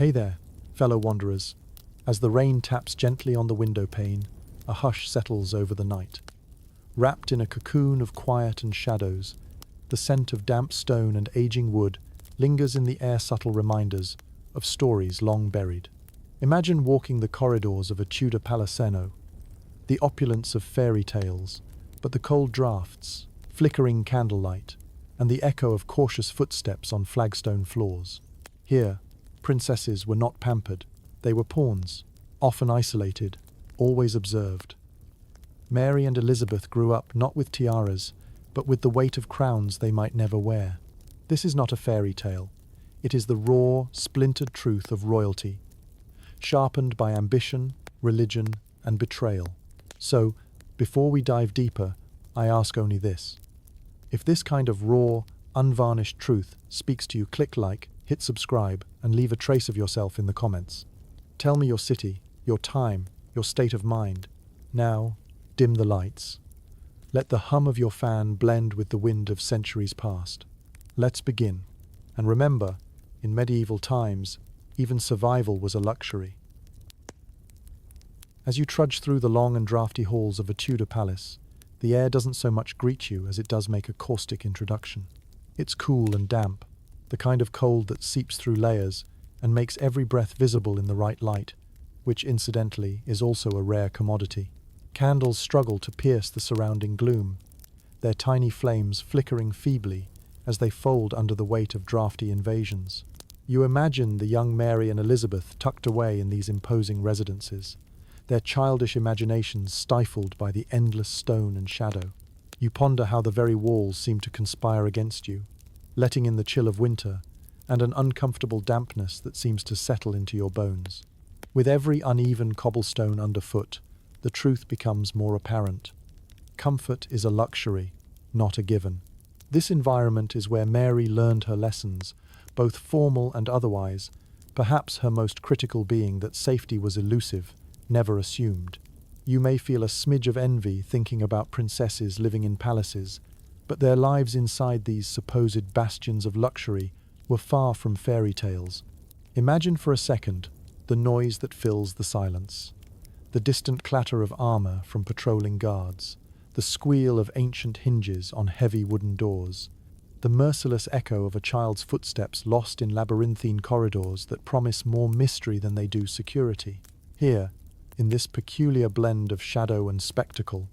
Hey there, fellow wanderers. As the rain taps gently on the window pane, a hush settles over the night. Wrapped in a cocoon of quiet and shadows, the scent of damp stone and aging wood lingers in the air, subtle reminders of stories long buried. Imagine walking the corridors of a Tudor palaceno, the opulence of fairy tales, but the cold drafts, flickering candlelight, and the echo of cautious footsteps on flagstone floors. Here, princesses were not pampered, they were pawns, often isolated, always observed. Mary and Elizabeth grew up not with tiaras, but with the weight of crowns they might never wear. This is not a fairy tale. It is the raw, splintered truth of royalty, sharpened by ambition, religion, and betrayal. So, before we dive deeper, I ask only this. If this kind of raw, unvarnished truth speaks to you, click like, hit subscribe, and leave a trace of yourself in the comments. Tell me your city, your time, your state of mind. Now, dim the lights. Let the hum of your fan blend with the wind of centuries past. Let's begin. And remember, in medieval times, even survival was a luxury. As you trudge through the long and drafty halls of a Tudor palace, the air doesn't so much greet you as it does make a caustic introduction. It's cool and damp, the kind of cold that seeps through layers and makes every breath visible in the right light, which incidentally is also a rare commodity. Candles struggle to pierce the surrounding gloom, their tiny flames flickering feebly as they fold under the weight of drafty invasions. You imagine the young Mary and Elizabeth tucked away in these imposing residences, their childish imaginations stifled by the endless stone and shadow. You ponder how the very walls seem to conspire against you, letting in the chill of winter and an uncomfortable dampness that seems to settle into your bones. With every uneven cobblestone underfoot, the truth becomes more apparent. Comfort is a luxury, not a given. This environment is where Mary learned her lessons, both formal and otherwise, perhaps her most critical being that safety was elusive, never assumed. You may feel a smidge of envy thinking about princesses living in palaces, but their lives inside these supposed bastions of luxury were far from fairy tales. Imagine for a second the noise that fills the silence, the distant clatter of armor from patrolling guards, the squeal of ancient hinges on heavy wooden doors, the merciless echo of a child's footsteps lost in labyrinthine corridors that promise more mystery than they do security. Here, in this peculiar blend of shadow and spectacle,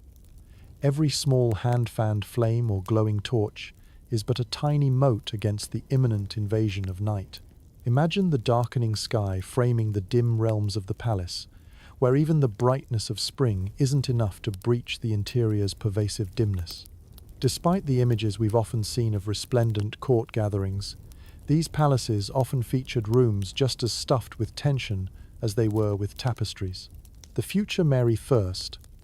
every small hand-fanned flame or glowing torch is but a tiny mote against the imminent invasion of night. Imagine the darkening sky framing the dim realms of the palace, where even the brightness of spring isn't enough to breach the interior's pervasive dimness. Despite the images we've often seen of resplendent court gatherings, these palaces often featured rooms just as stuffed with tension as they were with tapestries. The future Mary I,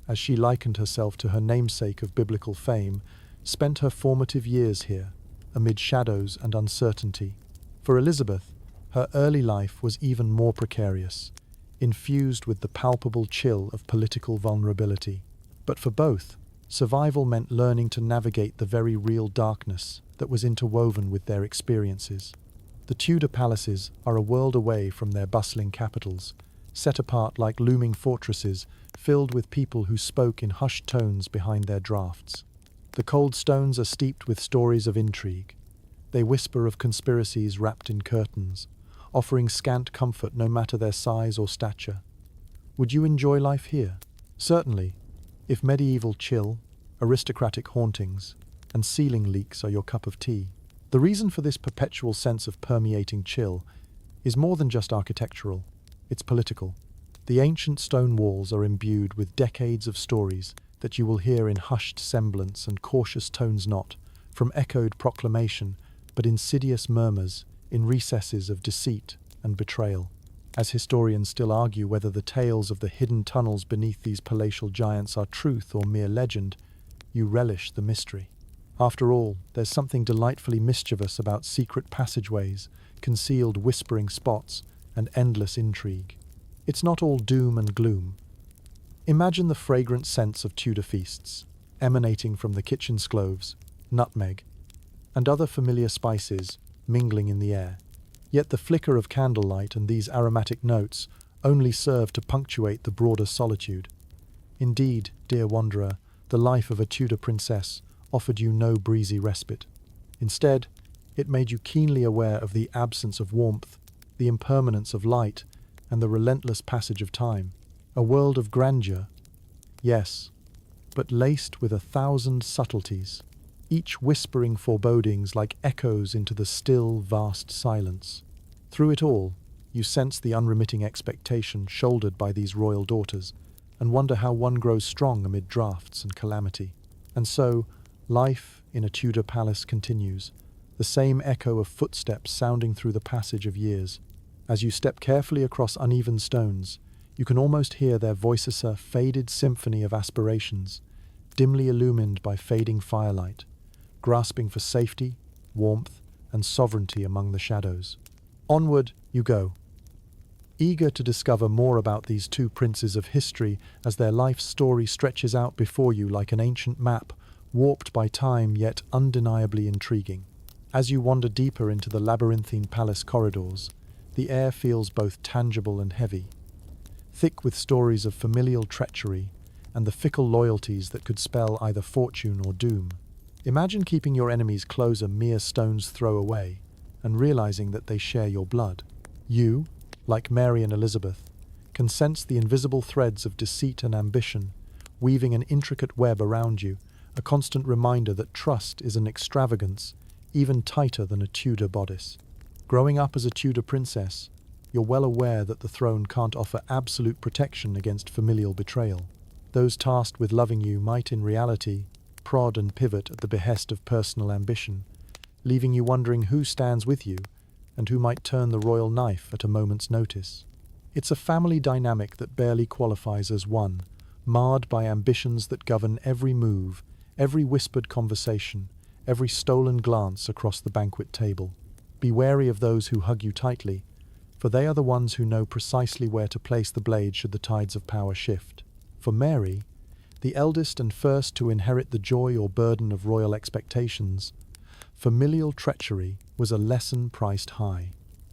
as she likened herself to her namesake of biblical fame, spent her formative years here, amid shadows and uncertainty. For Elizabeth, her early life was even more precarious, infused with the palpable chill of political vulnerability. But for both, survival meant learning to navigate the very real darkness that was interwoven with their experiences. The Tudor palaces are a world away from their bustling capitals, set apart like looming fortresses filled with people who spoke in hushed tones behind their drafts. The cold stones are steeped with stories of intrigue. They whisper of conspiracies wrapped in curtains, offering scant comfort no matter their size or stature. Would you enjoy life here? Certainly, if medieval chill, aristocratic hauntings, and ceiling leaks are your cup of tea. The reason for this perpetual sense of permeating chill is more than just architectural, it's political. The ancient stone walls are imbued with decades of stories that you will hear in hushed semblance and cautious tones, not from echoed proclamation, but insidious murmurs in recesses of deceit and betrayal. As historians still argue whether the tales of the hidden tunnels beneath these palatial giants are truth or mere legend, you relish the mystery. After all, there's something delightfully mischievous about secret passageways, concealed whispering spots, and endless intrigue. It's not all doom and gloom. Imagine the fragrant scents of Tudor feasts, emanating from the kitchen's cloves, nutmeg, and other familiar spices mingling in the air. Yet the flicker of candlelight and these aromatic notes only serve to punctuate the broader solitude. Indeed, dear wanderer, the life of a Tudor princess offered you no breezy respite. Instead, it made you keenly aware of the absence of warmth, the impermanence of light, and the relentless passage of time. A world of grandeur, yes, but laced with 1,000 subtleties, each whispering forebodings like echoes into the still, vast silence. Through it all, you sense the unremitting expectation shouldered by these royal daughters, and wonder how one grows strong amid draughts and calamity. And so, life in a Tudor palace continues, the same echo of footsteps sounding through the passage of years. As you step carefully across uneven stones, you can almost hear their voiceless, faded symphony of aspirations, dimly illumined by fading firelight, grasping for safety, warmth, and sovereignty among the shadows. Onward you go, eager to discover more about these two princes of history as their life story stretches out before you like an ancient map, warped by time yet undeniably intriguing. As you wander deeper into the labyrinthine palace corridors, the air feels both tangible and heavy, thick with stories of familial treachery and the fickle loyalties that could spell either fortune or doom. Imagine keeping your enemies close a mere stone's throw away and realizing that they share your blood. You, like Mary and Elizabeth, can sense the invisible threads of deceit and ambition, weaving an intricate web around you, a constant reminder that trust is an extravagance even tighter than a Tudor bodice. Growing up as a Tudor princess, you're well aware that the throne can't offer absolute protection against familial betrayal. Those tasked with loving you might in reality prod and pivot at the behest of personal ambition, leaving you wondering who stands with you and who might turn the royal knife at a moment's notice. It's a family dynamic that barely qualifies as one, marred by ambitions that govern every move, every whispered conversation, every stolen glance across the banquet table. Be wary of those who hug you tightly, for they are the ones who know precisely where to place the blade should the tides of power shift. For Mary, the eldest and first to inherit the joy or burden of royal expectations, familial treachery was a lesson priced high.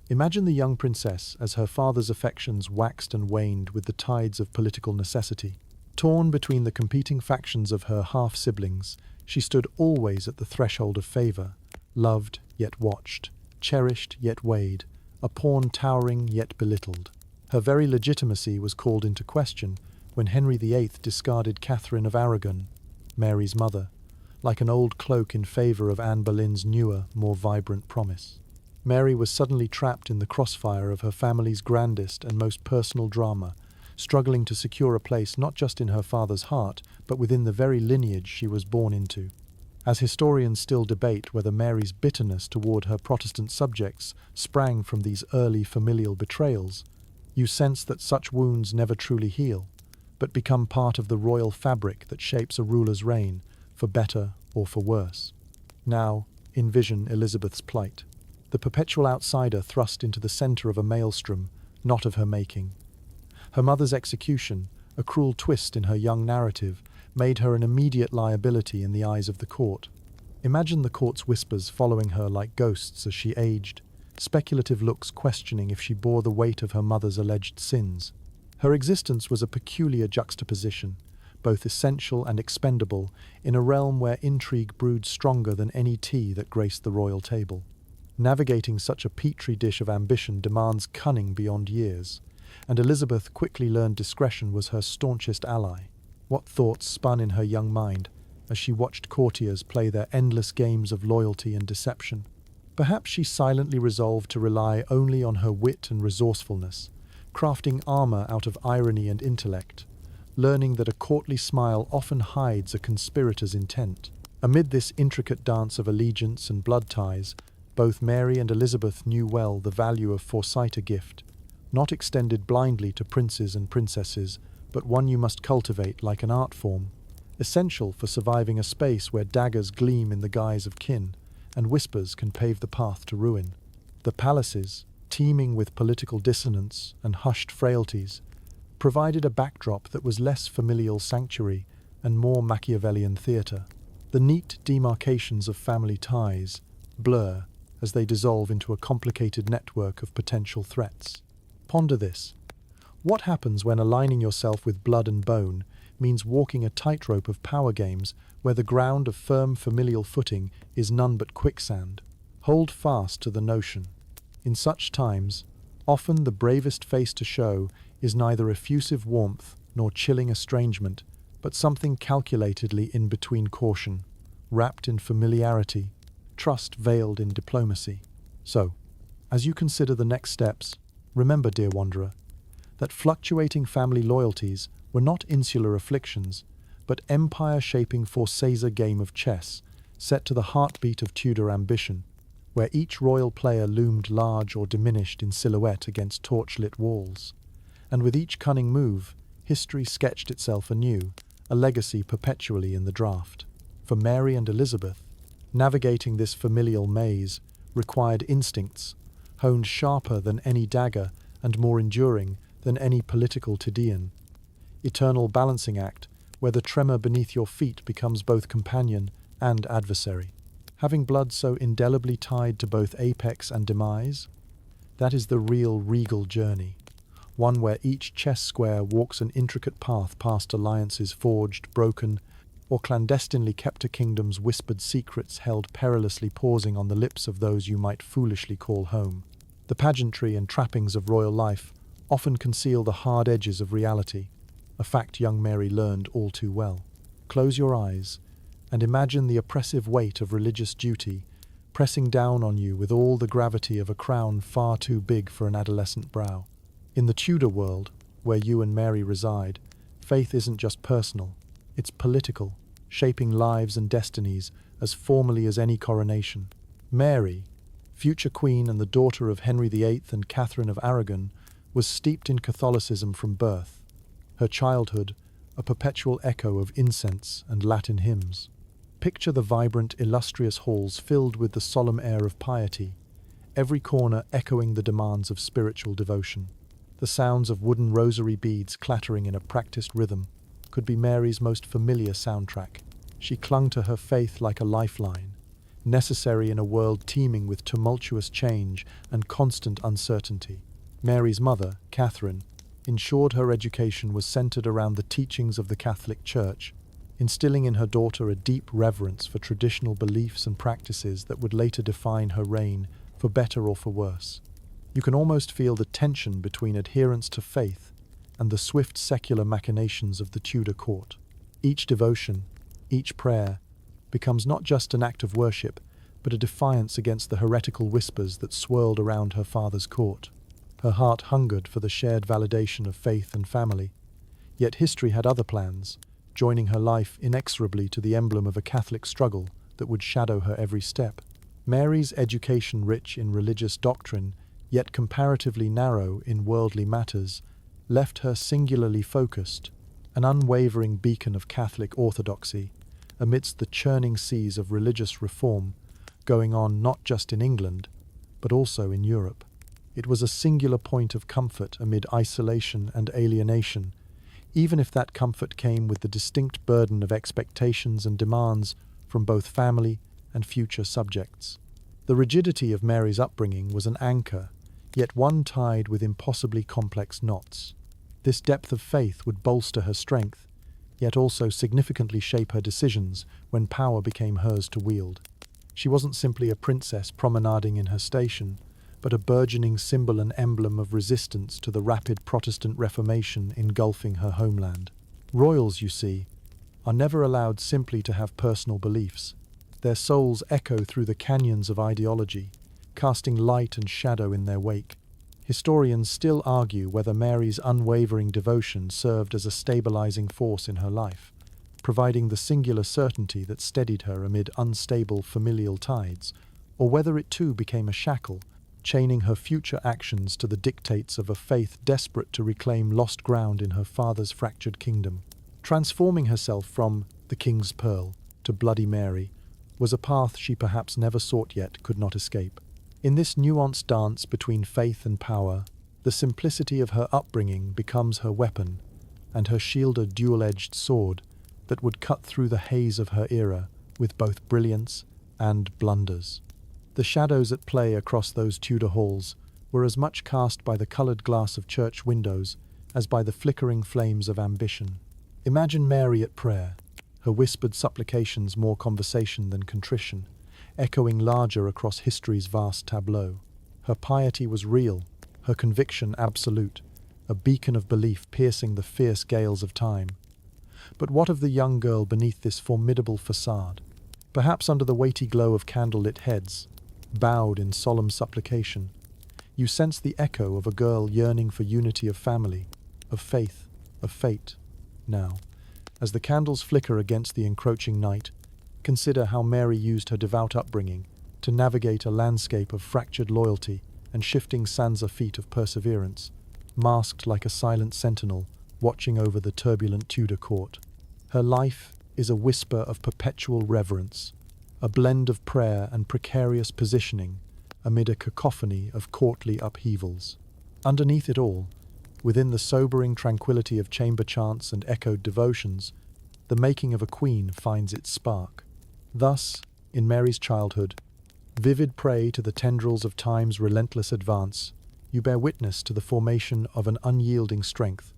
Imagine the young princess as her father's affections waxed and waned with the tides of political necessity. Torn between the competing factions of her half-siblings, she stood always at the threshold of favor, loved yet watched, cherished yet weighed, a pawn towering yet belittled. Her very legitimacy was called into question when Henry VIII discarded Catherine of Aragon, Mary's mother, like an old cloak in favor of Anne Boleyn's newer, more vibrant promise. Mary was suddenly trapped in the crossfire of her family's grandest and most personal drama, struggling to secure a place not just in her father's heart, but within the very lineage she was born into. As historians still debate whether Mary's bitterness toward her Protestant subjects sprang from these early familial betrayals, you sense that such wounds never truly heal, but become part of the royal fabric that shapes a ruler's reign, for better or for worse. Now, envision Elizabeth's plight, the perpetual outsider thrust into the center of a maelstrom, not of her making. Her mother's execution, a cruel twist in her young narrative, made her an immediate liability in the eyes of the court. Imagine the court's whispers following her like ghosts as she aged, speculative looks questioning if she bore the weight of her mother's alleged sins. Her existence was a peculiar juxtaposition, both essential and expendable, in a realm where intrigue brewed stronger than any tea that graced the royal table. Navigating such a petri dish of ambition demands cunning beyond years, and Elizabeth quickly learned discretion was her staunchest ally. What thoughts spun in her young mind as she watched courtiers play their endless games of loyalty and deception? Perhaps she silently resolved to rely only on her wit and resourcefulness, crafting armor out of irony and intellect, learning that a courtly smile often hides a conspirator's intent. Amid this intricate dance of allegiance and blood ties, both Mary and Elizabeth knew well the value of foresight, a gift, not extended blindly to princes and princesses, but one you must cultivate like an art form, essential for surviving a space where daggers gleam in the guise of kin, and whispers can pave the path to ruin. The palaces, teeming with political dissonance and hushed frailties, provided a backdrop that was less familial sanctuary and more Machiavellian theatre. The neat demarcations of family ties blur as they dissolve into a complicated network of potential threats. Ponder this. What happens when aligning yourself with blood and bone means walking a tightrope of power games where the ground of firm familial footing is none but quicksand? Hold fast to the notion. In such times, often the bravest face to show is neither effusive warmth nor chilling estrangement, but something calculatedly in between caution, wrapped in familiarity, trust veiled in diplomacy. So, as you consider the next steps, remember, dear wanderer, that fluctuating family loyalties were not insular afflictions, but empire-shaping Forsazer game of chess, set to the heartbeat of Tudor ambition, where each royal player loomed large or diminished in silhouette against torchlit walls. And with each cunning move, history sketched itself anew, a legacy perpetually in the draft. For Mary and Elizabeth, navigating this familial maze required instincts, honed sharper than any dagger and more enduring than any political Tydean. Eternal balancing act, where the tremor beneath your feet becomes both companion and adversary. Having blood so indelibly tied to both apex and demise? That is the real regal journey, one where each chess square walks an intricate path past alliances forged, broken, or clandestinely kept to kingdoms, whispered secrets held perilously pausing on the lips of those you might foolishly call home. The pageantry and trappings of royal life often conceal the hard edges of reality, a fact young Mary learned all too well. Close your eyes and imagine the oppressive weight of religious duty pressing down on you with all the gravity of a crown far too big for an adolescent brow. In the Tudor world, where you and Mary reside, faith isn't just personal, it's political, shaping lives and destinies as formally as any coronation. Mary, future queen and the daughter of Henry VIII and Catherine of Aragon, was steeped in Catholicism from birth, her childhood a perpetual echo of incense and Latin hymns. Picture the vibrant, illustrious halls filled with the solemn air of piety, every corner echoing the demands of spiritual devotion. The sounds of wooden rosary beads clattering in a practiced rhythm could be Mary's most familiar soundtrack. She clung to her faith like a lifeline, necessary in a world teeming with tumultuous change and constant uncertainty. Mary's mother, Catherine, ensured her education was centered around the teachings of the Catholic Church, instilling in her daughter a deep reverence for traditional beliefs and practices that would later define her reign, for better or for worse. You can almost feel the tension between adherence to faith and the swift secular machinations of the Tudor court. Each devotion, each prayer, becomes not just an act of worship, but a defiance against the heretical whispers that swirled around her father's court. Her heart hungered for the shared validation of faith and family, yet history had other plans, joining her life inexorably to the emblem of a Catholic struggle that would shadow her every step. Mary's education, rich in religious doctrine, yet comparatively narrow in worldly matters, left her singularly focused, an unwavering beacon of Catholic orthodoxy, amidst the churning seas of religious reform going on not just in England, but also in Europe. It was a singular point of comfort amid isolation and alienation, even if that comfort came with the distinct burden of expectations and demands from both family and future subjects. The rigidity of Mary's upbringing was an anchor, yet one tied with impossibly complex knots. This depth of faith would bolster her strength, yet also significantly shape her decisions when power became hers to wield. She wasn't simply a princess promenading in her station, but a burgeoning symbol and emblem of resistance to the rapid Protestant Reformation engulfing her homeland. Royals, you see, are never allowed simply to have personal beliefs. Their souls echo through the canyons of ideology, casting light and shadow in their wake. Historians still argue whether Mary's unwavering devotion served as a stabilizing force in her life, providing the singular certainty that steadied her amid unstable familial tides, or whether it too became a shackle, chaining her future actions to the dictates of a faith desperate to reclaim lost ground in her father's fractured kingdom. Transforming herself from the King's Pearl to Bloody Mary was a path she perhaps never sought yet could not escape. In this nuanced dance between faith and power, the simplicity of her upbringing becomes her weapon, and her shield a dual-edged sword that would cut through the haze of her era with both brilliance and blunders. The shadows at play across those Tudor halls were as much cast by the coloured glass of church windows as by the flickering flames of ambition. Imagine Mary at prayer, her whispered supplications more conversation than contrition, echoing larger across history's vast tableau. Her piety was real, her conviction absolute, a beacon of belief piercing the fierce gales of time. But what of the young girl beneath this formidable facade? Perhaps under the weighty glow of candlelit heads, bowed in solemn supplication, you sense the echo of a girl yearning for unity of family, of faith, of fate. Now, as the candles flicker against the encroaching night, consider how Mary used her devout upbringing to navigate a landscape of fractured loyalty and shifting sands feet of perseverance, masked like a silent sentinel watching over the turbulent Tudor court. Her life is a whisper of perpetual reverence, a blend of prayer and precarious positioning amid a cacophony of courtly upheavals. Underneath it all, within the sobering tranquility of chamber chants and echoed devotions, the making of a queen finds its spark. Thus, in Mary's childhood, vivid prey to the tendrils of time's relentless advance, you bear witness to the formation of an unyielding strength,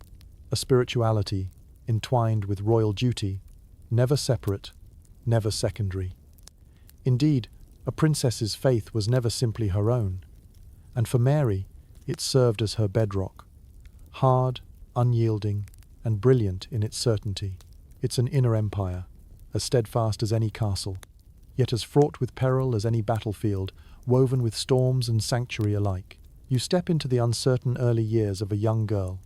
a spirituality entwined with royal duty, never separate, never secondary. Indeed, a princess's faith was never simply her own, and for Mary, it served as her bedrock. Hard, unyielding, and brilliant in its certainty, it's an inner empire, as steadfast as any castle, yet as fraught with peril as any battlefield, woven with storms and sanctuary alike. You step into the uncertain early years of a young girl,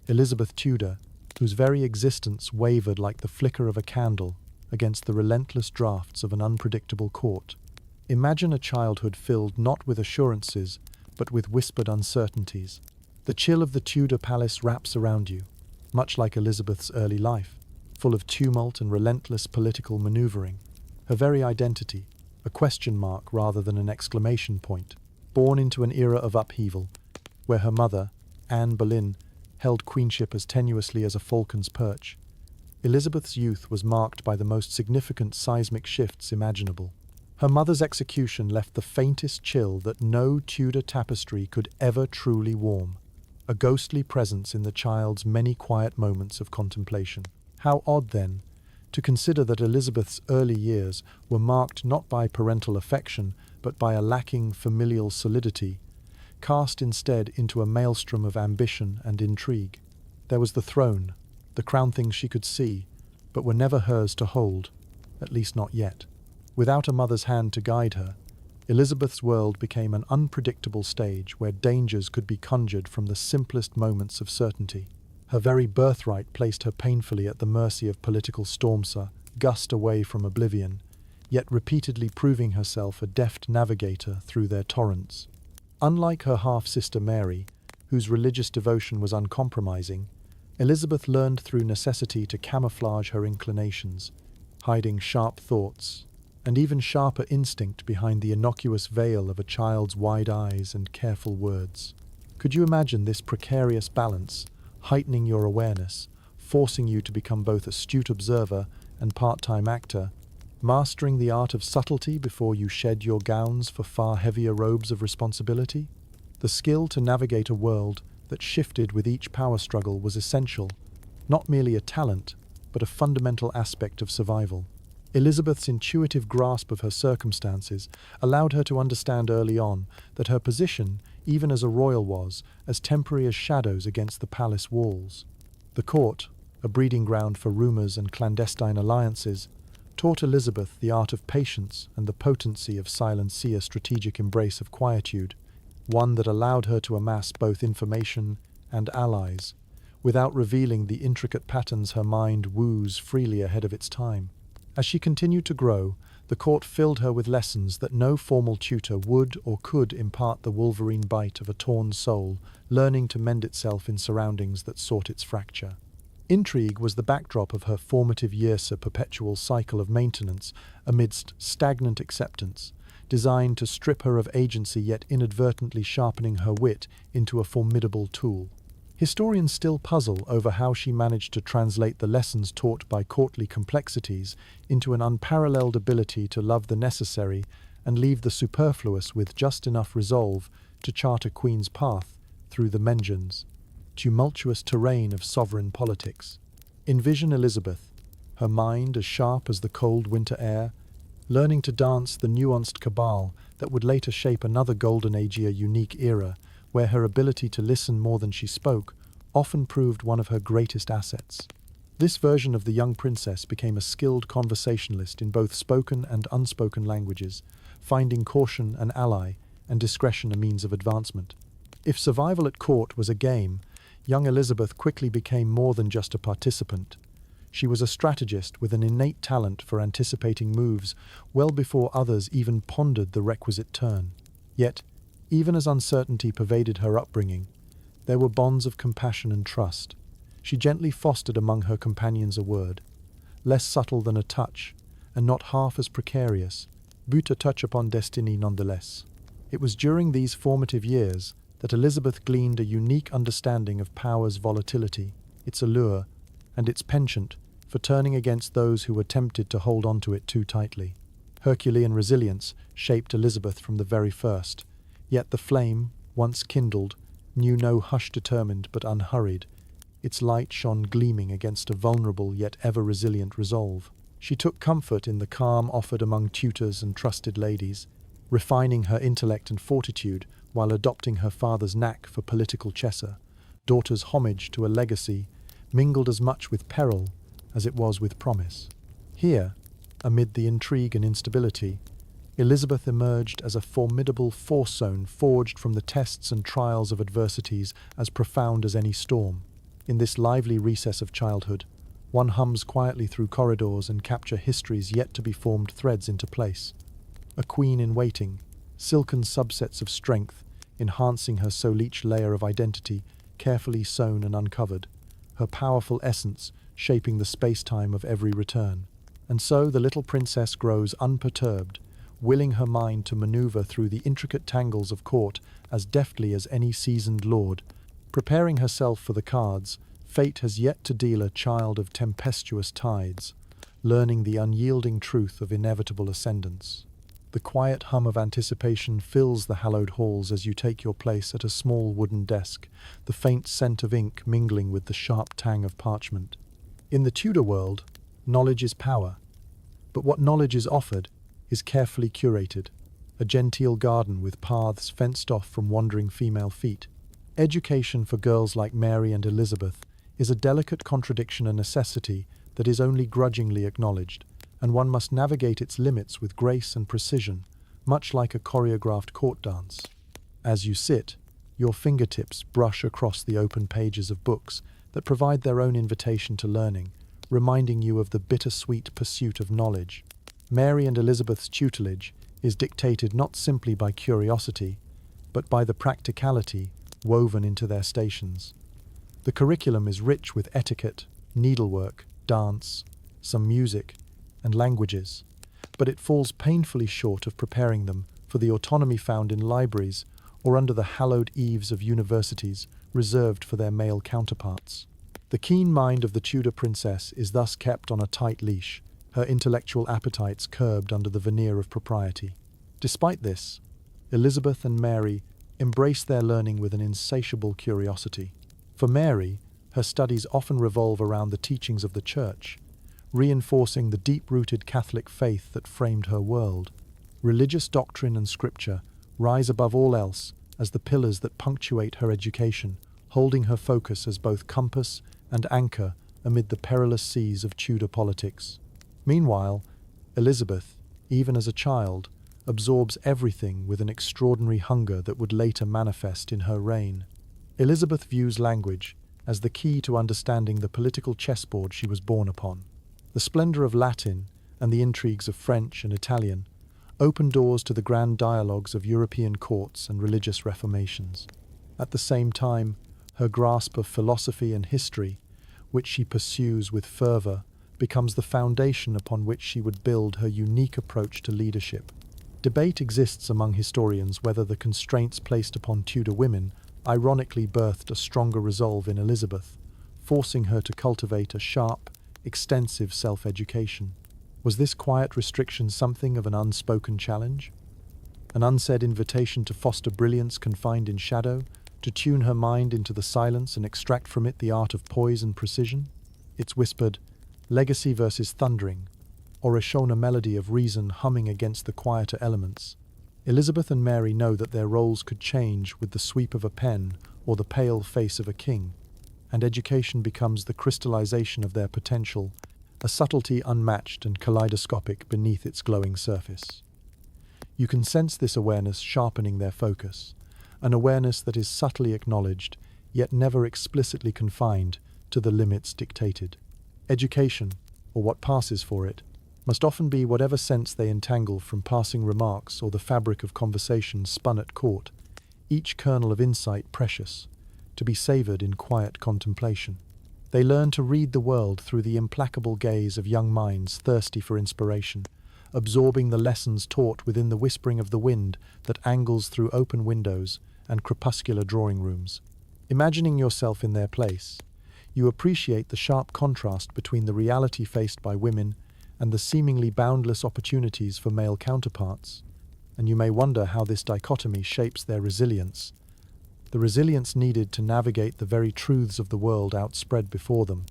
Elizabeth Tudor, whose very existence wavered like the flicker of a candle against the relentless drafts of an unpredictable court. Imagine a childhood filled not with assurances, but with whispered uncertainties. The chill of the Tudor palace wraps around you, much like Elizabeth's early life, full of tumult and relentless political maneuvering. Her very identity, a question mark rather than an exclamation point, born into an era of upheaval, where her mother, Anne Boleyn, held queenship as tenuously as a falcon's perch. Elizabeth's youth was marked by the most significant seismic shifts imaginable. Her mother's execution left the faintest chill that no Tudor tapestry could ever truly warm, a ghostly presence in the child's many quiet moments of contemplation. How odd, then, to consider that Elizabeth's early years were marked not by parental affection, but by a lacking familial solidity, cast instead into a maelstrom of ambition and intrigue. There was the throne, the crown things she could see, but were never hers to hold, at least not yet. Without a mother's hand to guide her, Elizabeth's world became an unpredictable stage where dangers could be conjured from the simplest moments of certainty. Her very birthright placed her painfully at the mercy of political storms, gust away from oblivion, yet repeatedly proving herself a deft navigator through their torrents. Unlike her half-sister Mary, whose religious devotion was uncompromising, Elizabeth learned through necessity to camouflage her inclinations, hiding sharp thoughts, and even sharper instinct behind the innocuous veil of a child's wide eyes and careful words. Could you imagine this precarious balance, heightening your awareness, forcing you to become both astute observer and part-time actor, mastering the art of subtlety before you shed your gowns for far heavier robes of responsibility? The skill to navigate a world that shifted with each power struggle was essential, not merely a talent, but a fundamental aspect of survival. Elizabeth's intuitive grasp of her circumstances allowed her to understand early on that her position, even as a royal, was as temporary as shadows against the palace walls. The court, a breeding ground for rumours and clandestine alliances, taught Elizabeth the art of patience and the potency of silencing a strategic embrace of quietude, one that allowed her to amass both information and allies, without revealing the intricate patterns her mind woos freely ahead of its time. As she continued to grow, the court filled her with lessons that no formal tutor would or could impart: the wolverine bite of a torn soul, learning to mend itself in surroundings that sought its fracture. Intrigue was the backdrop of her formative years, a perpetual cycle of maintenance amidst stagnant acceptance, designed to strip her of agency yet inadvertently sharpening her wit into a formidable tool. Historians still puzzle over how she managed to translate the lessons taught by courtly complexities into an unparalleled ability to love the necessary and leave the superfluous with just enough resolve to chart a queen's path through the mentions, tumultuous terrain of sovereign politics. Envision Elizabeth, her mind as sharp as the cold winter air, learning to dance the nuanced cabal that would later shape another golden age-a unique era where her ability to listen more than she spoke often proved one of her greatest assets. This version of the young princess became a skilled conversationalist in both spoken and unspoken languages, finding caution an ally and discretion a means of advancement. If survival at court was a game, young Elizabeth quickly became more than just a participant. She was a strategist with an innate talent for anticipating moves well before others even pondered the requisite turn. Yet, even as uncertainty pervaded her upbringing, there were bonds of compassion and trust. She gently fostered among her companions a word, less subtle than a touch, and not half as precarious, but a touch upon destiny nonetheless. It was during these formative years that Elizabeth gleaned a unique understanding of power's volatility, its allure, and its penchant for turning against those who were tempted to hold onto it too tightly. Herculean resilience shaped Elizabeth from the very first, yet the flame, once kindled, knew no hush determined but unhurried. Its light shone gleaming against a vulnerable yet ever-resilient resolve. She took comfort in the calm offered among tutors and trusted ladies, refining her intellect and fortitude while adopting her father's knack for political chaser. Daughter's homage to a legacy mingled as much with peril as it was with promise. Here, amid the intrigue and instability, Elizabeth emerged as a formidable force zone forged from the tests and trials of adversities as profound as any storm. In this lively recess of childhood, one hums quietly through corridors and capture history's yet-to-be-formed threads into place. A queen in waiting, silken subsets of strength, enhancing her so each layer of identity, carefully sewn and uncovered, her powerful essence shaping the space-time of every return. And so the little princess grows unperturbed, willing her mind to maneuver through the intricate tangles of court as deftly as any seasoned lord. Preparing herself for the cards, fate has yet to deal a child of tempestuous tides, learning the unyielding truth of inevitable ascendance. The quiet hum of anticipation fills the hallowed halls as you take your place at a small wooden desk, the faint scent of ink mingling with the sharp tang of parchment. In the Tudor world, knowledge is power, but what knowledge is offered is carefully curated, a genteel garden with paths fenced off from wandering female feet. Education for girls like Mary and Elizabeth is a delicate contradiction and necessity that is only grudgingly acknowledged, and one must navigate its limits with grace and precision, much like a choreographed court dance. As you sit, your fingertips brush across the open pages of books that provide their own invitation to learning, reminding you of the bittersweet pursuit of knowledge. Mary and Elizabeth's tutelage is dictated not simply by curiosity, but by the practicality woven into their stations. The curriculum is rich with etiquette, needlework, dance, some music, and languages, but it falls painfully short of preparing them for the autonomy found in libraries or under the hallowed eaves of universities reserved for their male counterparts. The keen mind of the Tudor princess is thus kept on a tight leash, her intellectual appetites curbed under the veneer of propriety. Despite this, Elizabeth and Mary embrace their learning with an insatiable curiosity. For Mary, her studies often revolve around the teachings of the Church, reinforcing the deep-rooted Catholic faith that framed her world. Religious doctrine and scripture rise above all else as the pillars that punctuate her education, holding her focus as both compass and anchor amid the perilous seas of Tudor politics. Meanwhile, Elizabeth, even as a child, absorbs everything with an extraordinary hunger that would later manifest in her reign. Elizabeth views language as the key to understanding the political chessboard she was born upon. The splendor of Latin and the intrigues of French and Italian open doors to the grand dialogues of European courts and religious reformations. At the same time, her grasp of philosophy and history, which she pursues with fervor, becomes the foundation upon which she would build her unique approach to leadership. Debate exists among historians whether the constraints placed upon Tudor women ironically birthed a stronger resolve in Elizabeth, forcing her to cultivate a sharp, extensive self-education. Was this quiet restriction something of an unspoken challenge? an unsaid invitation to foster brilliance confined in shadow, to tune her mind into the silence and extract from it the art of poise and precision? It's whispered, legacy versus thundering, or a Shona melody of reason humming against the quieter elements. Elizabeth and Mary know that their roles could change with the sweep of a pen or the pale face of a king, and education becomes the crystallization of their potential, a subtlety unmatched and kaleidoscopic beneath its glowing surface. You can sense this awareness sharpening their focus, an awareness that is subtly acknowledged, yet never explicitly confined to the limits dictated. Education, or what passes for it, must often be whatever sense they entangle from passing remarks or the fabric of conversation spun at court, each kernel of insight precious, to be savoured in quiet contemplation. They learn to read the world through the implacable gaze of young minds thirsty for inspiration, absorbing the lessons taught within the whispering of the wind that angles through open windows and crepuscular drawing rooms. Imagining yourself in their place, you appreciate the sharp contrast between the reality faced by women and the seemingly boundless opportunities for male counterparts, and you may wonder how this dichotomy shapes their resilience, the resilience needed to navigate the very truths of the world outspread before them,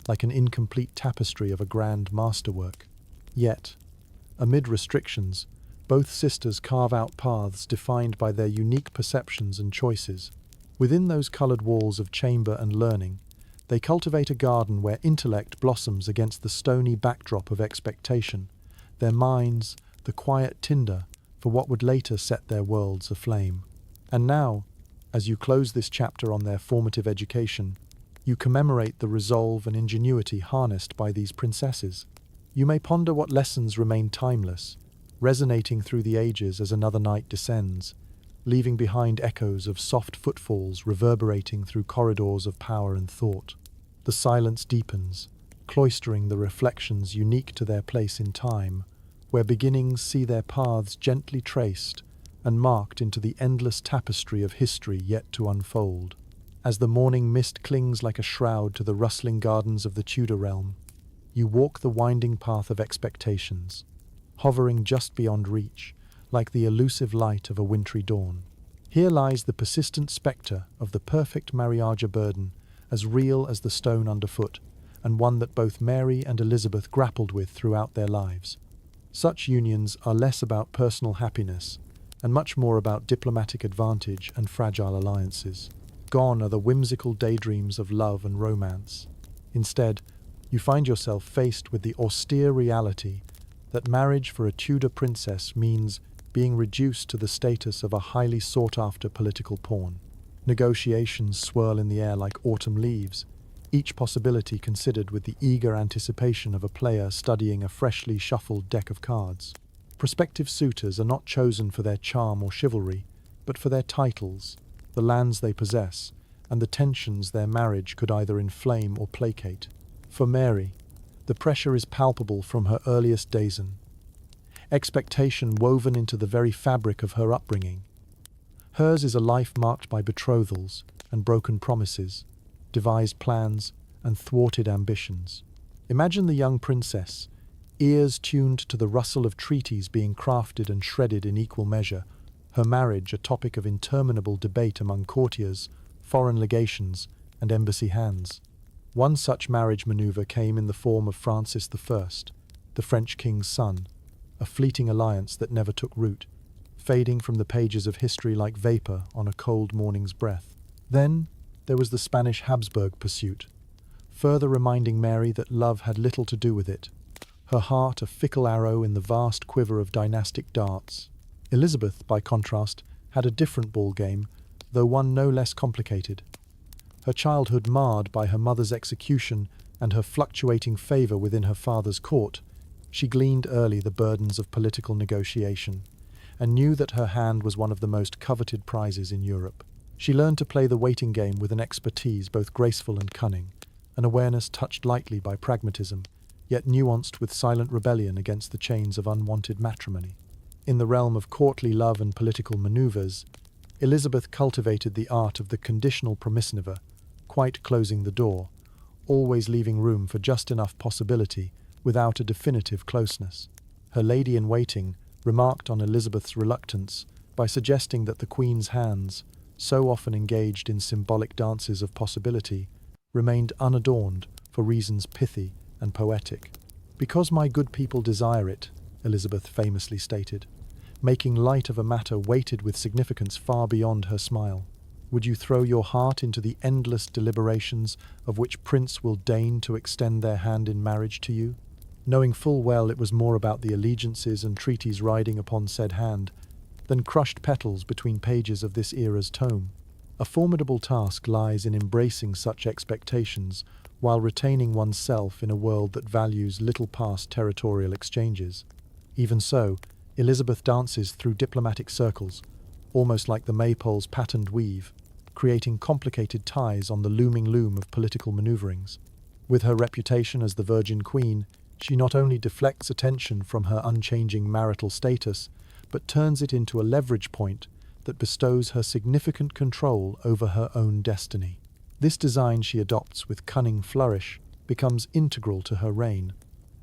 like an incomplete tapestry of a grand masterwork. Yet, amid restrictions, both sisters carve out paths defined by their unique perceptions and choices. Within those coloured walls of chamber and learning, they cultivate a garden where intellect blossoms against the stony backdrop of expectation, their minds the quiet tinder for what would later set their worlds aflame. And now, as you close this chapter on their formative education, you commemorate the resolve and ingenuity harnessed by these princesses. You may ponder what lessons remain timeless, resonating through the ages as another night descends, leaving behind echoes of soft footfalls reverberating through corridors of power and thought. The silence deepens, cloistering the reflections unique to their place in time, where beginnings see their paths gently traced and marked into the endless tapestry of history yet to unfold. As the morning mist clings like a shroud to the rustling gardens of the Tudor realm, you walk the winding path of expectations, hovering just beyond reach, like the elusive light of a wintry dawn. Here lies the persistent spectre of the perfect mariage burden, as real as the stone underfoot, and one that both Mary and Elizabeth grappled with throughout their lives. Such unions are less about personal happiness, and much more about diplomatic advantage and fragile alliances. Gone are the whimsical daydreams of love and romance. Instead, you find yourself faced with the austere reality that marriage for a Tudor princess means being reduced to the status of a highly sought-after political pawn. Negotiations swirl in the air like autumn leaves, each possibility considered with the eager anticipation of a player studying a freshly shuffled deck of cards. Prospective suitors are not chosen for their charm or chivalry, but for their titles, the lands they possess, and the tensions their marriage could either inflame or placate. For Mary, the pressure is palpable from her earliest days, expectation woven into the very fabric of her upbringing. Hers is a life marked by betrothals and broken promises, devised plans and thwarted ambitions. Imagine the young princess, ears tuned to the rustle of treaties being crafted and shredded in equal measure, her marriage a topic of interminable debate among courtiers, foreign legations, and embassy hands. One such marriage maneuver came in the form of Francis I, the French king's son, a fleeting alliance that never took root, fading from the pages of history like vapor on a cold morning's breath. Then there was the Spanish Habsburg pursuit, further reminding Mary that love had little to do with it, her heart a fickle arrow in the vast quiver of dynastic darts. Elizabeth, by contrast, had a different ballgame, though one no less complicated. Her childhood marred by her mother's execution and her fluctuating favour within her father's court, she gleaned early the burdens of political negotiation, and knew that her hand was one of the most coveted prizes in Europe. She learned to play the waiting game with an expertise both graceful and cunning, an awareness touched lightly by pragmatism, yet nuanced with silent rebellion against the chains of unwanted matrimony. In the realm of courtly love and political manoeuvres, Elizabeth cultivated the art of the conditional promiscuity, quite closing the door, always leaving room for just enough possibility without a definitive closeness. Her lady-in-waiting remarked on Elizabeth's reluctance by suggesting that the Queen's hands, so often engaged in symbolic dances of possibility, remained unadorned for reasons pithy and poetic. "Because my good people desire it," Elizabeth famously stated, making light of a matter weighted with significance far beyond her smile. "Would you throw your heart into the endless deliberations of which prince will deign to extend their hand in marriage to you?" Knowing full well it was more about the allegiances and treaties riding upon said hand than crushed petals between pages of this era's tome. A formidable task lies in embracing such expectations while retaining oneself in a world that values little past territorial exchanges. Even so, Elizabeth dances through diplomatic circles, almost like the maypole's patterned weave, creating complicated ties on the looming loom of political maneuverings. With her reputation as the Virgin Queen, she not only deflects attention from her unchanging marital status, but turns it into a leverage point that bestows her significant control over her own destiny. This design she adopts with cunning flourish becomes integral to her reign,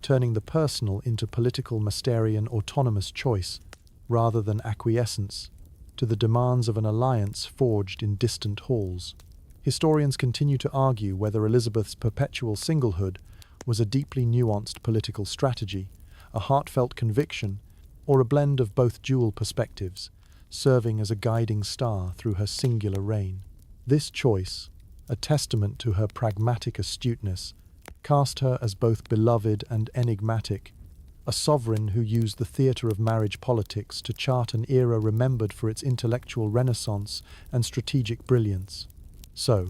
turning the personal into political Mysterian autonomous choice rather than acquiescence to the demands of an alliance forged in distant halls. Historians continue to argue whether Elizabeth's perpetual singlehood was a deeply nuanced political strategy, a heartfelt conviction, or a blend of both dual perspectives, serving as a guiding star through her singular reign. This choice, a testament to her pragmatic astuteness, cast her as both beloved and enigmatic, a sovereign who used the theatre of marriage politics to chart an era remembered for its intellectual renaissance and strategic brilliance. So,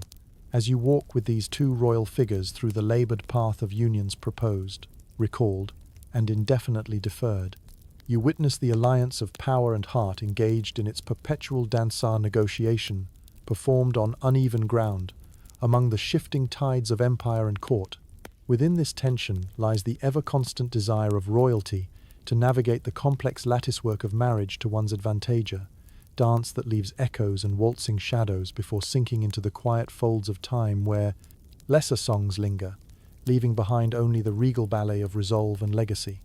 as you walk with these two royal figures through the laboured path of unions proposed, recalled, and indefinitely deferred, you witness the alliance of power and heart engaged in its perpetual danseur negotiation, performed on uneven ground, among the shifting tides of empire and court. Within this tension lies the ever-constant desire of royalty to navigate the complex latticework of marriage to one's advantage, dance that leaves echoes and waltzing shadows before sinking into the quiet folds of time where lesser songs linger, leaving behind only the regal ballet of resolve and legacy.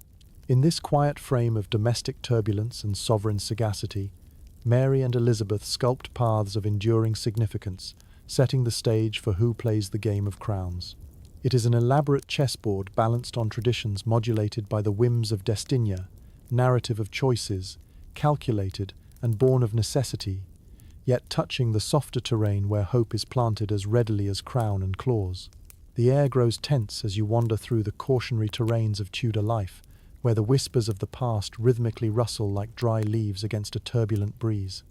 In this quiet frame of domestic turbulence and sovereign sagacity, Mary and Elizabeth sculpt paths of enduring significance, setting the stage for who plays the game of crowns. It is an elaborate chessboard balanced on traditions modulated by the whims of Destina, narrative of choices, calculated and born of necessity, yet touching the softer terrain where hope is planted as readily as crown and claws. The air grows tense as you wander through the cautionary terrains of Tudor life, where the whispers of the past rhythmically rustle like dry leaves against a turbulent breeze.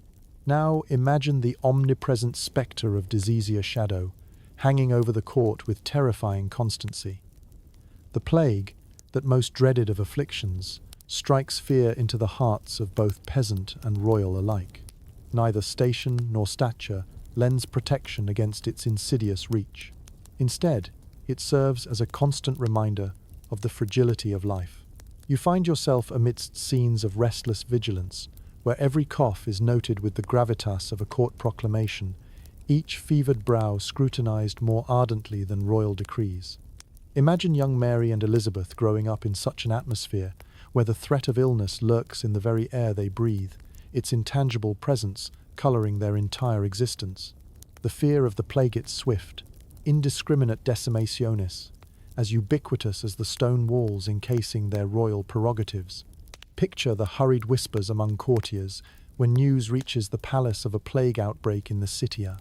Now imagine the omnipresent spectre of diseasier shadow, hanging over the court with terrifying constancy. The plague, that most dreaded of afflictions, strikes fear into the hearts of both peasant and royal alike. Neither station nor stature lends protection against its insidious reach. Instead, it serves as a constant reminder of the fragility of life. You find yourself amidst scenes of restless vigilance, where every cough is noted with the gravitas of a court proclamation, each fevered brow scrutinized more ardently than royal decrees. Imagine young Mary and Elizabeth growing up in such an atmosphere, where the threat of illness lurks in the very air they breathe, its intangible presence colouring their entire existence. The fear of the plague its swift, indiscriminate decimationis, as ubiquitous as the stone walls encasing their royal prerogatives. Picture the hurried whispers among courtiers when news reaches the palace of a plague outbreak in the Citya.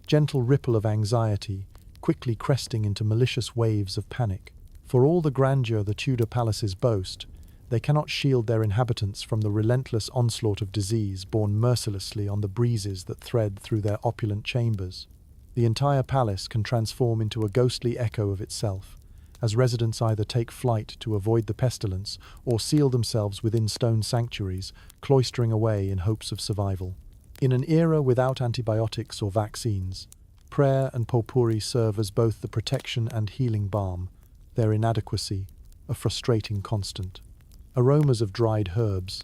Gentle ripple of anxiety, quickly cresting into malicious waves of panic. For all the grandeur the Tudor palaces boast, they cannot shield their inhabitants from the relentless onslaught of disease borne mercilessly on the breezes that thread through their opulent chambers. The entire palace can transform into a ghostly echo of itself, as residents either take flight to avoid the pestilence or seal themselves within stone sanctuaries, cloistering away in hopes of survival. In an era without antibiotics or vaccines, prayer and potpourri serve as both the protection and healing balm, their inadequacy a frustrating constant. Aromas of dried herbs,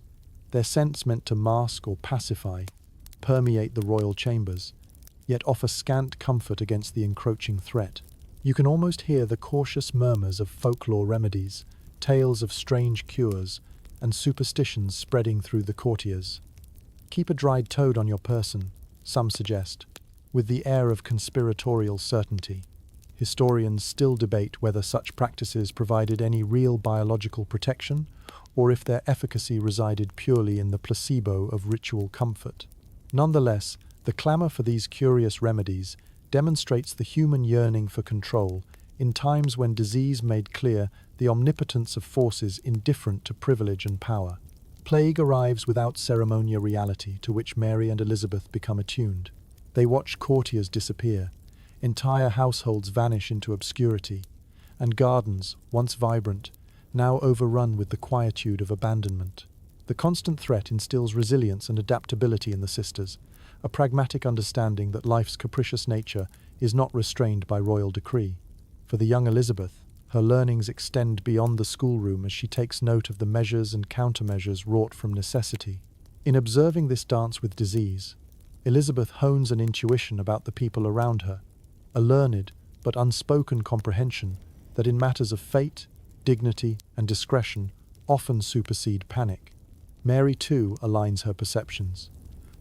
their scents meant to mask or pacify, permeate the royal chambers, yet offer scant comfort against the encroaching threat. You can almost hear the cautious murmurs of folklore remedies, tales of strange cures, and superstitions spreading through the courtiers. Keep a dried toad on your person, some suggest, with the air of conspiratorial certainty. Historians still debate whether such practices provided any real biological protection, or if their efficacy resided purely in the placebo of ritual comfort. Nonetheless, the clamor for these curious remedies demonstrates the human yearning for control in times when disease made clear the omnipotence of forces indifferent to privilege and power. Plague arrives without ceremonial reality to which Mary and Elizabeth become attuned. They watch courtiers disappear, entire households vanish into obscurity, and gardens, once vibrant, now overrun with the quietude of abandonment. The constant threat instills resilience and adaptability in the sisters, a pragmatic understanding that life's capricious nature is not restrained by royal decree. For the young Elizabeth, her learnings extend beyond the schoolroom as she takes note of the measures and countermeasures wrought from necessity. In observing this dance with disease, Elizabeth hones an intuition about the people around her, a learned but unspoken comprehension that in matters of fate, dignity, and discretion often supersede panic. Mary, too, aligns her perceptions,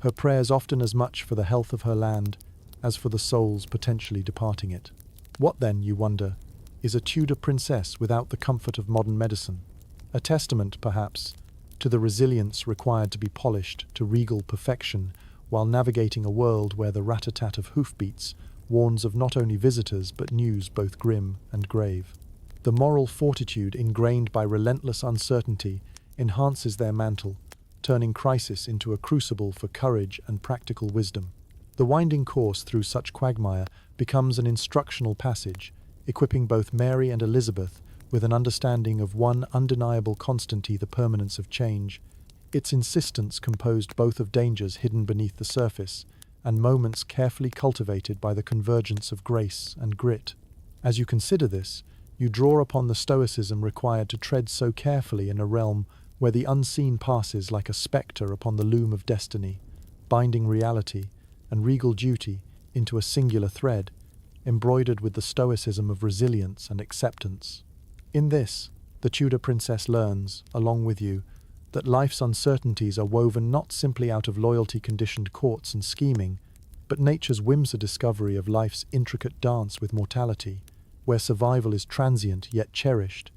her prayers often as much for the health of her land as for the souls potentially departing it. What then, you wonder, is a Tudor princess without the comfort of modern medicine? A testament, perhaps, to the resilience required to be polished to regal perfection while navigating a world where the rat-a-tat of hoofbeats warns of not only visitors but news both grim and grave. The moral fortitude ingrained by relentless uncertainty enhances their mantle, turning crisis into a crucible for courage and practical wisdom. The winding course through such quagmire becomes an instructional passage, equipping both Mary and Elizabeth with an understanding of one undeniable constancy: the permanence of change. Its insistence composed both of dangers hidden beneath the surface and moments carefully cultivated by the convergence of grace and grit. As you consider this, you draw upon the stoicism required to tread so carefully in a realm where the unseen passes like a specter upon the loom of destiny, binding reality and regal duty into a singular thread, embroidered with the stoicism of resilience and acceptance. In this, the Tudor princess learns, along with you, that life's uncertainties are woven not simply out of loyalty-conditioned courts and scheming, but nature's whimsical discovery of life's intricate dance with mortality, where survival is transient yet cherished,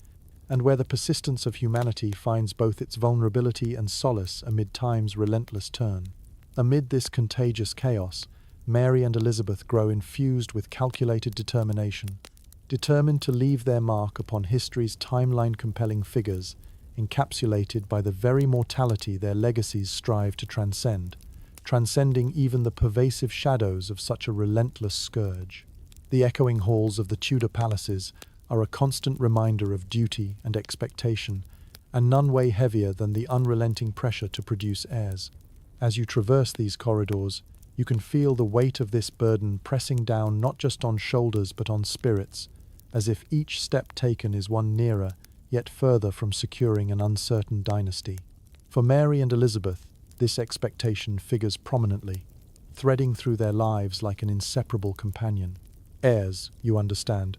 and where the persistence of humanity finds both its vulnerability and solace amid time's relentless turn. Amid this contagious chaos, Mary and Elizabeth grow infused with calculated determination, determined to leave their mark upon history's timeline-compelling figures, encapsulated by the very mortality their legacies strive to transcend, transcending even the pervasive shadows of such a relentless scourge. The echoing halls of the Tudor palaces are a constant reminder of duty and expectation, and none weigh heavier than the unrelenting pressure to produce heirs. As you traverse these corridors, you can feel the weight of this burden pressing down not just on shoulders but on spirits, as if each step taken is one nearer, yet further from securing an uncertain dynasty. For Mary and Elizabeth, this expectation figures prominently, threading through their lives like an inseparable companion. Heirs, you understand,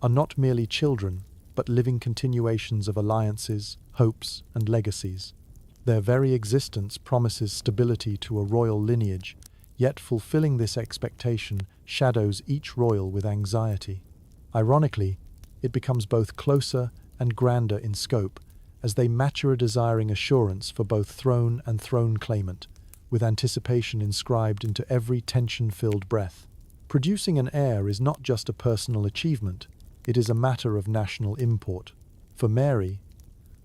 are not merely children, but living continuations of alliances, hopes, and legacies. Their very existence promises stability to a royal lineage, yet fulfilling this expectation shadows each royal with anxiety. Ironically, it becomes both closer and grander in scope as they mature a desiring assurance for both throne and throne claimant, with anticipation inscribed into every tension-filled breath. Producing an heir is not just a personal achievement, it is a matter of national import. For Mary,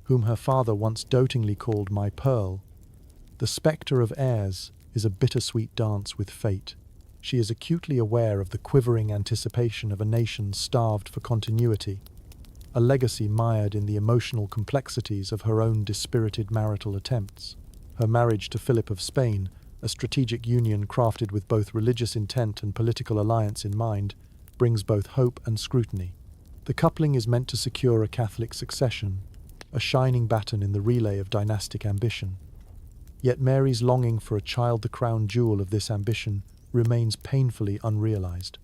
whom her father once dotingly called "my pearl," the specter of heirs is a bittersweet dance with fate. She is acutely aware of the quivering anticipation of a nation starved for continuity, a legacy mired in the emotional complexities of her own dispirited marital attempts. Her marriage to Philip of Spain, a strategic union crafted with both religious intent and political alliance in mind, brings both hope and scrutiny. The coupling is meant to secure a Catholic succession, a shining baton in the relay of dynastic ambition. Yet Mary's longing for a child, the crown jewel of this ambition, remains painfully unrealized.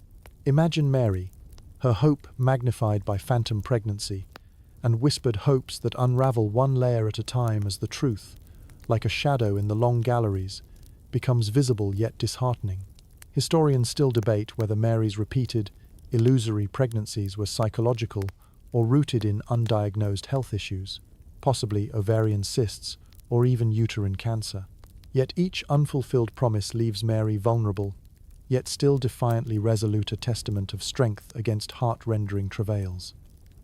Imagine Mary, her hope magnified by phantom pregnancy, and whispered hopes that unravel one layer at a time as the truth, like a shadow in the long galleries, becomes visible yet disheartening. Historians still debate whether Mary's repeated, illusory pregnancies were psychological or rooted in undiagnosed health issues, possibly ovarian cysts or even uterine cancer. Yet each unfulfilled promise leaves Mary vulnerable, yet still defiantly resolute, a testament of strength against heart-rending travails.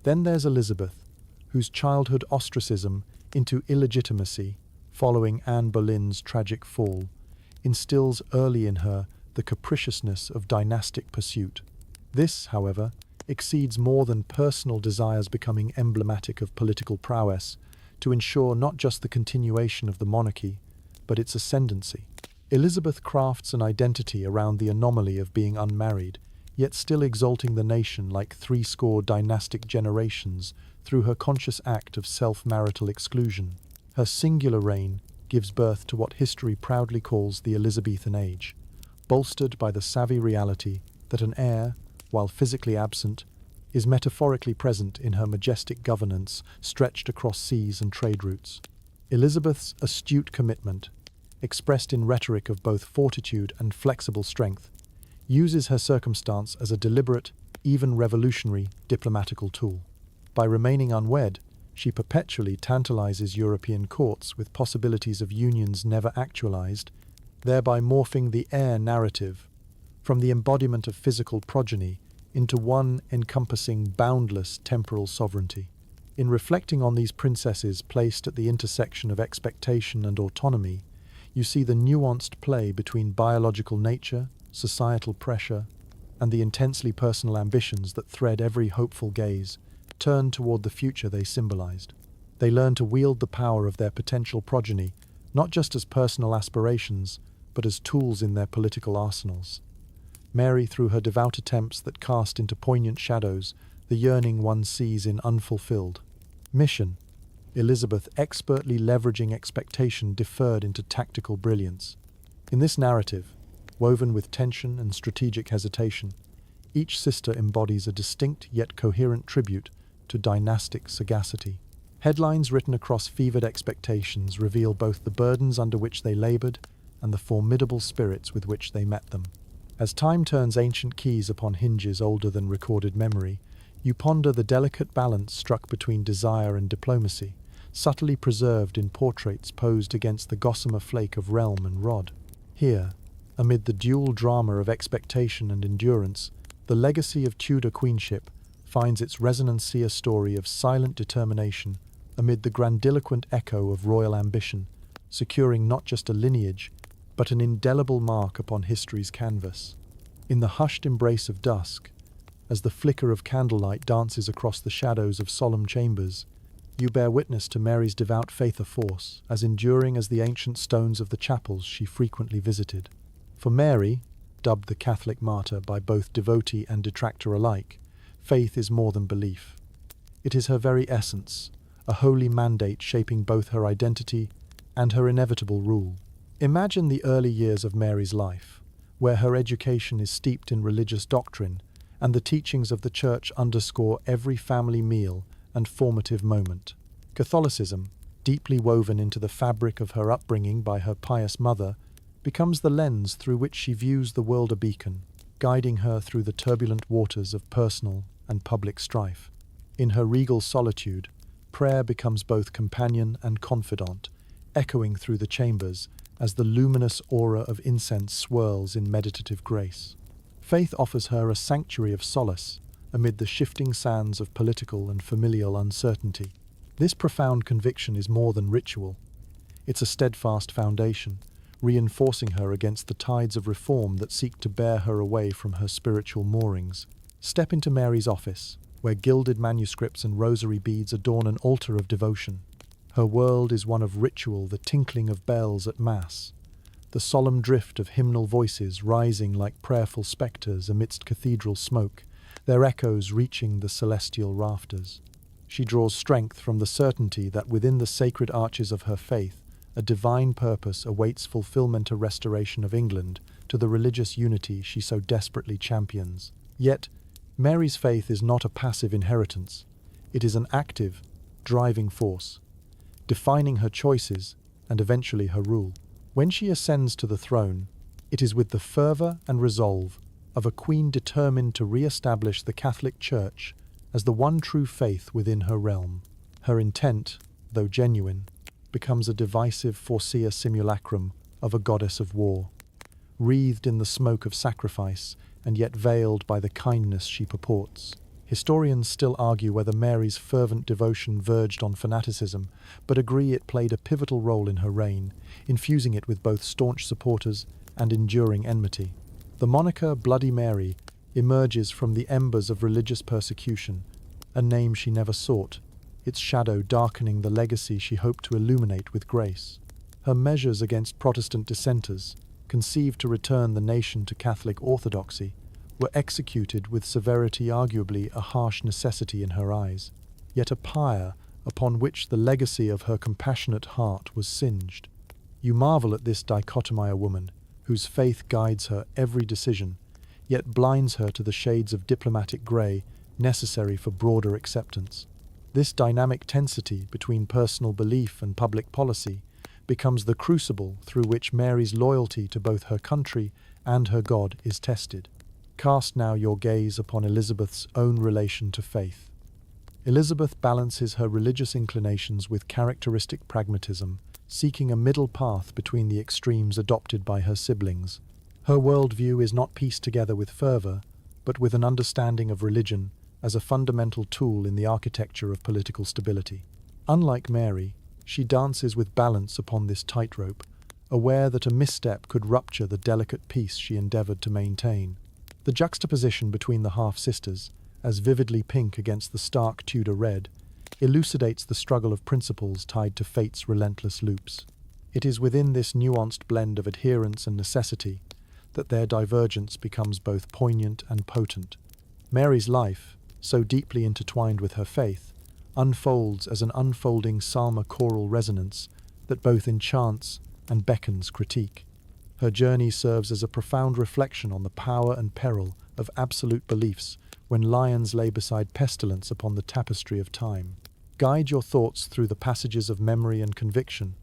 Then there's Elizabeth, whose childhood ostracism into illegitimacy following Anne Boleyn's tragic fall instills early in her the capriciousness of dynastic pursuit. This, however, exceeds more than personal desires becoming emblematic of political prowess to ensure not just the continuation of the monarchy, but its ascendancy. Elizabeth crafts an identity around the anomaly of being unmarried, yet still exalting the nation like 60 dynastic generations through her conscious act of self-marital exclusion. Her singular reign gives birth to what history proudly calls the Elizabethan age, bolstered by the savvy reality that an heir, while physically absent, is metaphorically present in her majestic governance stretched across seas and trade routes. Elizabeth's astute commitment, expressed in rhetoric of both fortitude and flexible strength, uses her circumstance as a deliberate, even revolutionary, diplomatical tool. By remaining unwed, she perpetually tantalizes European courts with possibilities of unions never actualized, thereby morphing the heir narrative from the embodiment of physical progeny into one encompassing boundless temporal sovereignty. In reflecting on these princesses placed at the intersection of expectation and autonomy, you see the nuanced play between biological nature, societal pressure, and the intensely personal ambitions that thread every hopeful gaze, turned toward the future they symbolized. They learn to wield the power of their potential progeny, not just as personal aspirations, but as tools in their political arsenals. Mary, through her devout attempts that cast into poignant shadows the yearning one sees in unfulfilled mission. Elizabeth expertly leveraging expectation deferred into tactical brilliance. In this narrative, woven with tension and strategic hesitation, each sister embodies a distinct yet coherent tribute to dynastic sagacity. Headlines written across fevered expectations reveal both the burdens under which they labored and the formidable spirits with which they met them. As time turns ancient keys upon hinges older than recorded memory, you ponder the delicate balance struck between desire and diplomacy, subtly preserved in portraits posed against the gossamer flake of realm and rod. Here, amid the dual drama of expectation and endurance, the legacy of Tudor queenship finds its resonancy, a story of silent determination amid the grandiloquent echo of royal ambition, securing not just a lineage, but an indelible mark upon history's canvas. In the hushed embrace of dusk, as the flicker of candlelight dances across the shadows of solemn chambers, you bear witness to Mary's devout faith, a force as enduring as the ancient stones of the chapels she frequently visited. For Mary, dubbed the Catholic martyr by both devotee and detractor alike, faith is more than belief. It is her very essence, a holy mandate shaping both her identity and her inevitable rule. Imagine the early years of Mary's life, where her education is steeped in religious doctrine and the teachings of the Church underscore every family meal and formative moment. Catholicism, deeply woven into the fabric of her upbringing by her pious mother, becomes the lens through which she views the world, a beacon, guiding her through the turbulent waters of personal and public strife. In her regal solitude, prayer becomes both companion and confidant, echoing through the chambers as the luminous aura of incense swirls in meditative grace. Faith offers her a sanctuary of solace amid the shifting sands of political and familial uncertainty. This profound conviction is more than ritual. It's a steadfast foundation, reinforcing her against the tides of reform that seek to bear her away from her spiritual moorings. Step into Mary's office, where gilded manuscripts and rosary beads adorn an altar of devotion. Her world is one of ritual, the tinkling of bells at Mass, the solemn drift of hymnal voices rising like prayerful specters amidst cathedral smoke, their echoes reaching the celestial rafters. She draws strength from the certainty that within the sacred arches of her faith, a divine purpose awaits fulfillment, a restoration of England to the religious unity she so desperately champions. Yet, Mary's faith is not a passive inheritance. It is an active, driving force, defining her choices and eventually her rule. When she ascends to the throne, it is with the fervour and resolve of a queen determined to re-establish the Catholic Church as the one true faith within her realm. Her intent, though genuine, becomes a divisive foreseer simulacrum of a goddess of war, wreathed in the smoke of sacrifice and yet veiled by the kindness she purports. Historians still argue whether Mary's fervent devotion verged on fanaticism, but agree it played a pivotal role in her reign, infusing it with both staunch supporters and enduring enmity. The moniker Bloody Mary emerges from the embers of religious persecution, a name she never sought, its shadow darkening the legacy she hoped to illuminate with grace. Her measures against Protestant dissenters, conceived to return the nation to Catholic orthodoxy, were executed with severity arguably a harsh necessity in her eyes, yet a pyre upon which the legacy of her compassionate heart was singed. You marvel at this dichotomy, a woman whose faith guides her every decision, yet blinds her to the shades of diplomatic grey necessary for broader acceptance. This dynamic tensity between personal belief and public policy becomes the crucible through which Mary's loyalty to both her country and her God is tested. Cast now your gaze upon Elizabeth's own relation to faith. Elizabeth balances her religious inclinations with characteristic pragmatism, seeking a middle path between the extremes adopted by her siblings. Her worldview is not pieced together with fervour, but with an understanding of religion as a fundamental tool in the architecture of political stability. Unlike Mary, she dances with balance upon this tightrope, aware that a misstep could rupture the delicate peace she endeavoured to maintain. The juxtaposition between the half-sisters, as vividly pink against the stark Tudor red, elucidates the struggle of principles tied to fate's relentless loops. It is within this nuanced blend of adherence and necessity that their divergence becomes both poignant and potent. Mary's life, so deeply intertwined with her faith, unfolds as an unfolding psalm choral resonance that both enchants and beckons critique. Her journey serves as a profound reflection on the power and peril of absolute beliefs when lions lay beside pestilence upon the tapestry of time. Guide your thoughts through the passages of memory and conviction,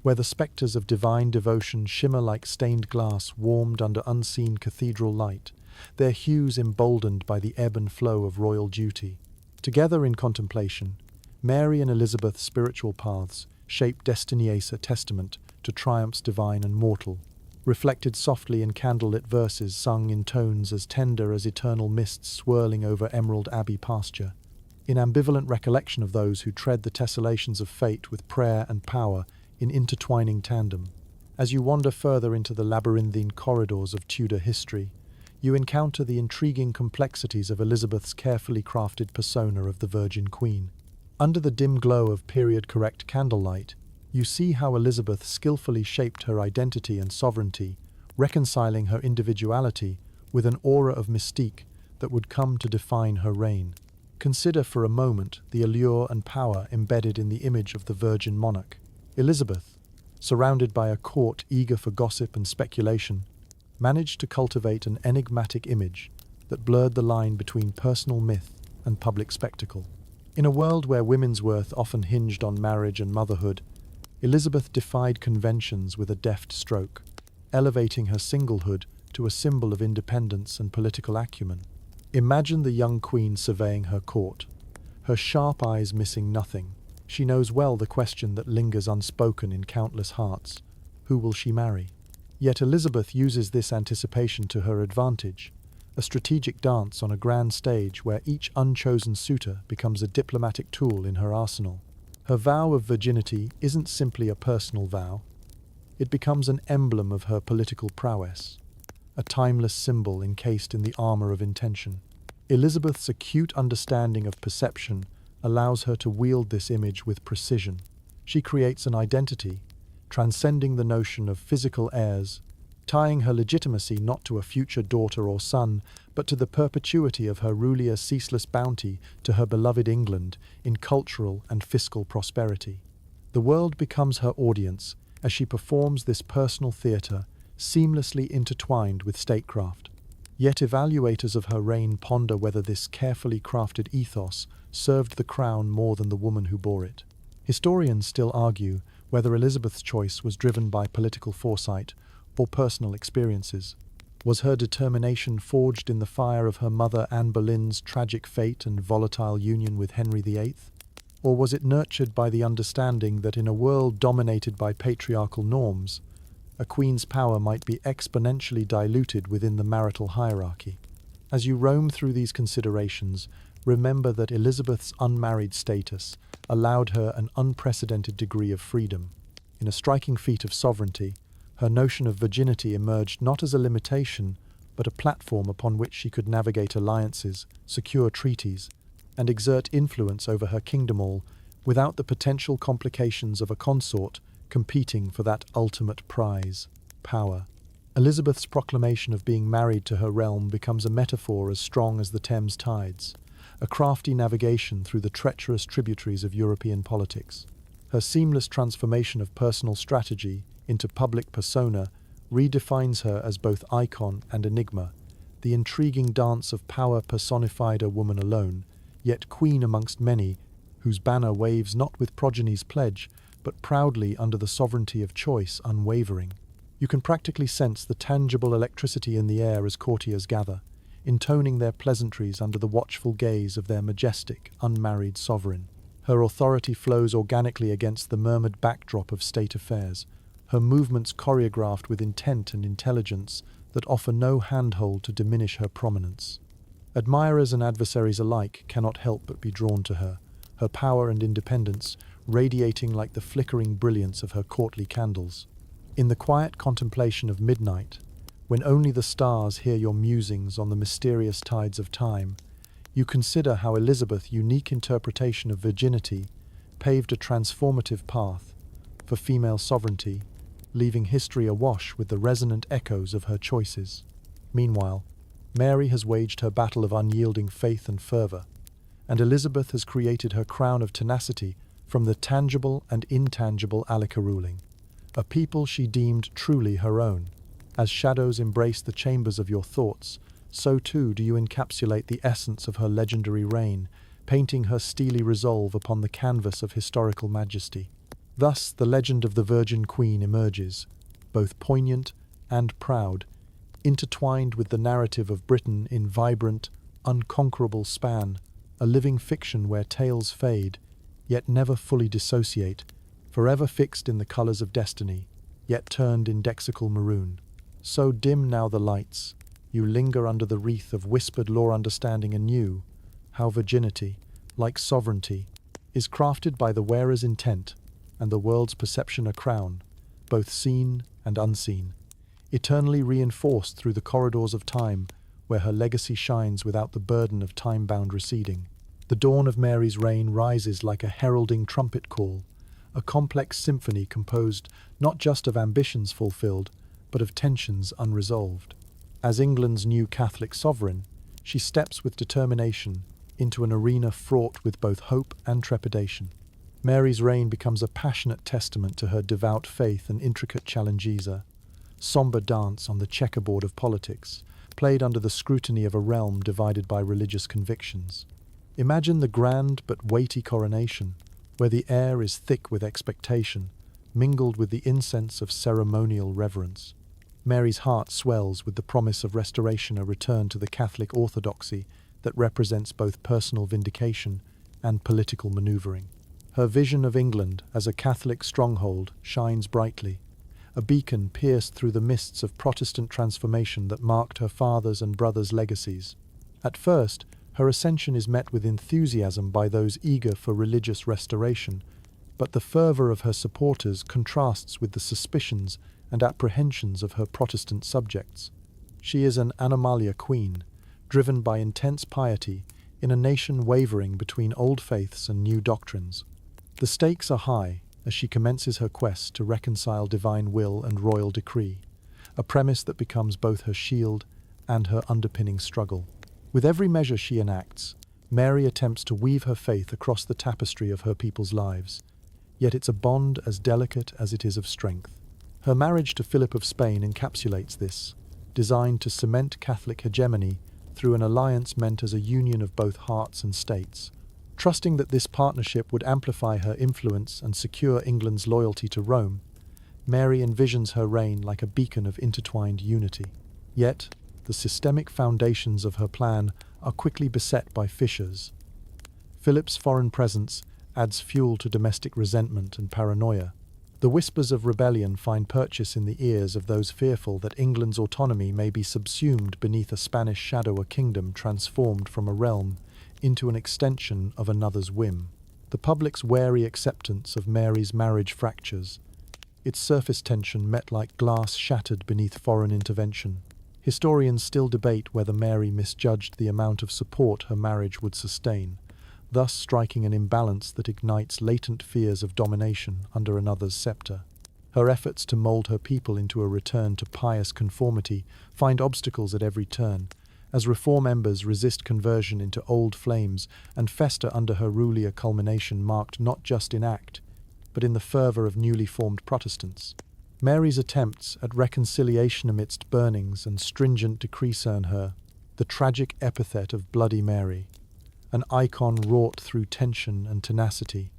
where the spectres of divine devotion shimmer like stained glass warmed under unseen cathedral light, their hues emboldened by the ebb and flow of royal duty. Together in contemplation, Mary and Elizabeth's spiritual paths shape destiny's a testament to triumphs divine and mortal, reflected softly in candlelit verses sung in tones as tender as eternal mists swirling over Emerald Abbey pasture, in ambivalent recollection of those who tread the tessellations of fate with prayer and power in intertwining tandem. As you wander further into the labyrinthine corridors of Tudor history, you encounter the intriguing complexities of Elizabeth's carefully crafted persona of the Virgin Queen. Under the dim glow of period-correct candlelight, you see how Elizabeth skillfully shaped her identity and sovereignty, reconciling her individuality with an aura of mystique that would come to define her reign. Consider for a moment the allure and power embedded in the image of the virgin monarch. Elizabeth, surrounded by a court eager for gossip and speculation, managed to cultivate an enigmatic image that blurred the line between personal myth and public spectacle. In a world where women's worth often hinged on marriage and motherhood, Elizabeth defied conventions with a deft stroke, elevating her singlehood to a symbol of independence and political acumen. Imagine the young queen surveying her court, her sharp eyes missing nothing. She knows well the question that lingers unspoken in countless hearts: who will she marry? Yet Elizabeth uses this anticipation to her advantage, a strategic dance on a grand stage where each unchosen suitor becomes a diplomatic tool in her arsenal. Her vow of virginity isn't simply a personal vow. It becomes an emblem of her political prowess, a timeless symbol encased in the armor of intention. Elizabeth's acute understanding of perception allows her to wield this image with precision. She creates an identity, transcending the notion of physical heirs, tying her legitimacy not to a future daughter or son, but to the perpetuity of her ruler's ceaseless bounty to her beloved England in cultural and fiscal prosperity. The world becomes her audience as she performs this personal theatre, seamlessly intertwined with statecraft. Yet evaluators of her reign ponder whether this carefully crafted ethos served the crown more than the woman who bore it. Historians still argue whether Elizabeth's choice was driven by political foresight or personal experiences. Was her determination forged in the fire of her mother Anne Boleyn's tragic fate and volatile union with Henry VIII? Or was it nurtured by the understanding that in a world dominated by patriarchal norms, a queen's power might be exponentially diluted within the marital hierarchy? As you roam through these considerations, remember that Elizabeth's unmarried status allowed her an unprecedented degree of freedom. In a striking feat of sovereignty, her notion of virginity emerged not as a limitation, but a platform upon which she could navigate alliances, secure treaties, and exert influence over her kingdom, all without the potential complications of a consort competing for that ultimate prize, power. Elizabeth's proclamation of being married to her realm becomes a metaphor as strong as the Thames tides, a crafty navigation through the treacherous tributaries of European politics. Her seamless transformation of personal strategy into public persona redefines her as both icon and enigma, the intriguing dance of power personified a woman alone, yet queen amongst many, whose banner waves not with progeny's pledge, but proudly under the sovereignty of choice unwavering. You can practically sense the tangible electricity in the air as courtiers gather, intoning their pleasantries under the watchful gaze of their majestic, unmarried sovereign. Her authority flows organically against the murmured backdrop of state affairs, her movements choreographed with intent and intelligence that offer no handhold to diminish her prominence. Admirers and adversaries alike cannot help but be drawn to her power and independence radiating like the flickering brilliance of her courtly candles. In the quiet contemplation of midnight, when only the stars hear your musings on the mysterious tides of time, you consider how Elizabeth's unique interpretation of virginity paved a transformative path for female sovereignty, leaving history awash with the resonant echoes of her choices. Meanwhile, Mary has waged her battle of unyielding faith and fervour, and Elizabeth has created her crown of tenacity from the tangible and intangible Alika ruling, a people she deemed truly her own. As shadows embrace the chambers of your thoughts, so too do you encapsulate the essence of her legendary reign, painting her steely resolve upon the canvas of historical majesty. Thus, the legend of the Virgin Queen emerges, both poignant and proud, intertwined with the narrative of Britain in vibrant, unconquerable span, a living fiction where tales fade, yet never fully dissociate, forever fixed in the colours of destiny, yet turned indexical maroon. So dim now the lights, you linger under the wreath of whispered lore, understanding anew how virginity, like sovereignty, is crafted by the wearer's intent and the world's perception a crown, both seen and unseen, eternally reinforced through the corridors of time, where her legacy shines without the burden of time-bound receding. The dawn of Mary's reign rises like a heralding trumpet call, a complex symphony composed not just of ambitions fulfilled, but of tensions unresolved. As England's new Catholic sovereign, she steps with determination into an arena fraught with both hope and trepidation. Mary's reign becomes a passionate testament to her devout faith and intricate challenges, a somber dance on the checkerboard of politics, played under the scrutiny of a realm divided by religious convictions. Imagine the grand but weighty coronation, where the air is thick with expectation, mingled with the incense of ceremonial reverence. Mary's heart swells with the promise of restoration, a return to the Catholic orthodoxy that represents both personal vindication and political maneuvering. Her vision of England as a Catholic stronghold shines brightly, a beacon pierced through the mists of Protestant transformation that marked her father's and brother's legacies. At first, her ascension is met with enthusiasm by those eager for religious restoration, but the fervour of her supporters contrasts with the suspicions and apprehensions of her Protestant subjects. She is an Animalia queen, driven by intense piety in a nation wavering between old faiths and new doctrines. The stakes are high as she commences her quest to reconcile divine will and royal decree, a premise that becomes both her shield and her underpinning struggle. With every measure she enacts, Mary attempts to weave her faith across the tapestry of her people's lives, yet it's a bond as delicate as it is of strength. Her marriage to Philip of Spain encapsulates this, designed to cement Catholic hegemony through an alliance meant as a union of both hearts and states. Trusting that this partnership would amplify her influence and secure England's loyalty to Rome, Mary envisions her reign like a beacon of intertwined unity. Yet, the systemic foundations of her plan are quickly beset by fissures. Philip's foreign presence adds fuel to domestic resentment and paranoia. The whispers of rebellion find purchase in the ears of those fearful that England's autonomy may be subsumed beneath a Spanish shadow, a kingdom transformed from a realm into an extension of another's whim. The public's wary acceptance of Mary's marriage fractures, its surface tension met like glass shattered beneath foreign intervention. Historians still debate whether Mary misjudged the amount of support her marriage would sustain, thus striking an imbalance that ignites latent fears of domination under another's scepter. Her efforts to mold her people into a return to pious conformity find obstacles at every turn, as reform embers resist conversion into old flames and fester under her rule, a culmination marked not just in act, but in the fervour of newly formed Protestants. Mary's attempts at reconciliation amidst burnings and stringent decrees earn her the tragic epithet of Bloody Mary, an icon wrought through tension and tenacity,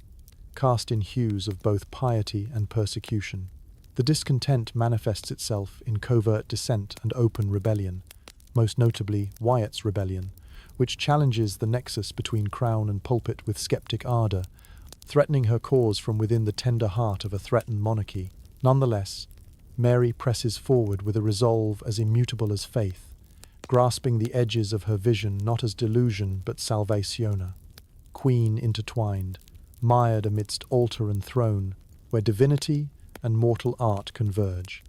cast in hues of both piety and persecution. The discontent manifests itself in covert dissent and open rebellion, most notably Wyatt's rebellion, which challenges the nexus between crown and pulpit with skeptic ardour, threatening her cause from within the tender heart of a threatened monarchy. Nonetheless, Mary presses forward with a resolve as immutable as faith, grasping the edges of her vision not as delusion but salvationa. Queen intertwined, mired amidst altar and throne, where divinity and mortal art converge.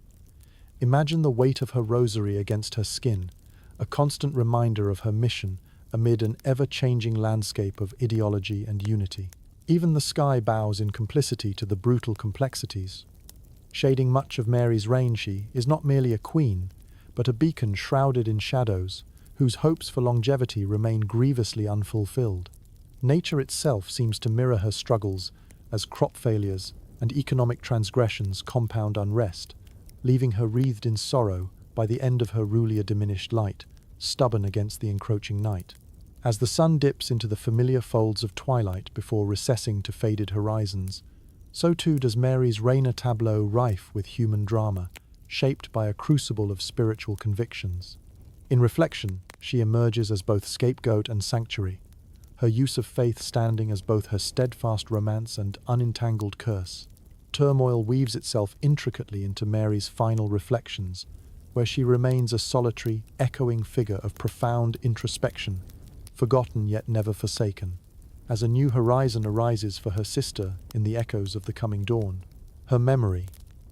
Imagine the weight of her rosary against her skin, a constant reminder of her mission amid an ever-changing landscape of ideology and unity. Even the sky bows in complicity to the brutal complexities. Shading much of Mary's reign, she is not merely a queen, but a beacon shrouded in shadows, whose hopes for longevity remain grievously unfulfilled. Nature itself seems to mirror her struggles, as crop failures and economic transgressions compound unrest, leaving her wreathed in sorrow by the end of her rule, a diminished light, stubborn against the encroaching night. As the sun dips into the familiar folds of twilight before recessing to faded horizons, so too does Mary's reign, a tableau rife with human drama, shaped by a crucible of spiritual convictions. In reflection, she emerges as both scapegoat and sanctuary, her use of faith standing as both her steadfast romance and unentangled curse. Turmoil weaves itself intricately into Mary's final reflections, where she remains a solitary, echoing figure of profound introspection, forgotten yet never forsaken. As a new horizon arises for her sister in the echoes of the coming dawn, her memory,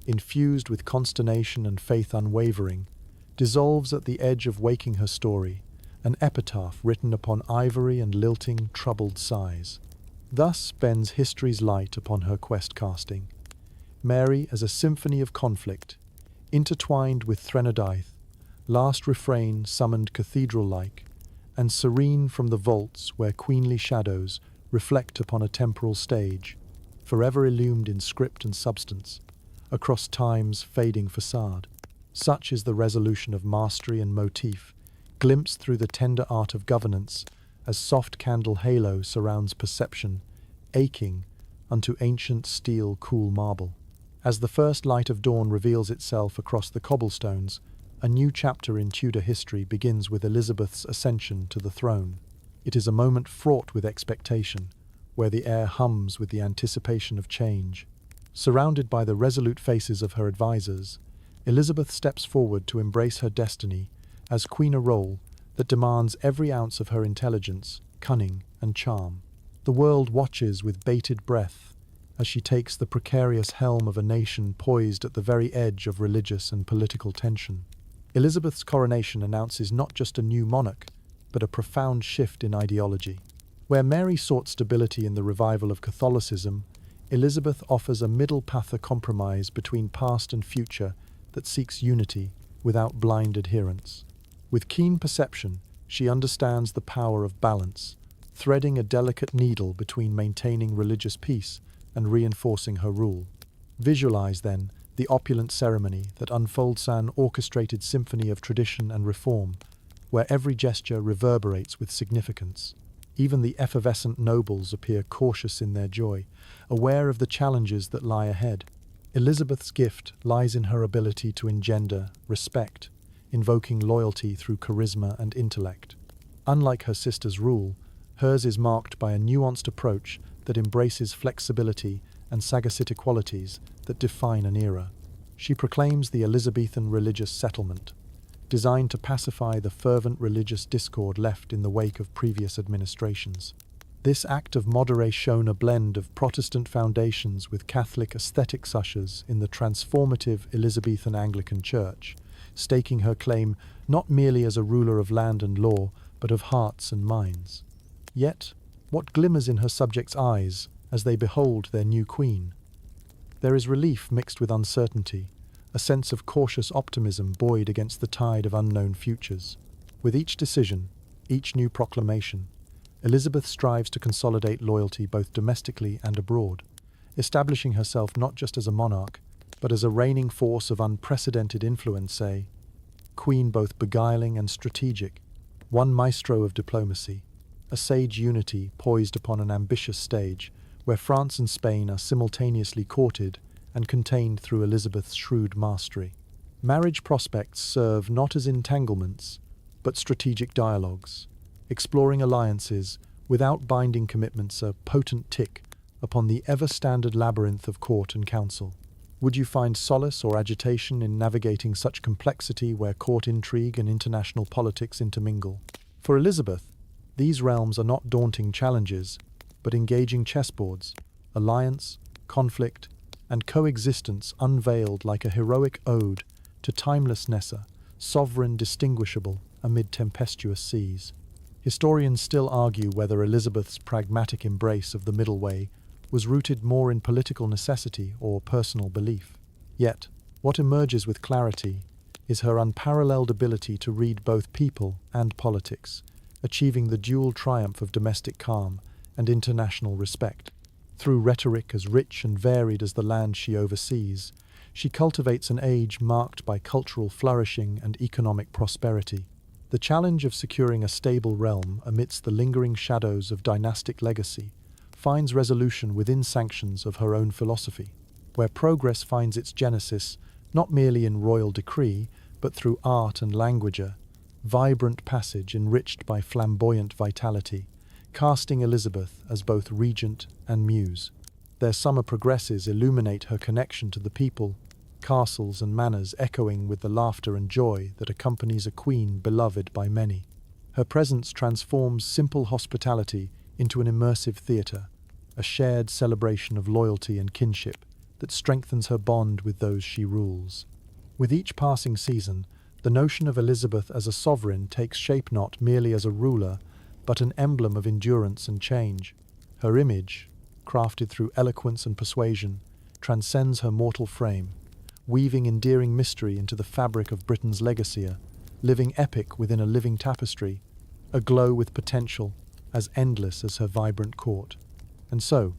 infused with consternation and faith unwavering, dissolves at the edge of waking her story, an epitaph written upon ivory and lilting, troubled sighs. Thus bends history's light upon her quest casting. Mary as a symphony of conflict, intertwined with threnodithe, last refrain summoned cathedral-like, and serene from the vaults where queenly shadows reflect upon a temporal stage, forever illumined in script and substance, across time's fading facade. Such is the resolution of mastery and motif, glimpsed through the tender art of governance, as soft candle halo surrounds perception, aching unto ancient steel cool marble. As the first light of dawn reveals itself across the cobblestones, a new chapter in Tudor history begins with Elizabeth's ascension to the throne. It is a moment fraught with expectation, where the air hums with the anticipation of change. Surrounded by the resolute faces of her advisors, Elizabeth steps forward to embrace her destiny as queen, a role that demands every ounce of her intelligence, cunning, and charm. The world watches with bated breath as she takes the precarious helm of a nation poised at the very edge of religious and political tension. Elizabeth's coronation announces not just a new monarch, but a profound shift in ideology. Where Mary sought stability in the revival of Catholicism, Elizabeth offers a middle path, a compromise between past and future that seeks unity without blind adherence. With keen perception, she understands the power of balance, threading a delicate needle between maintaining religious peace and reinforcing her rule. Visualize, then, the opulent ceremony that unfolds, an orchestrated symphony of tradition and reform, where every gesture reverberates with significance. Even the effervescent nobles appear cautious in their joy, aware of the challenges that lie ahead. Elizabeth's gift lies in her ability to engender respect, invoking loyalty through charisma and intellect. Unlike her sister's rule, hers is marked by a nuanced approach that embraces flexibility and sagacitic qualities that define an era. She proclaims the Elizabethan religious settlement, designed to pacify the fervent religious discord left in the wake of previous administrations. This act of moderation shone a blend of Protestant foundations with Catholic aesthetics ushers in the transformative Elizabethan Anglican Church, staking her claim not merely as a ruler of land and law, but of hearts and minds. Yet, what glimmers in her subjects' eyes as they behold their new queen? There is relief mixed with uncertainty, a sense of cautious optimism buoyed against the tide of unknown futures. With each decision, each new proclamation, Elizabeth strives to consolidate loyalty both domestically and abroad, establishing herself not just as a monarch, but as a reigning force of unprecedented influence, a queen both beguiling and strategic, one maestro of diplomacy, a sage unity poised upon an ambitious stage where France and Spain are simultaneously courted and contained through Elizabeth's shrewd mastery. Marriage prospects serve not as entanglements, but strategic dialogues, exploring alliances without binding commitments, a potent tick upon the ever-standard labyrinth of court and council. Would you find solace or agitation in navigating such complexity where court intrigue and international politics intermingle? For Elizabeth, these realms are not daunting challenges, but engaging chessboards, alliance, conflict, and coexistence unveiled like a heroic ode to timelessness, a sovereign distinguishable amid tempestuous seas. Historians still argue whether Elizabeth's pragmatic embrace of the middle way was rooted more in political necessity or personal belief. Yet, what emerges with clarity is her unparalleled ability to read both people and politics, achieving the dual triumph of domestic calm and international respect. Through rhetoric as rich and varied as the land she oversees, she cultivates an age marked by cultural flourishing and economic prosperity. The challenge of securing a stable realm amidst the lingering shadows of dynastic legacy finds resolution within sanctions of her own philosophy, where progress finds its genesis not merely in royal decree, but through art and language, a vibrant passage enriched by flamboyant vitality, casting Elizabeth as both regent and muse. Their summer progresses illuminate her connection to the people, castles and manors echoing with the laughter and joy that accompanies a queen beloved by many. Her presence transforms simple hospitality into an immersive theatre, a shared celebration of loyalty and kinship that strengthens her bond with those she rules. With each passing season, the notion of Elizabeth as a sovereign takes shape not merely as a ruler, but an emblem of endurance and change. Her image, crafted through eloquence and persuasion, transcends her mortal frame, weaving endearing mystery into the fabric of Britain's legacy, a living epic within a living tapestry, aglow with potential, as endless as her vibrant court. And so,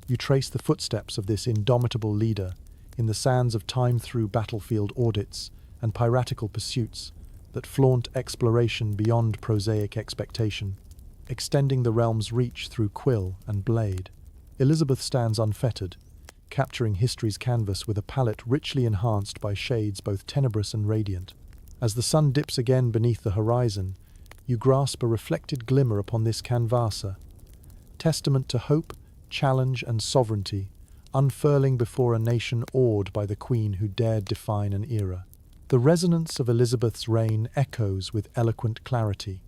you trace the footsteps of this indomitable leader in the sands of time through battlefield audits and piratical pursuits that flaunt exploration beyond prosaic expectation, extending the realm's reach through quill and blade. Elizabeth stands unfettered, capturing history's canvas with a palette richly enhanced by shades both tenebrous and radiant. As the sun dips again beneath the horizon, you grasp a reflected glimmer upon this canvasa, testament to hope, challenge, and sovereignty, unfurling before a nation awed by the queen who dared define an era. The resonance of Elizabeth's reign echoes with eloquent clarity,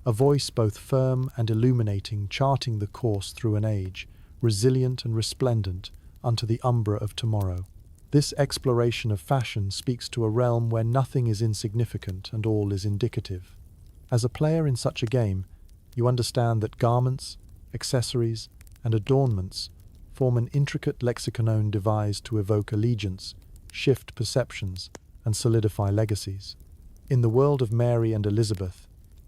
a voice both firm and illuminating, charting the course through an age, resilient and resplendent, unto the umbra of tomorrow. This exploration of fashion speaks to a realm where nothing is insignificant and all is indicative. As a player in such a game, you understand that garments, accessories, and adornments form an intricate lexicon devised to evoke allegiance, shift perceptions, and solidify legacies. In the world of Mary and Elizabeth,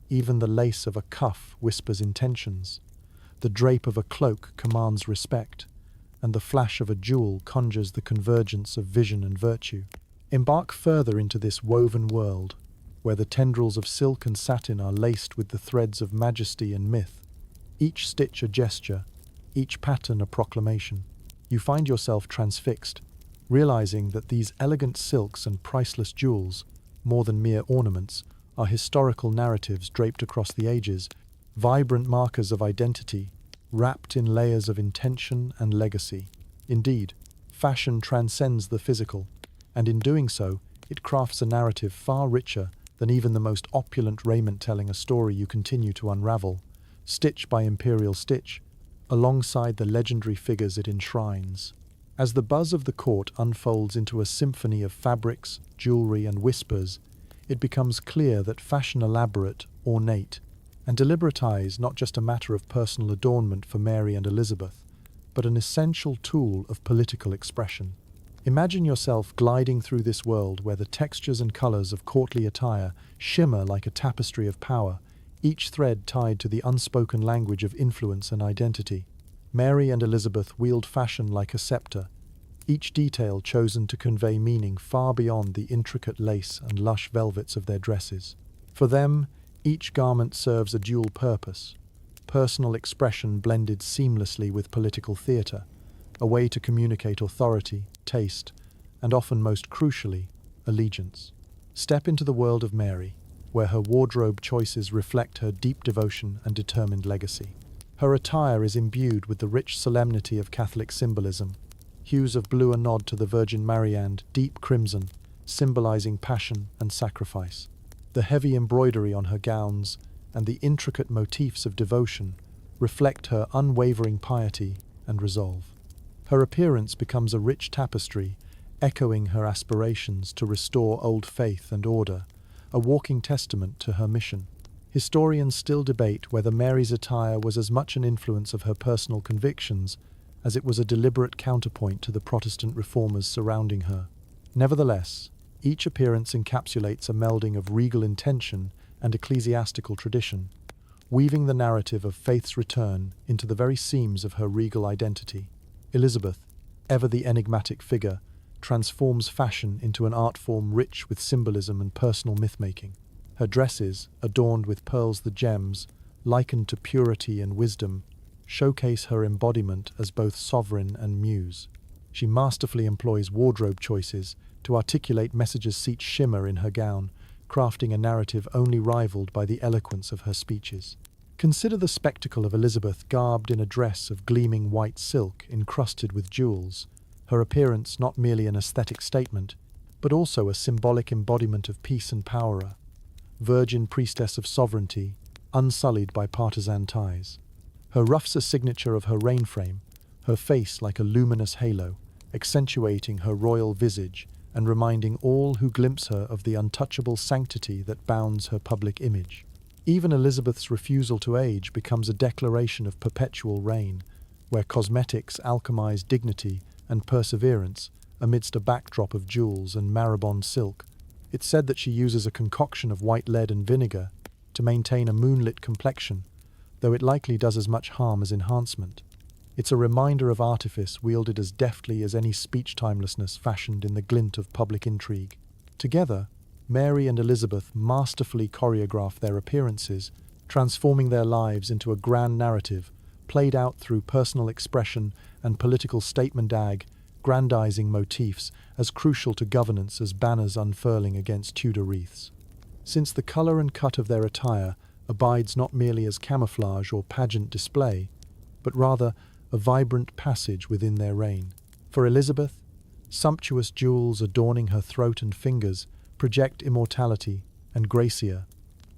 even the lace of a cuff whispers intentions, the drape of a cloak commands respect, and the flash of a jewel conjures the convergence of vision and virtue. Embark further into this woven world, where the tendrils of silk and satin are laced with the threads of majesty and myth, each stitch a gesture, each pattern a proclamation. You find yourself transfixed, realizing that these elegant silks and priceless jewels, more than mere ornaments, are historical narratives draped across the ages, vibrant markers of identity, wrapped in layers of intention and legacy. Indeed, fashion transcends the physical, and in doing so, it crafts a narrative far richer than even the most opulent raiment telling a story you continue to unravel, stitch by imperial stitch, alongside the legendary figures it enshrines. As the buzz of the court unfolds into a symphony of fabrics, jewelry, and whispers, it becomes clear that fashion elaborate, ornate, and deliberate is not just a matter of personal adornment for Mary and Elizabeth, but an essential tool of political expression. Imagine yourself gliding through this world where the textures and colors of courtly attire shimmer like a tapestry of power, each thread tied to the unspoken language of influence and identity. Mary and Elizabeth wield fashion like a scepter, each detail chosen to convey meaning far beyond the intricate lace and lush velvets of their dresses. For them, each garment serves a dual purpose: personal expression blended seamlessly with political theatre, a way to communicate authority, taste, and often most crucially, allegiance. Step into the world of Mary, where her wardrobe choices reflect her deep devotion and determined legacy. Her attire is imbued with the rich solemnity of Catholic symbolism, hues of blue a nod to the Virgin Mary and deep crimson, symbolizing passion and sacrifice. The heavy embroidery on her gowns and the intricate motifs of devotion reflect her unwavering piety and resolve. Her appearance becomes a rich tapestry, echoing her aspirations to restore old faith and order, a walking testament to her mission. Historians still debate whether Mary's attire was as much an influence of her personal convictions as it was a deliberate counterpoint to the Protestant reformers surrounding her. Nevertheless, each appearance encapsulates a melding of regal intention and ecclesiastical tradition, weaving the narrative of faith's return into the very seams of her regal identity. Elizabeth, ever the enigmatic figure, transforms fashion into an art form rich with symbolism and personal myth-making. Her dresses, adorned with pearls the gems, likened to purity and wisdom, showcase her embodiment as both sovereign and muse. She masterfully employs wardrobe choices to articulate messages each shimmer in her gown, crafting a narrative only rivaled by the eloquence of her speeches. Consider the spectacle of Elizabeth garbed in a dress of gleaming white silk encrusted with jewels, her appearance not merely an aesthetic statement, but also a symbolic embodiment of peace and power, virgin priestess of sovereignty, unsullied by partisan ties. Her ruff's a signature of her reign frame, her face like a luminous halo, accentuating her royal visage and reminding all who glimpse her of the untouchable sanctity that bounds her public image. Even Elizabeth's refusal to age becomes a declaration of perpetual reign, where cosmetics alchemize dignity and perseverance amidst a backdrop of jewels and marabond silk. It's said that she uses a concoction of white lead and vinegar to maintain a moonlit complexion, though it likely does as much harm as enhancement. It's a reminder of artifice wielded as deftly as any speech timelessness fashioned in the glint of public intrigue. Together, Mary and Elizabeth masterfully choreograph their appearances, transforming their lives into a grand narrative, played out through personal expression and political statement grandizing motifs as crucial to governance as banners unfurling against Tudor wreaths. Since the colour and cut of their attire abides not merely as camouflage or pageant display, but rather a vibrant passage within their reign. For Elizabeth, sumptuous jewels adorning her throat and fingers project immortality and gracia,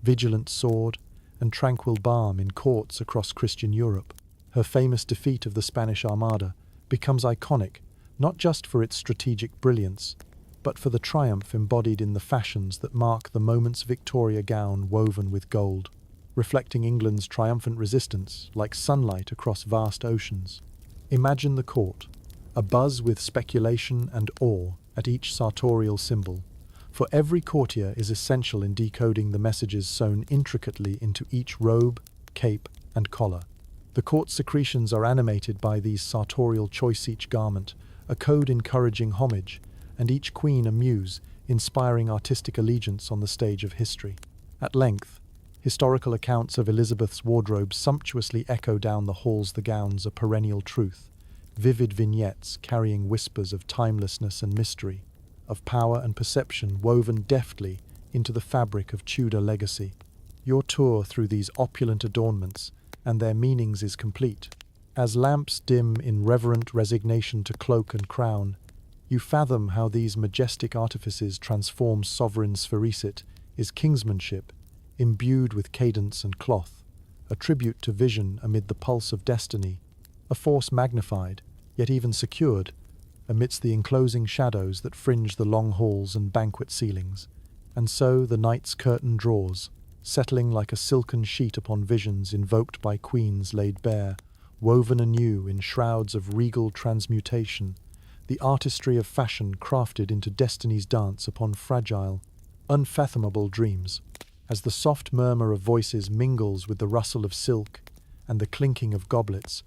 vigilant sword and tranquil balm in courts across Christian Europe. Her famous defeat of the Spanish Armada becomes iconic not just for its strategic brilliance, but for the triumph embodied in the fashions that mark the moment's Victoria gown woven with gold, reflecting England's triumphant resistance like sunlight across vast oceans. Imagine the court, abuzz with speculation and awe at each sartorial symbol, for every courtier is essential in decoding the messages sewn intricately into each robe, cape, and collar. The court's secretions are animated by these sartorial choice, each garment a code encouraging homage, and each queen a muse, inspiring artistic allegiance on the stage of history. At length, Historical accounts of Elizabeth's wardrobe sumptuously echo down the halls the gowns a perennial truth, vivid vignettes carrying whispers of timelessness and mystery, of power and perception woven deftly into the fabric of Tudor legacy. Your tour through these opulent adornments and their meanings is complete. As lamps dim in reverent resignation to cloak and crown, you fathom how these majestic artifices transform sovereign sphericit is kingsmanship, imbued with cadence and cloth, a tribute to vision amid the pulse of destiny, a force magnified, yet even secured, amidst the enclosing shadows that fringe the long halls and banquet ceilings. And so the night's curtain draws, settling like a silken sheet upon visions invoked by queens laid bare, woven anew in shrouds of regal transmutation, the artistry of fashion crafted into destiny's dance upon fragile, unfathomable dreams. As the soft murmur of voices mingles with the rustle of silk and the clinking of goblets,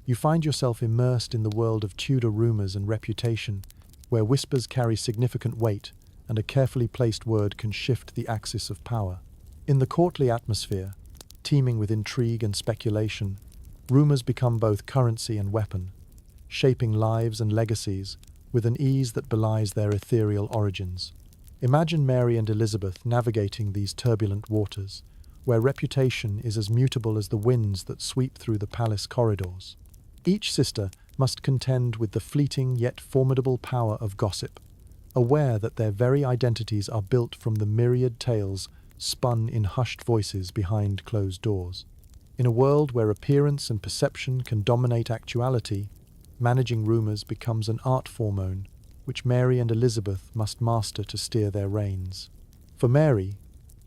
you find yourself immersed in the world of Tudor rumours and reputation, where whispers carry significant weight and a carefully placed word can shift the axis of power. In the courtly atmosphere, teeming with intrigue and speculation, rumours become both currency and weapon, shaping lives and legacies with an ease that belies their ethereal origins. Imagine Mary and Elizabeth navigating these turbulent waters, where reputation is as mutable as the winds that sweep through the palace corridors. Each sister must contend with the fleeting yet formidable power of gossip, aware that their very identities are built from the myriad tales spun in hushed voices behind closed doors. In a world where appearance and perception can dominate actuality, managing rumours becomes an art form which Mary and Elizabeth must master to steer their reins. For Mary,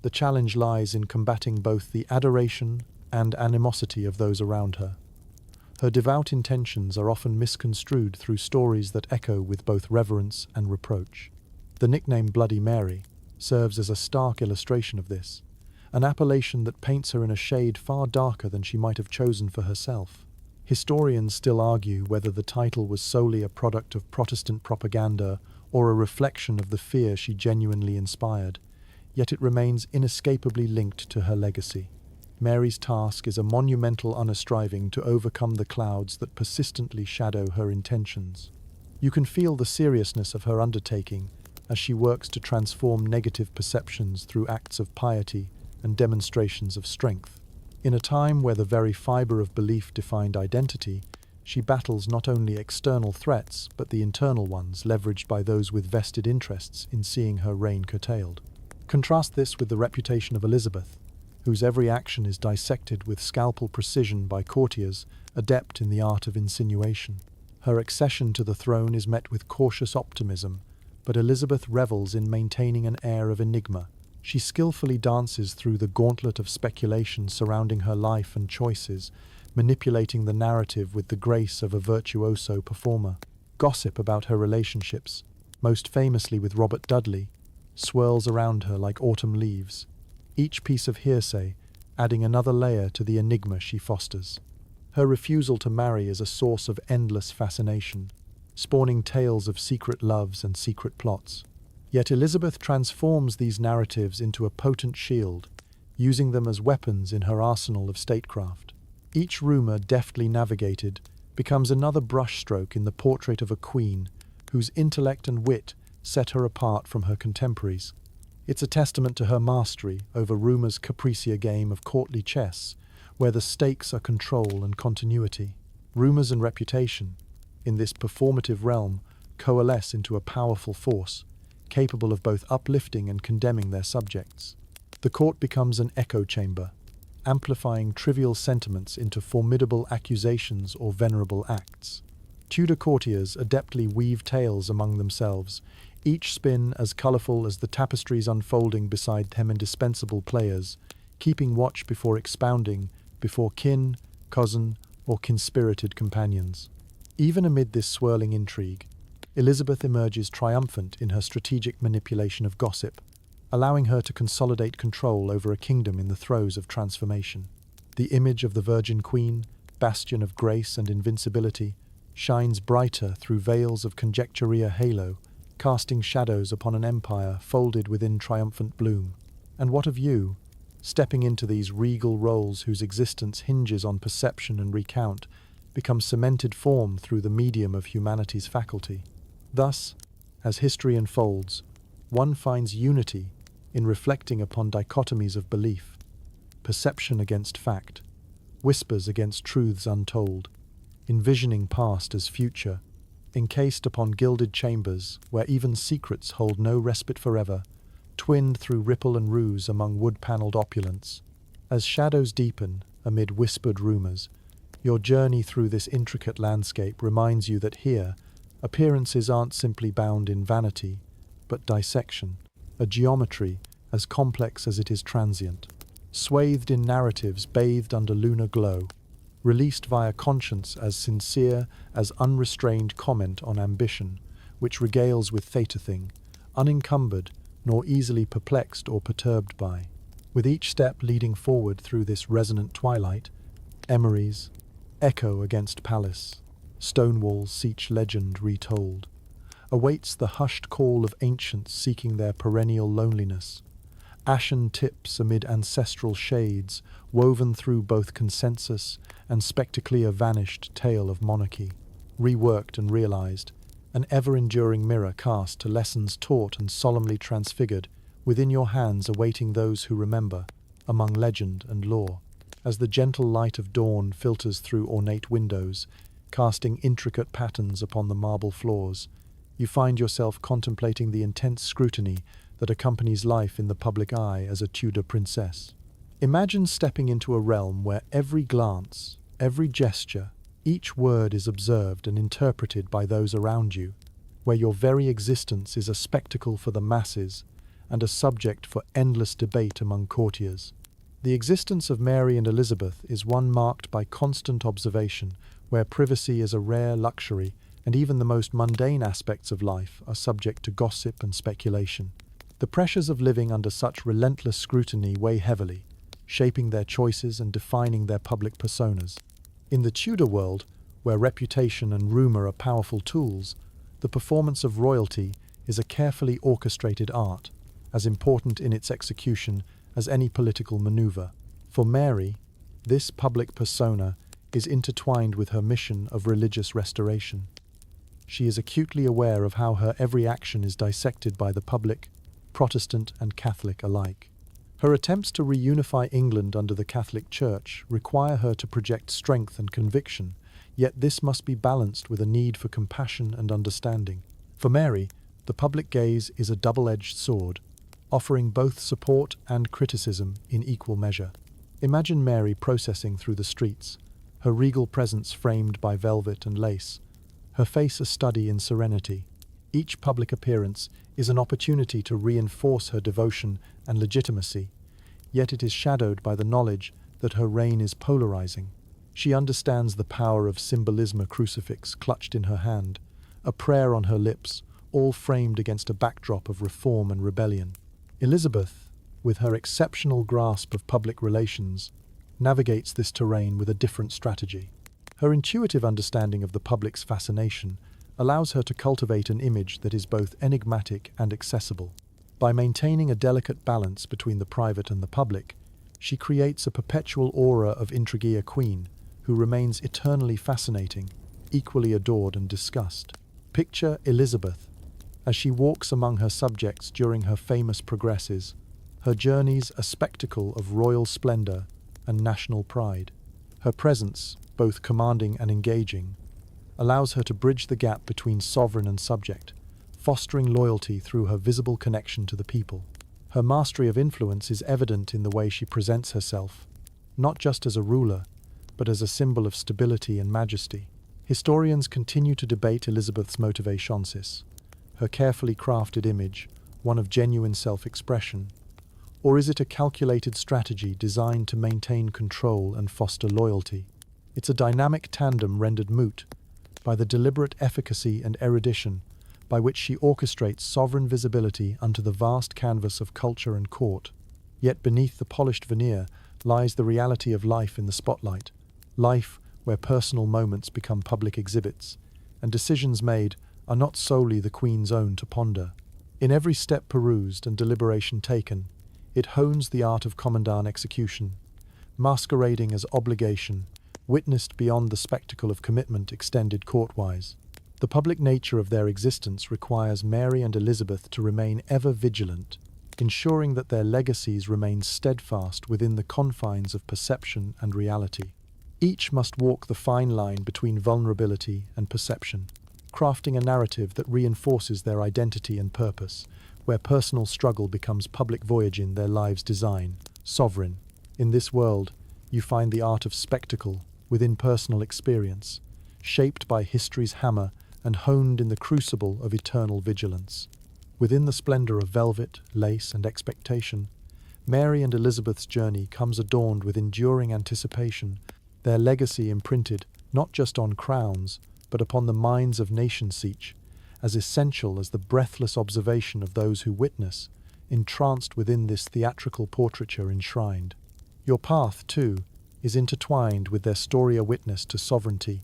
the challenge lies in combating both the adoration and animosity of those around her. Her devout intentions are often misconstrued through stories that echo with both reverence and reproach. The nickname Bloody Mary serves as a stark illustration of this, an appellation that paints her in a shade far darker than she might have chosen for herself. Historians still argue whether the title was solely a product of Protestant propaganda or a reflection of the fear she genuinely inspired, yet it remains inescapably linked to her legacy. Mary's task is a monumental understriving to overcome the clouds that persistently shadow her intentions. You can feel the seriousness of her undertaking as she works to transform negative perceptions through acts of piety and demonstrations of strength. In a time where the very fibre of belief defined identity, she battles not only external threats but the internal ones leveraged by those with vested interests in seeing her reign curtailed. Contrast this with the reputation of Elizabeth, whose every action is dissected with scalpel precision by courtiers adept in the art of insinuation. Her accession to the throne is met with cautious optimism, but Elizabeth revels in maintaining an air of enigma. She skillfully dances through the gauntlet of speculation surrounding her life and choices, manipulating the narrative with the grace of a virtuoso performer. Gossip about her relationships, most famously with Robert Dudley, swirls around her like autumn leaves, each piece of hearsay adding another layer to the enigma she fosters. Her refusal to marry is a source of endless fascination, spawning tales of secret loves and secret plots. Yet Elizabeth transforms these narratives into a potent shield, using them as weapons in her arsenal of statecraft. Each rumour, deftly navigated, becomes another brushstroke in the portrait of a queen whose intellect and wit set her apart from her contemporaries. It's a testament to her mastery over rumour's capricious game of courtly chess, where the stakes are control and continuity. Rumours and reputation, in this performative realm, coalesce into a powerful force, capable of both uplifting and condemning their subjects. The court becomes an echo chamber, amplifying trivial sentiments into formidable accusations or venerable acts. Tudor courtiers adeptly weave tales among themselves, each spin as colourful as the tapestries unfolding beside them indispensable players, keeping watch before expounding, before kin, cousin, or conspirated companions. Even amid this swirling intrigue, Elizabeth emerges triumphant in her strategic manipulation of gossip, allowing her to consolidate control over a kingdom in the throes of transformation. The image of the Virgin Queen, bastion of grace and invincibility, shines brighter through veils of conjecturea halo, casting shadows upon an empire folded within triumphant bloom. And what of you? Stepping into these regal roles whose existence hinges on perception and recount become cemented form through the medium of humanity's faculty. Thus, as history unfolds, one finds unity in reflecting upon dichotomies of belief, perception against fact, whispers against truths untold, envisioning past as future, encased upon gilded chambers where even secrets hold no respite forever, twinned through ripple and ruse among wood-panelled opulence. As shadows deepen amid whispered rumours, your journey through this intricate landscape reminds you that here, appearances aren't simply bound in vanity, but dissection, a geometry as complex as it is transient, swathed in narratives bathed under lunar glow, released via conscience as sincere as unrestrained comment on ambition, which regales with theta-thing, unencumbered nor easily perplexed or perturbed by. With each step leading forward through this resonant twilight, emeries echo against palace, stone walls seach legend retold, awaits the hushed call of ancients seeking their perennial loneliness, ashen tips amid ancestral shades woven through both consensus and spectrally a vanished tale of monarchy, reworked and realized, an ever-enduring mirror cast to lessons taught and solemnly transfigured within your hands awaiting those who remember, among legend and lore. As the gentle light of dawn filters through ornate windows, casting intricate patterns upon the marble floors, you find yourself contemplating the intense scrutiny that accompanies life in the public eye as a Tudor princess. Imagine stepping into a realm where every glance, every gesture, each word is observed and interpreted by those around you, where your very existence is a spectacle for the masses and a subject for endless debate among courtiers. The existence of Mary and Elizabeth is one marked by constant observation, where privacy is a rare luxury and even the most mundane aspects of life are subject to gossip and speculation. The pressures of living under such relentless scrutiny weigh heavily, shaping their choices and defining their public personas. In the Tudor world, where reputation and rumour are powerful tools, the performance of royalty is a carefully orchestrated art, as important in its execution as any political maneuver. For Mary, this public persona is intertwined with her mission of religious restoration. She is acutely aware of how her every action is dissected by the public, Protestant and Catholic alike. Her attempts to reunify England under the Catholic Church require her to project strength and conviction, yet this must be balanced with a need for compassion and understanding. For Mary, the public gaze is a double-edged sword, offering both support and criticism in equal measure. Imagine Mary processing through the streets, her regal presence framed by velvet and lace, her face a study in serenity. Each public appearance is an opportunity to reinforce her devotion and legitimacy, yet it is shadowed by the knowledge that her reign is polarizing. She understands the power of symbolism, a crucifix clutched in her hand, a prayer on her lips, all framed against a backdrop of reform and rebellion. Elizabeth, with her exceptional grasp of public relations, navigates this terrain with a different strategy. Her intuitive understanding of the public's fascination allows her to cultivate an image that is both enigmatic and accessible. By maintaining a delicate balance between the private and the public, she creates a perpetual aura of intrigue, a queen who remains eternally fascinating, equally adored and discussed. Picture Elizabeth as she walks among her subjects during her famous progresses, her journeys a spectacle of royal splendor and national pride. Her presence, both commanding and engaging, allows her to bridge the gap between sovereign and subject, fostering loyalty through her visible connection to the people. Her mastery of influence is evident in the way she presents herself, not just as a ruler, but as a symbol of stability and majesty. Historians continue to debate Elizabeth's motivations, her carefully crafted image, one of genuine self-expression, or is it a calculated strategy designed to maintain control and foster loyalty? It's a dynamic tandem rendered moot by the deliberate efficacy and erudition by which she orchestrates sovereign visibility onto the vast canvas of culture and court. Yet beneath the polished veneer lies the reality of life in the spotlight, life where personal moments become public exhibits, and decisions made are not solely the Queen's own to ponder. In every step perused and deliberation taken, It hones the art of commandant execution, masquerading as obligation, witnessed beyond the spectacle of commitment extended courtwise. The public nature of their existence requires Mary and Elizabeth to remain ever vigilant, ensuring that their legacies remain steadfast within the confines of perception and reality. Each must walk the fine line between vulnerability and perception, crafting a narrative that reinforces their identity and purpose, where personal struggle becomes public voyage in their lives' design, sovereign. In this world, you find the art of spectacle within personal experience, shaped by history's hammer and honed in the crucible of eternal vigilance. Within the splendor of velvet, lace, and expectation, Mary and Elizabeth's journey comes adorned with enduring anticipation, their legacy imprinted not just on crowns, but upon the minds of nations each, as essential as the breathless observation of those who witness, entranced within this theatrical portraiture enshrined. Your path, too, is intertwined with their story, a witness to sovereignty,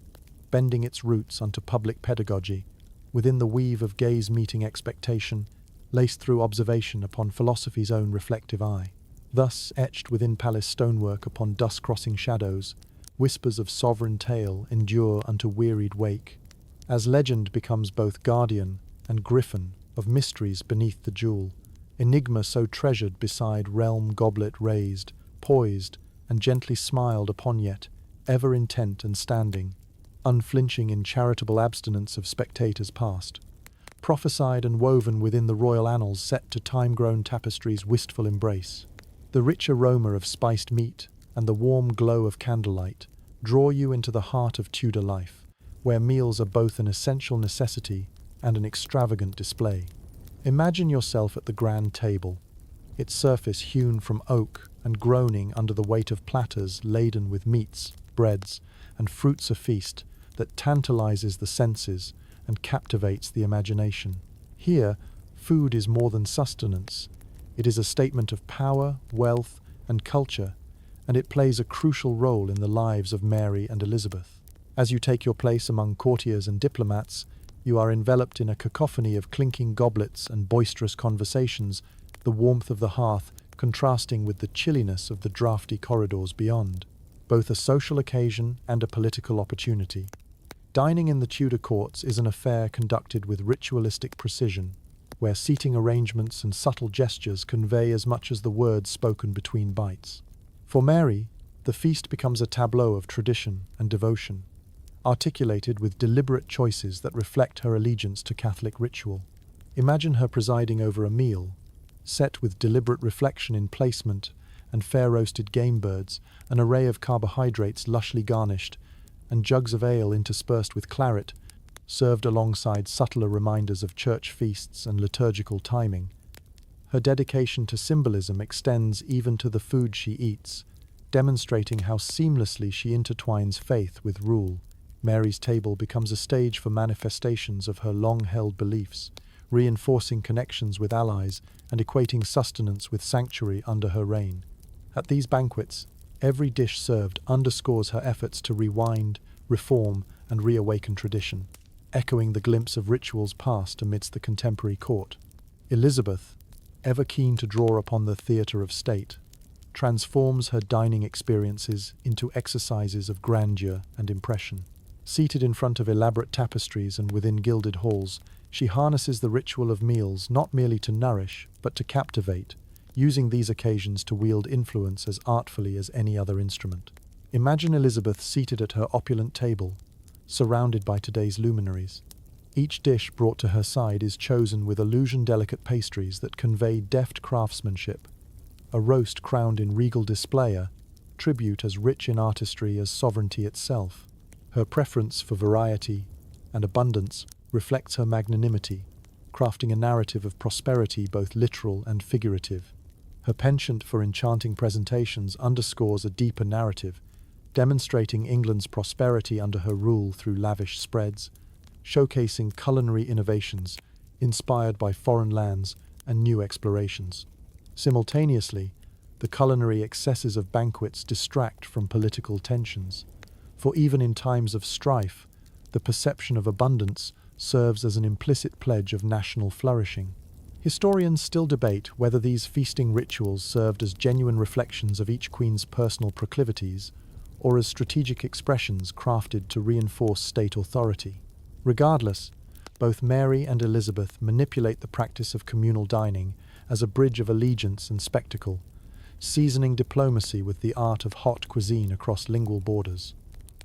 bending its roots unto public pedagogy, within the weave of gaze meeting expectation, laced through observation upon philosophy's own reflective eye. Thus, etched within palace stonework upon dusk-crossing shadows, whispers of sovereign tale endure unto wearied wake, as legend becomes both guardian and griffin of mysteries beneath the jewel, enigma so treasured beside realm goblet raised, poised, and gently smiled upon yet, ever intent and standing, unflinching in charitable abstinence of spectators past, prophesied and woven within the royal annals set to time-grown tapestry's wistful embrace. The rich aroma of spiced meat and the warm glow of candlelight draw you into the heart of Tudor life, where meals are both an essential necessity and an extravagant display. Imagine yourself at the grand table, its surface hewn from oak and groaning under the weight of platters laden with meats, breads, and fruits, a feast that tantalizes the senses and captivates the imagination. Here, food is more than sustenance. It is a statement of power, wealth, and culture, and it plays a crucial role in the lives of Mary and Elizabeth. As you take your place among courtiers and diplomats, you are enveloped in a cacophony of clinking goblets and boisterous conversations, the warmth of the hearth contrasting with the chilliness of the drafty corridors beyond, both a social occasion and a political opportunity. Dining in the Tudor courts is an affair conducted with ritualistic precision, where seating arrangements and subtle gestures convey as much as the words spoken between bites. For Mary, the feast becomes a tableau of tradition and devotion, articulated with deliberate choices that reflect her allegiance to Catholic ritual. Imagine her presiding over a meal, set with deliberate reflection in placement and fair-roasted game birds, an array of carbohydrates lushly garnished, and jugs of ale interspersed with claret, served alongside subtler reminders of church feasts and liturgical timing. Her dedication to symbolism extends even to the food she eats, demonstrating how seamlessly she intertwines faith with rule. Mary's table becomes a stage for manifestations of her long-held beliefs, reinforcing connections with allies and equating sustenance with sanctuary under her reign. At these banquets, every dish served underscores her efforts to rewind, reform, and reawaken tradition, echoing the glimpse of rituals past amidst the contemporary court. Elizabeth, ever keen to draw upon the theatre of state, transforms her dining experiences into exercises of grandeur and impression. Seated in front of elaborate tapestries and within gilded halls, she harnesses the ritual of meals not merely to nourish, but to captivate, using these occasions to wield influence as artfully as any other instrument. Imagine Elizabeth seated at her opulent table, surrounded by today's luminaries. Each dish brought to her side is chosen with illusion-delicate pastries that convey deft craftsmanship, a roast crowned in regal display, a tribute as rich in artistry as sovereignty itself. Her preference for variety and abundance reflects her magnanimity, crafting a narrative of prosperity both literal and figurative. Her penchant for enchanting presentations underscores a deeper narrative, demonstrating England's prosperity under her rule through lavish spreads, showcasing culinary innovations inspired by foreign lands and new explorations. Simultaneously, the culinary excesses of banquets distract from political tensions, for even in times of strife, the perception of abundance serves as an implicit pledge of national flourishing. Historians still debate whether these feasting rituals served as genuine reflections of each queen's personal proclivities or as strategic expressions crafted to reinforce state authority. Regardless, both Mary and Elizabeth manipulate the practice of communal dining as a bridge of allegiance and spectacle, seasoning diplomacy with the art of hot cuisine across lingual borders.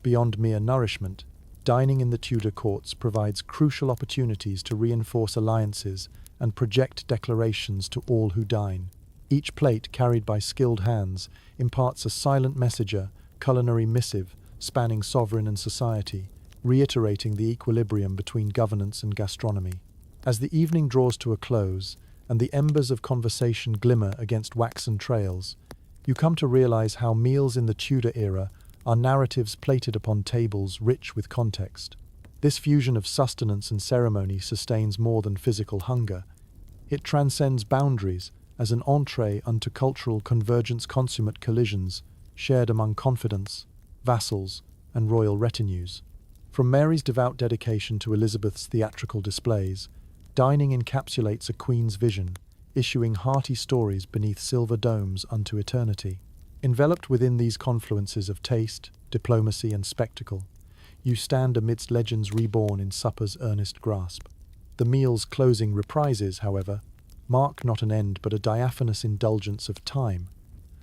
Beyond mere nourishment, dining in the Tudor courts provides crucial opportunities to reinforce alliances and project declarations to all who dine. Each plate, carried by skilled hands, imparts a silent messenger, culinary missive, spanning sovereign and society, reiterating the equilibrium between governance and gastronomy. As the evening draws to a close, and the embers of conversation glimmer against waxen trails, you come to realize how meals in the Tudor era are narratives plated upon tables rich with context. This fusion of sustenance and ceremony sustains more than physical hunger. It transcends boundaries as an entree unto cultural convergence, consummate collisions shared among confidants, vassals, and royal retinues. From Mary's devout dedication to Elizabeth's theatrical displays, dining encapsulates a queen's vision, issuing hearty stories beneath silver domes unto eternity. Enveloped within these confluences of taste, diplomacy, and spectacle, you stand amidst legends reborn in supper's earnest grasp. The meal's closing reprises, however, mark not an end but a diaphanous indulgence of time,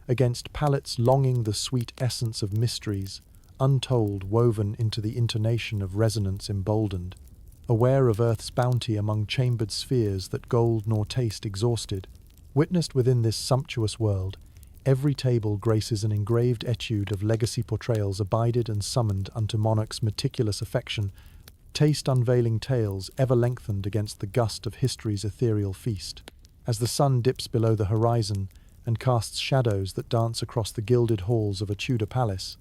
against palates longing the sweet essence of mysteries, untold, woven into the intonation of resonance emboldened, aware of earth's bounty among chambered spheres that gold nor taste exhausted. Witnessed within this sumptuous world, every table graces an engraved etude of legacy portrayals abided and summoned unto monarch's meticulous affection, taste unveiling tales ever lengthened against the gust of history's ethereal feast. As the sun dips below the horizon and casts shadows that dance across the gilded halls of a Tudor palace,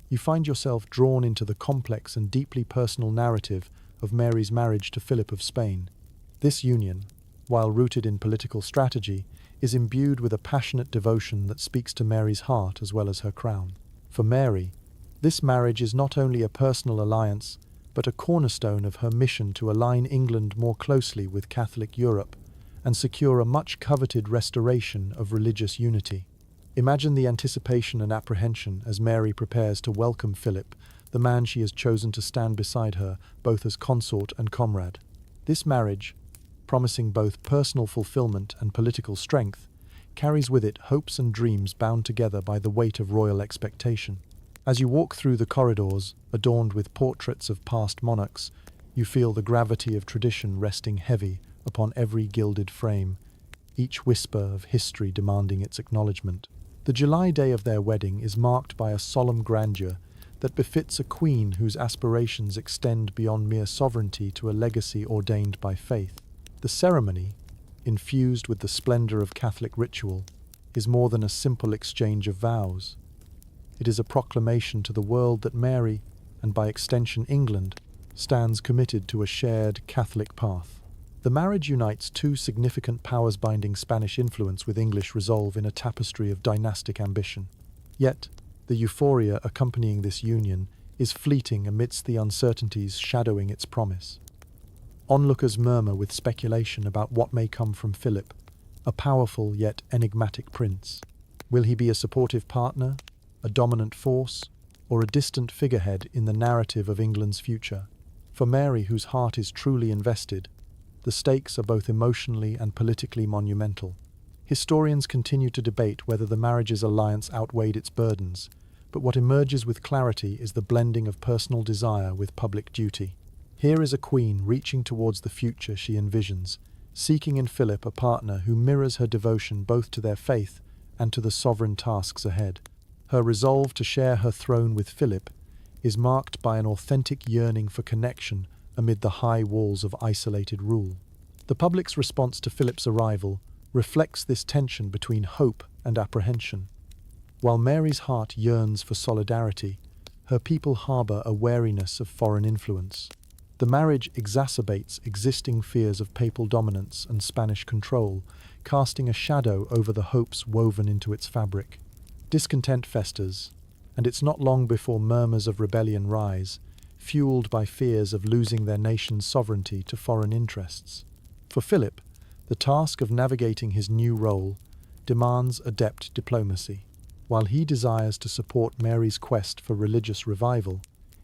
you find yourself drawn into the complex and deeply personal narrative of Mary's marriage to Philip of Spain. This union, while rooted in political strategy, is imbued with a passionate devotion that speaks to Mary's heart as well as her crown. For Mary, this marriage is not only a personal alliance, but a cornerstone of her mission to align England more closely with Catholic Europe and secure a much-coveted restoration of religious unity. Imagine the anticipation and apprehension as Mary prepares to welcome Philip, the man she has chosen to stand beside her, both as consort and comrade. This marriage, promising both personal fulfillment and political strength, carries with it hopes and dreams bound together by the weight of royal expectation. As you walk through the corridors, adorned with portraits of past monarchs, you feel the gravity of tradition resting heavy upon every gilded frame, each whisper of history demanding its acknowledgement. The July day of their wedding is marked by a solemn grandeur that befits a queen whose aspirations extend beyond mere sovereignty to a legacy ordained by faith. The ceremony, infused with the splendor of Catholic ritual, is more than a simple exchange of vows. It is a proclamation to the world that Mary, and by extension England, stands committed to a shared Catholic path. The marriage unites two significant powers binding Spanish influence with English resolve in a tapestry of dynastic ambition. Yet, the euphoria accompanying this union is fleeting amidst the uncertainties shadowing its promise. Onlookers murmur with speculation about what may come from Philip, a powerful yet enigmatic prince. Will he be a supportive partner, a dominant force, or a distant figurehead in the narrative of England's future? For Mary, whose heart is truly invested, the stakes are both emotionally and politically monumental. Historians continue to debate whether the marriage's alliance outweighed its burdens, but what emerges with clarity is the blending of personal desire with public duty. Here is a queen reaching towards the future she envisions, seeking in Philip a partner who mirrors her devotion both to their faith and to the sovereign tasks ahead. Her resolve to share her throne with Philip is marked by an authentic yearning for connection amid the high walls of isolated rule. The public's response to Philip's arrival reflects this tension between hope and apprehension. While Mary's heart yearns for solidarity, her people harbour a wariness of foreign influence. The marriage exacerbates existing fears of papal dominance and Spanish control, casting a shadow over the hopes woven into its fabric. Discontent festers, and it's not long before murmurs of rebellion rise, fueled by fears of losing their nation's sovereignty to foreign interests. For Philip, The task of navigating his new role demands adept diplomacy. While he desires to support Mary's quest for religious revival,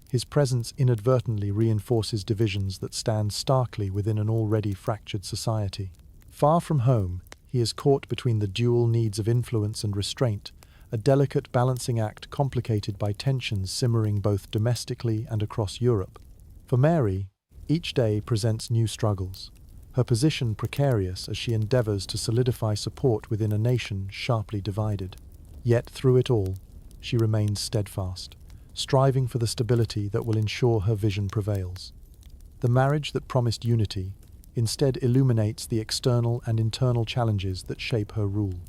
his presence inadvertently reinforces divisions that stand starkly within an already fractured society. Far from home, he is caught between the dual needs of influence and restraint, a delicate balancing act complicated by tensions simmering both domestically and across Europe. For Mary, each day presents new struggles, her position precarious as she endeavors to solidify support within a nation sharply divided. Yet through it all, she remains steadfast, striving for the stability that will ensure her vision prevails. The marriage that promised unity instead illuminates the external and internal challenges that shape her rule.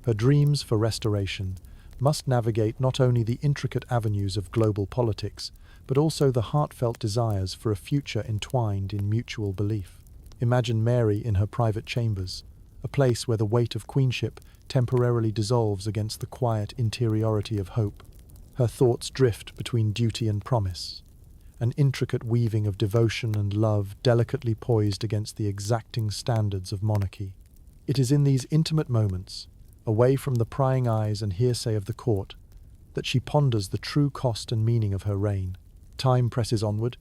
Her dreams for restoration must navigate not only the intricate avenues of global politics, but also the heartfelt desires for a future entwined in mutual belief. Imagine Mary in her private chambers, a place where the weight of queenship temporarily dissolves against the quiet interiority of hope. Her thoughts drift between duty and promise, an intricate weaving of devotion and love delicately poised against the exacting standards of monarchy. It is in these intimate moments, away from the prying eyes and hearsay of the court, that she ponders the true cost and meaning of her reign. Time presses onward,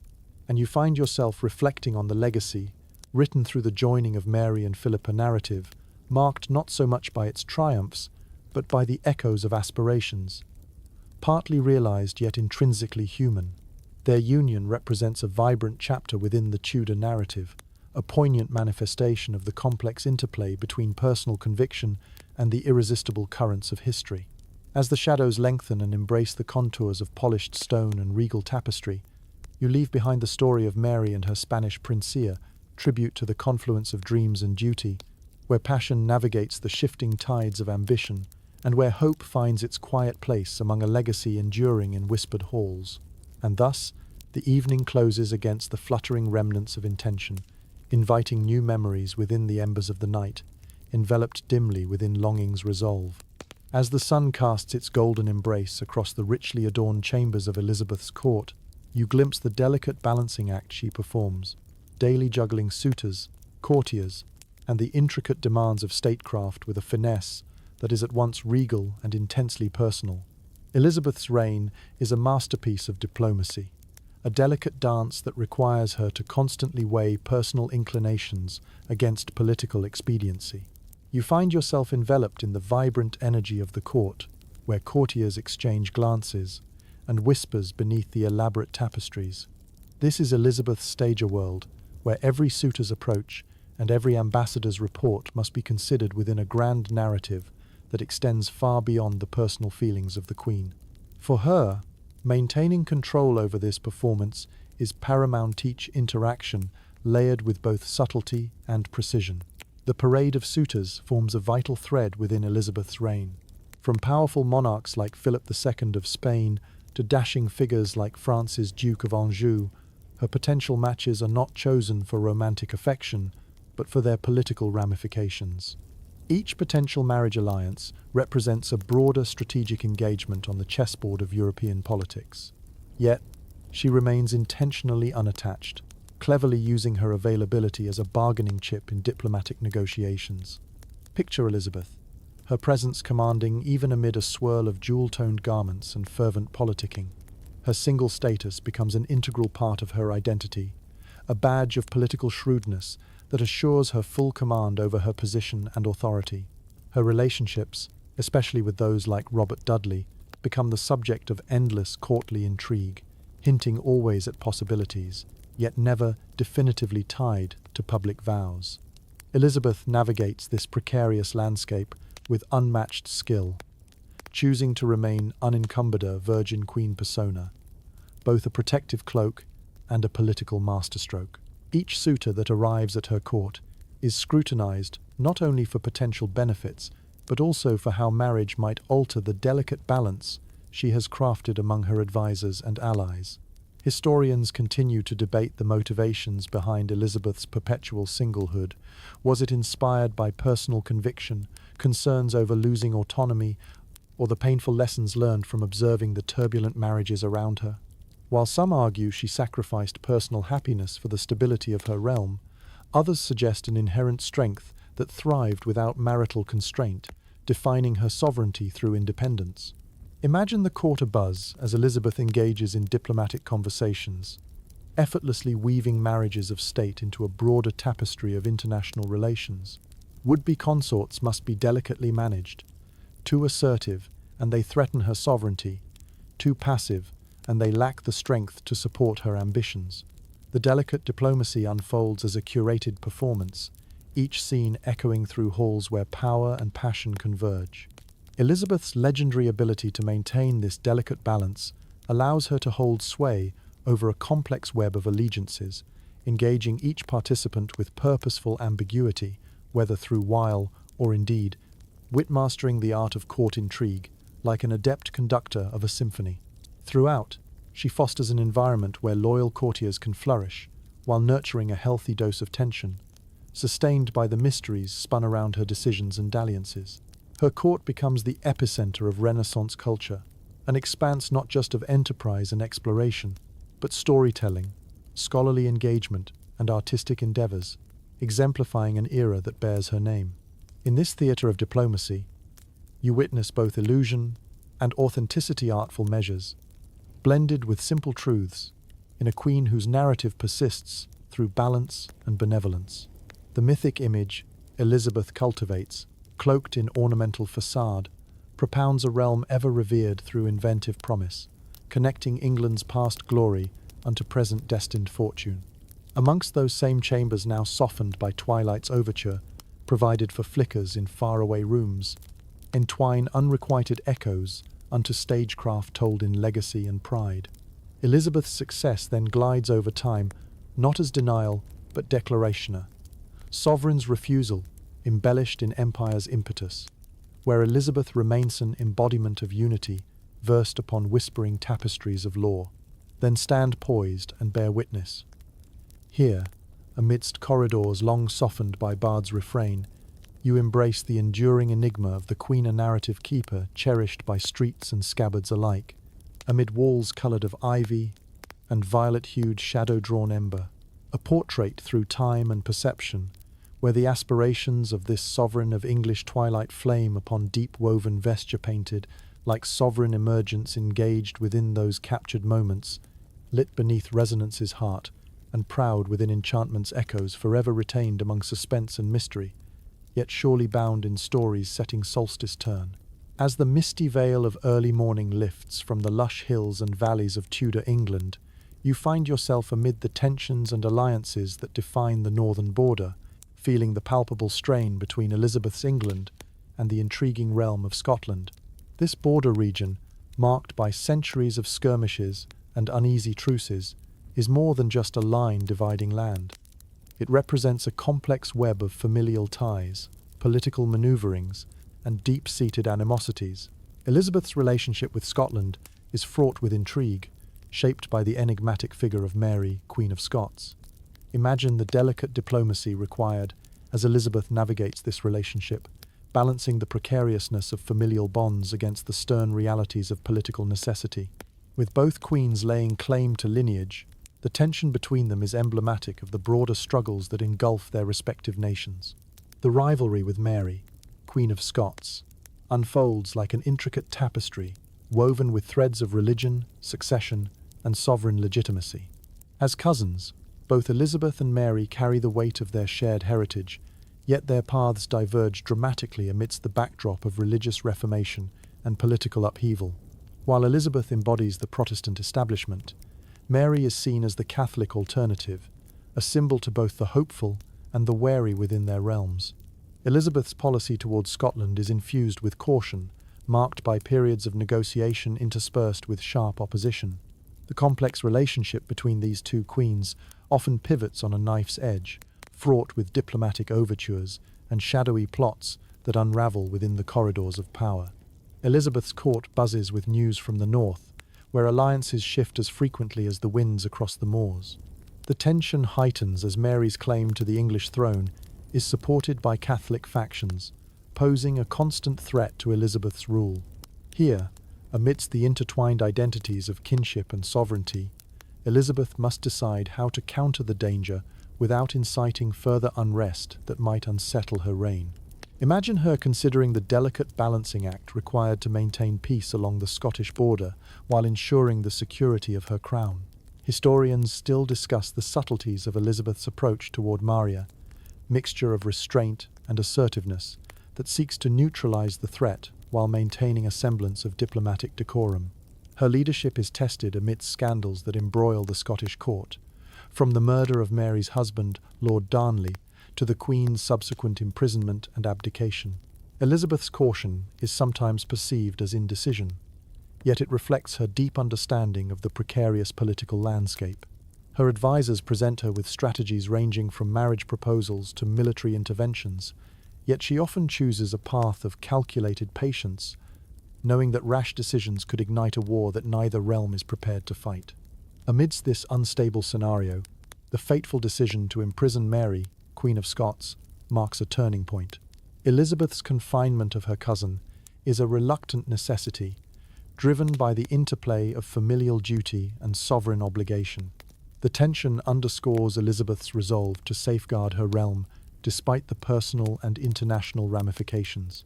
and you find yourself reflecting on the legacy, written through the joining of Mary and Philippa narrative, marked not so much by its triumphs, but by the echoes of aspirations, partly realized yet intrinsically human. Their union represents a vibrant chapter within the Tudor narrative, a poignant manifestation of the complex interplay between personal conviction and the irresistible currents of history. As the shadows lengthen and embrace the contours of polished stone and regal tapestry, you leave behind the story of Mary and her Spanish Princia, tribute to the confluence of dreams and duty, where passion navigates the shifting tides of ambition, and where hope finds its quiet place among a legacy enduring in whispered halls. And thus, the evening closes against the fluttering remnants of intention, inviting new memories within the embers of the night, enveloped dimly within longing's resolve. As the sun casts its golden embrace across the richly adorned chambers of Elizabeth's court, you glimpse the delicate balancing act she performs, daily juggling suitors, courtiers, and the intricate demands of statecraft with a finesse that is at once regal and intensely personal. Elizabeth's reign is a masterpiece of diplomacy, a delicate dance that requires her to constantly weigh personal inclinations against political expediency. You find yourself enveloped in the vibrant energy of the court, where courtiers exchange glances and whispers beneath the elaborate tapestries. This is Elizabeth's stager world, where every suitor's approach and every ambassador's report must be considered within a grand narrative that extends far beyond the personal feelings of the Queen. For her, maintaining control over this performance is paramount, each interaction layered with both subtlety and precision. The parade of suitors forms a vital thread within Elizabeth's reign. From powerful monarchs like Philip II of Spain to dashing figures like France's Duke of Anjou, her potential matches are not chosen for romantic affection, but for their political ramifications. Each potential marriage alliance represents a broader strategic engagement on the chessboard of European politics. Yet, she remains intentionally unattached, cleverly using her availability as a bargaining chip in diplomatic negotiations. Picture Elizabeth, her presence commanding even amid a swirl of jewel-toned garments and fervent politicking. Her single status becomes an integral part of her identity, a badge of political shrewdness that assures her full command over her position and authority. Her relationships, especially with those like Robert Dudley, become the subject of endless courtly intrigue, hinting always at possibilities, yet never definitively tied to public vows. Elizabeth navigates this precarious landscape with unmatched skill, choosing to remain unencumbered, a virgin queen persona, both a protective cloak and a political masterstroke. Each suitor that arrives at her court is scrutinized not only for potential benefits, but also for how marriage might alter the delicate balance she has crafted among her advisors and allies. Historians continue to debate the motivations behind Elizabeth's perpetual singlehood. Was it inspired by personal conviction, concerns over losing autonomy, or the painful lessons learned from observing the turbulent marriages around her? While some argue she sacrificed personal happiness for the stability of her realm, others suggest an inherent strength that thrived without marital constraint, defining her sovereignty through independence. Imagine the court abuzz as Elizabeth engages in diplomatic conversations, effortlessly weaving marriages of state into a broader tapestry of international relations. Would-be consorts must be delicately managed. Too assertive, and they threaten her sovereignty. Too passive, and they lack the strength to support her ambitions. The delicate diplomacy unfolds as a curated performance, each scene echoing through halls where power and passion converge. Elizabeth's legendary ability to maintain this delicate balance allows her to hold sway over a complex web of allegiances, engaging each participant with purposeful ambiguity, whether through wile or indeed, wit-mastering the art of court intrigue, like an adept conductor of a symphony. Throughout, she fosters an environment where loyal courtiers can flourish, while nurturing a healthy dose of tension, sustained by the mysteries spun around her decisions and dalliances. Her court becomes the epicenter of Renaissance culture, an expanse not just of enterprise and exploration, but storytelling, scholarly engagement, and artistic endeavors, exemplifying an era that bears her name. In this theater of diplomacy, you witness both illusion and authenticity, artful measures, blended with simple truths, in a queen whose narrative persists through balance and benevolence. The mythic image Elizabeth cultivates, cloaked in ornamental facade, propounds a realm ever revered through inventive promise, connecting England's past glory unto present destined fortune. Amongst those same chambers now softened by twilight's overture, provided for flickers in faraway rooms, entwine unrequited echoes unto stagecraft told in legacy and pride. Elizabeth's success then glides over time, not as denial, but declarationer. Sovereign's refusal, embellished in empire's impetus, where Elizabeth remains an embodiment of unity, versed upon whispering tapestries of law. Then stand poised and bear witness. Here, amidst corridors long softened by bard's refrain, you embrace the enduring enigma of the queen, a narrative keeper cherished by streets and scabbards alike, amid walls coloured of ivy and violet-hued shadow-drawn ember, a portrait through time and perception, where the aspirations of this sovereign of English twilight flame upon deep-woven vesture painted, like sovereign emergence engaged within those captured moments, lit beneath resonance's heart, and proud within enchantment's echoes, forever retained among suspense and mystery, yet surely bound in story's setting solstice turn. As the misty veil of early morning lifts from the lush hills and valleys of Tudor England, you find yourself amid the tensions and alliances that define the northern border, feeling the palpable strain between Elizabeth's England and the intriguing realm of Scotland. This border region, marked by centuries of skirmishes and uneasy truces, is more than just a line dividing land. It represents a complex web of familial ties, political maneuverings, and deep-seated animosities. Elizabeth's relationship with Scotland is fraught with intrigue, shaped by the enigmatic figure of Mary, Queen of Scots. Imagine the delicate diplomacy required as Elizabeth navigates this relationship, balancing the precariousness of familial bonds against the stern realities of political necessity. With both queens laying claim to lineage, the tension between them is emblematic of the broader struggles that engulf their respective nations. The rivalry with Mary, Queen of Scots, unfolds like an intricate tapestry woven with threads of religion, succession, and sovereign legitimacy. As cousins, both Elizabeth and Mary carry the weight of their shared heritage, yet their paths diverge dramatically amidst the backdrop of religious reformation and political upheaval. While Elizabeth embodies the Protestant establishment, Mary is seen as the Catholic alternative, a symbol to both the hopeful and the wary within their realms. Elizabeth's policy towards Scotland is infused with caution, marked by periods of negotiation interspersed with sharp opposition. The complex relationship between these two queens often pivots on a knife's edge, fraught with diplomatic overtures and shadowy plots that unravel within the corridors of power. Elizabeth's court buzzes with news from the north, where alliances shift as frequently as the winds across the moors. The tension heightens as Mary's claim to the English throne is supported by Catholic factions, posing a constant threat to Elizabeth's rule. Here, amidst the intertwined identities of kinship and sovereignty, Elizabeth must decide how to counter the danger without inciting further unrest that might unsettle her reign. Imagine her considering the delicate balancing act required to maintain peace along the Scottish border while ensuring the security of her crown. Historians still discuss the subtleties of Elizabeth's approach toward Maria, mixture of restraint and assertiveness that seeks to neutralize the threat while maintaining a semblance of diplomatic decorum. Her leadership is tested amidst scandals that embroil the Scottish court, from the murder of Mary's husband, Lord Darnley, to the Queen's subsequent imprisonment and abdication. Elizabeth's caution is sometimes perceived as indecision, yet it reflects her deep understanding of the precarious political landscape. Her advisors present her with strategies ranging from marriage proposals to military interventions, yet she often chooses a path of calculated patience, knowing that rash decisions could ignite a war that neither realm is prepared to fight. Amidst this unstable scenario, the fateful decision to imprison Mary, Queen of Scots, marks a turning point. Elizabeth's confinement of her cousin is a reluctant necessity, driven by the interplay of familial duty and sovereign obligation. The tension underscores Elizabeth's resolve to safeguard her realm despite the personal and international ramifications.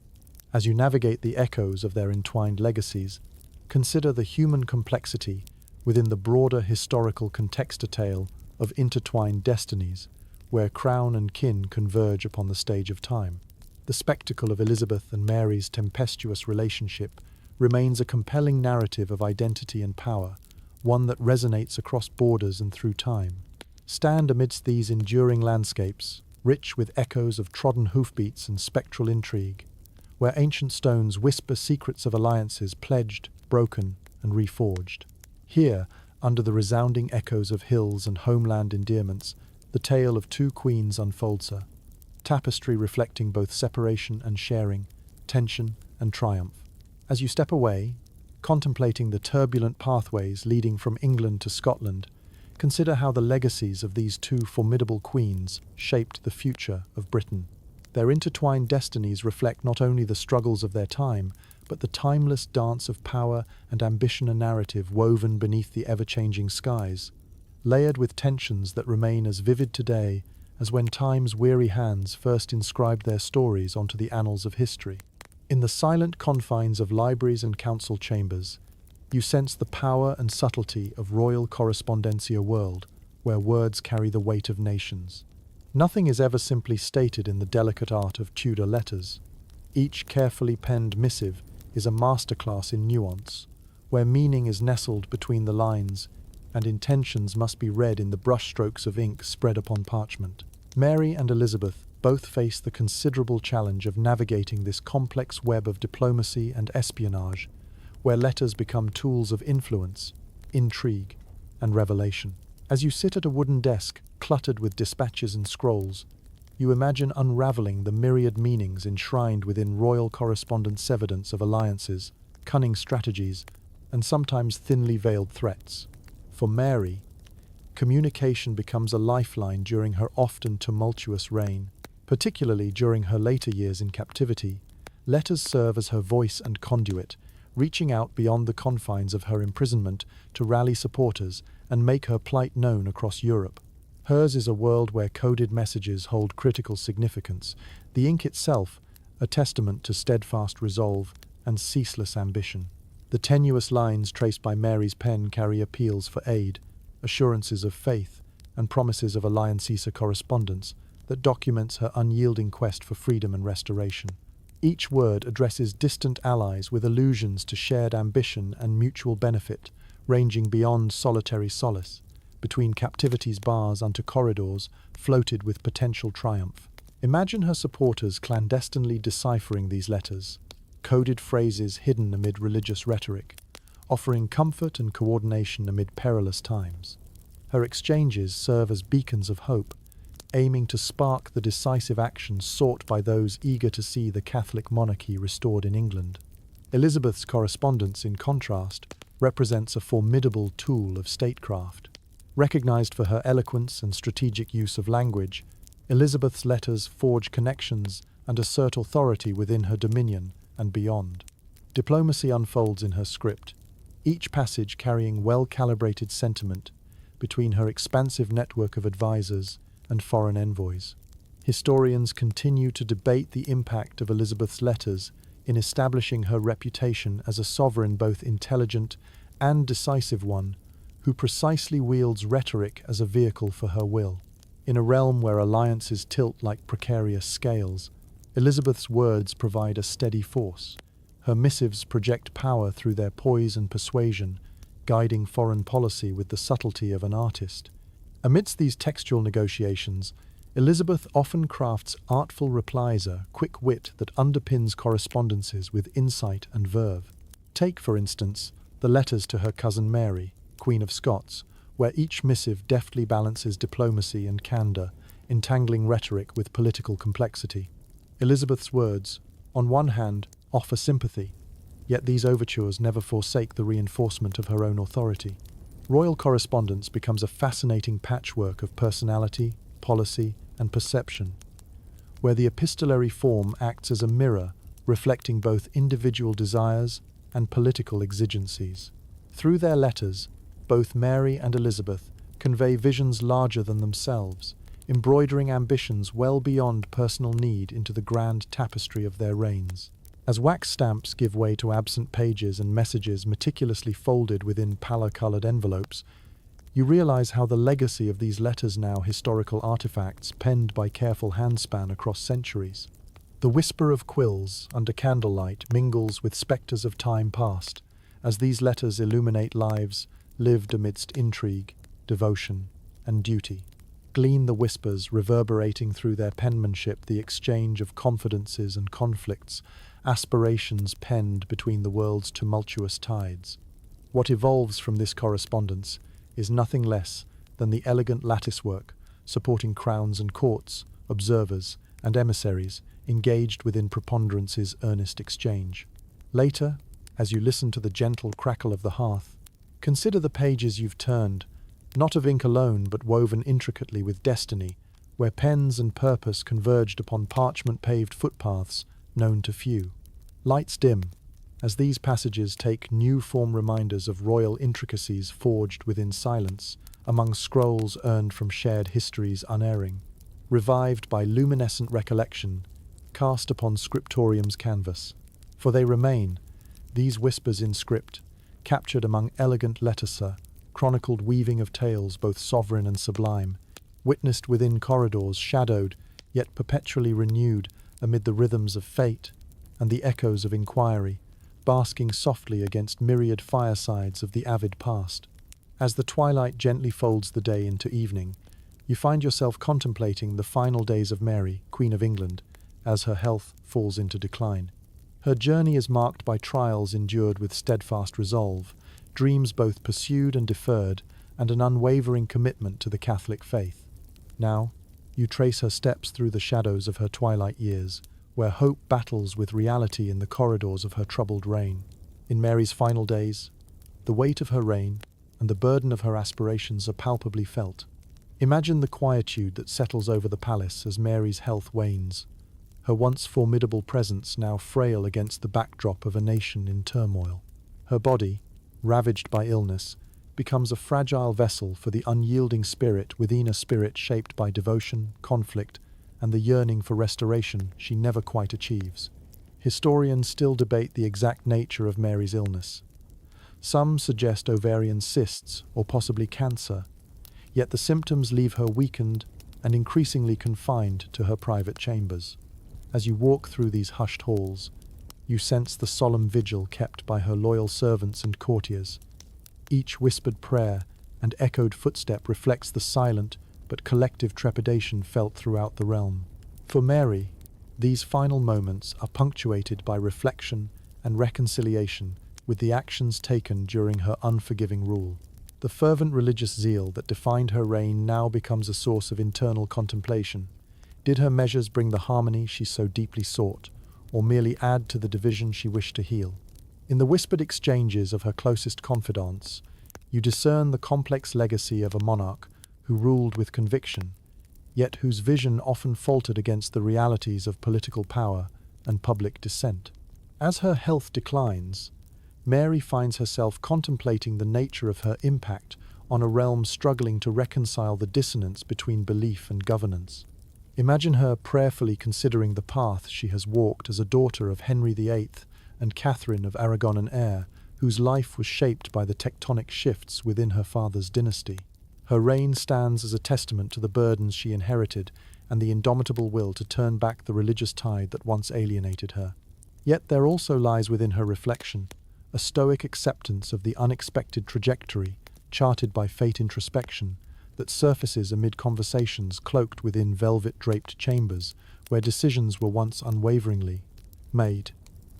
As you navigate the echoes of their entwined legacies, consider the human complexity within the broader historical contextotale of intertwined destinies, where crown and kin converge upon the stage of time. The spectacle of Elizabeth and Mary's tempestuous relationship remains a compelling narrative of identity and power, one that resonates across borders and through time. Stand amidst these enduring landscapes, rich with echoes of trodden hoofbeats and spectral intrigue, where ancient stones whisper secrets of alliances pledged, broken, and reforged. Here, under the resounding echoes of hills and homeland endearments, the tale of two queens unfolds her, tapestry reflecting both separation and sharing, tension and triumph. As you step away, contemplating the turbulent pathways leading from England to Scotland, consider how the legacies of these two formidable queens shaped the future of Britain. Their intertwined destinies reflect not only the struggles of their time, but the timeless dance of power and ambition, a narrative woven beneath the ever-changing skies, layered with tensions that remain as vivid today as when time's weary hands first inscribed their stories onto the annals of history. In the silent confines of libraries and council chambers, you sense the power and subtlety of royal correspondencia world, where words carry the weight of nations. Nothing is ever simply stated in the delicate art of Tudor letters. Each carefully penned missive is a masterclass in nuance, where meaning is nestled between the lines and intentions must be read in the brushstrokes of ink spread upon parchment. Mary and Elizabeth both face the considerable challenge of navigating this complex web of diplomacy and espionage, where letters become tools of influence, intrigue, and revelation. As you sit at a wooden desk cluttered with dispatches and scrolls, you imagine unraveling the myriad meanings enshrined within royal correspondence, evidence of alliances, cunning strategies, and sometimes thinly veiled threats. For Mary, communication becomes a lifeline during her often tumultuous reign. Particularly during her later years in captivity, letters serve as her voice and conduit, reaching out beyond the confines of her imprisonment to rally supporters and make her plight known across Europe. Hers is a world where coded messages hold critical significance, the ink itself a testament to steadfast resolve and ceaseless ambition. The tenuous lines traced by Mary's pen carry appeals for aid, assurances of faith, and promises of alliance correspondence that documents her unyielding quest for freedom and restoration. Each word addresses distant allies with allusions to shared ambition and mutual benefit, ranging beyond solitary solace, between captivity's bars unto corridors floated with potential triumph. Imagine her supporters clandestinely deciphering these letters, coded phrases hidden amid religious rhetoric, offering comfort and coordination amid perilous times. Her exchanges serve as beacons of hope, aiming to spark the decisive action sought by those eager to see the Catholic monarchy restored in England. Elizabeth's correspondence, in contrast, represents a formidable tool of statecraft. Recognized for her eloquence and strategic use of language, Elizabeth's letters forge connections and assert authority within her dominion and beyond. Diplomacy unfolds in her script, each passage carrying well-calibrated sentiment between her expansive network of advisors and foreign envoys. Historians continue to debate the impact of Elizabeth's letters in establishing her reputation as a sovereign both intelligent and decisive one, who precisely wields rhetoric as a vehicle for her will. In a realm where alliances tilt like precarious scales, Elizabeth's words provide a steady force. Her missives project power through their poise and persuasion, guiding foreign policy with the subtlety of an artist. Amidst these textual negotiations, Elizabeth often crafts artful replies, a quick wit that underpins correspondences with insight and verve. Take, for instance, the letters to her cousin Mary, Queen of Scots, where each missive deftly balances diplomacy and candour, entangling rhetoric with political complexity. Elizabeth's words, on one hand, offer sympathy, yet these overtures never forsake the reinforcement of her own authority. Royal correspondence becomes a fascinating patchwork of personality, policy, and perception, where the epistolary form acts as a mirror, reflecting both individual desires and political exigencies. Through their letters, both Mary and Elizabeth convey visions larger than themselves, embroidering ambitions well beyond personal need into the grand tapestry of their reigns. As wax stamps give way to absent pages and messages meticulously folded within pallor-colored envelopes, you realize how the legacy of these letters, now historical artifacts penned by careful handspan across centuries. The whisper of quills under candlelight mingles with specters of time past, as these letters illuminate lives lived amidst intrigue, devotion, and duty. Glean the whispers reverberating through their penmanship, the exchange of confidences and conflicts, aspirations penned between the world's tumultuous tides. What evolves from this correspondence is nothing less than the elegant latticework supporting crowns and courts, observers, and emissaries engaged within preponderance's earnest exchange. Later, as you listen to the gentle crackle of the hearth, consider the pages you've turned, not of ink alone but woven intricately with destiny, where pens and purpose converged upon parchment-paved footpaths known to few. Lights dim, as these passages take new-form reminders of royal intricacies forged within silence, among scrolls earned from shared histories unerring, revived by luminescent recollection, cast upon scriptorium's canvas. For they remain, these whispers in script, captured among elegant lettersa, chronicled weaving of tales both sovereign and sublime, witnessed within corridors shadowed, yet perpetually renewed amid the rhythms of fate and the echoes of inquiry, basking softly against myriad firesides of the avid past. As the twilight gently folds the day into evening, you find yourself contemplating the final days of Mary, Queen of England, as her health falls into decline. Her journey is marked by trials endured with steadfast resolve, dreams both pursued and deferred, and an unwavering commitment to the Catholic faith. Now, you trace her steps through the shadows of her twilight years, where hope battles with reality in the corridors of her troubled reign. In Mary's final days, the weight of her reign and the burden of her aspirations are palpably felt. Imagine the quietude that settles over the palace as Mary's health wanes, her once formidable presence now frail against the backdrop of a nation in turmoil. Her body, ravaged by illness, becomes a fragile vessel for the unyielding spirit within a spirit shaped by devotion, conflict, and the yearning for restoration she never quite achieves. Historians still debate the exact nature of Mary's illness. Some suggest ovarian cysts or possibly cancer, yet the symptoms leave her weakened and increasingly confined to her private chambers. As you walk through these hushed halls, you sense the solemn vigil kept by her loyal servants and courtiers. Each whispered prayer and echoed footstep reflects the silent but collective trepidation felt throughout the realm. For Mary, these final moments are punctuated by reflection and reconciliation with the actions taken during her unforgiving rule. The fervent religious zeal that defined her reign now becomes a source of internal contemplation. Did her measures bring the harmony she so deeply sought, or merely add to the division she wished to heal? In the whispered exchanges of her closest confidants, you discern the complex legacy of a monarch who ruled with conviction, yet whose vision often faltered against the realities of political power and public dissent. As her health declines, Mary finds herself contemplating the nature of her impact on a realm struggling to reconcile the dissonance between belief and governance. Imagine her prayerfully considering the path she has walked as a daughter of Henry VIII and Catherine of Aragon and heir, whose life was shaped by the tectonic shifts within her father's dynasty. Her reign stands as a testament to the burdens she inherited and the indomitable will to turn back the religious tide that once alienated her. Yet there also lies within her reflection a stoic acceptance of the unexpected trajectory charted by fate introspection that surfaces amid conversations cloaked within velvet-draped chambers where decisions were once unwaveringly made.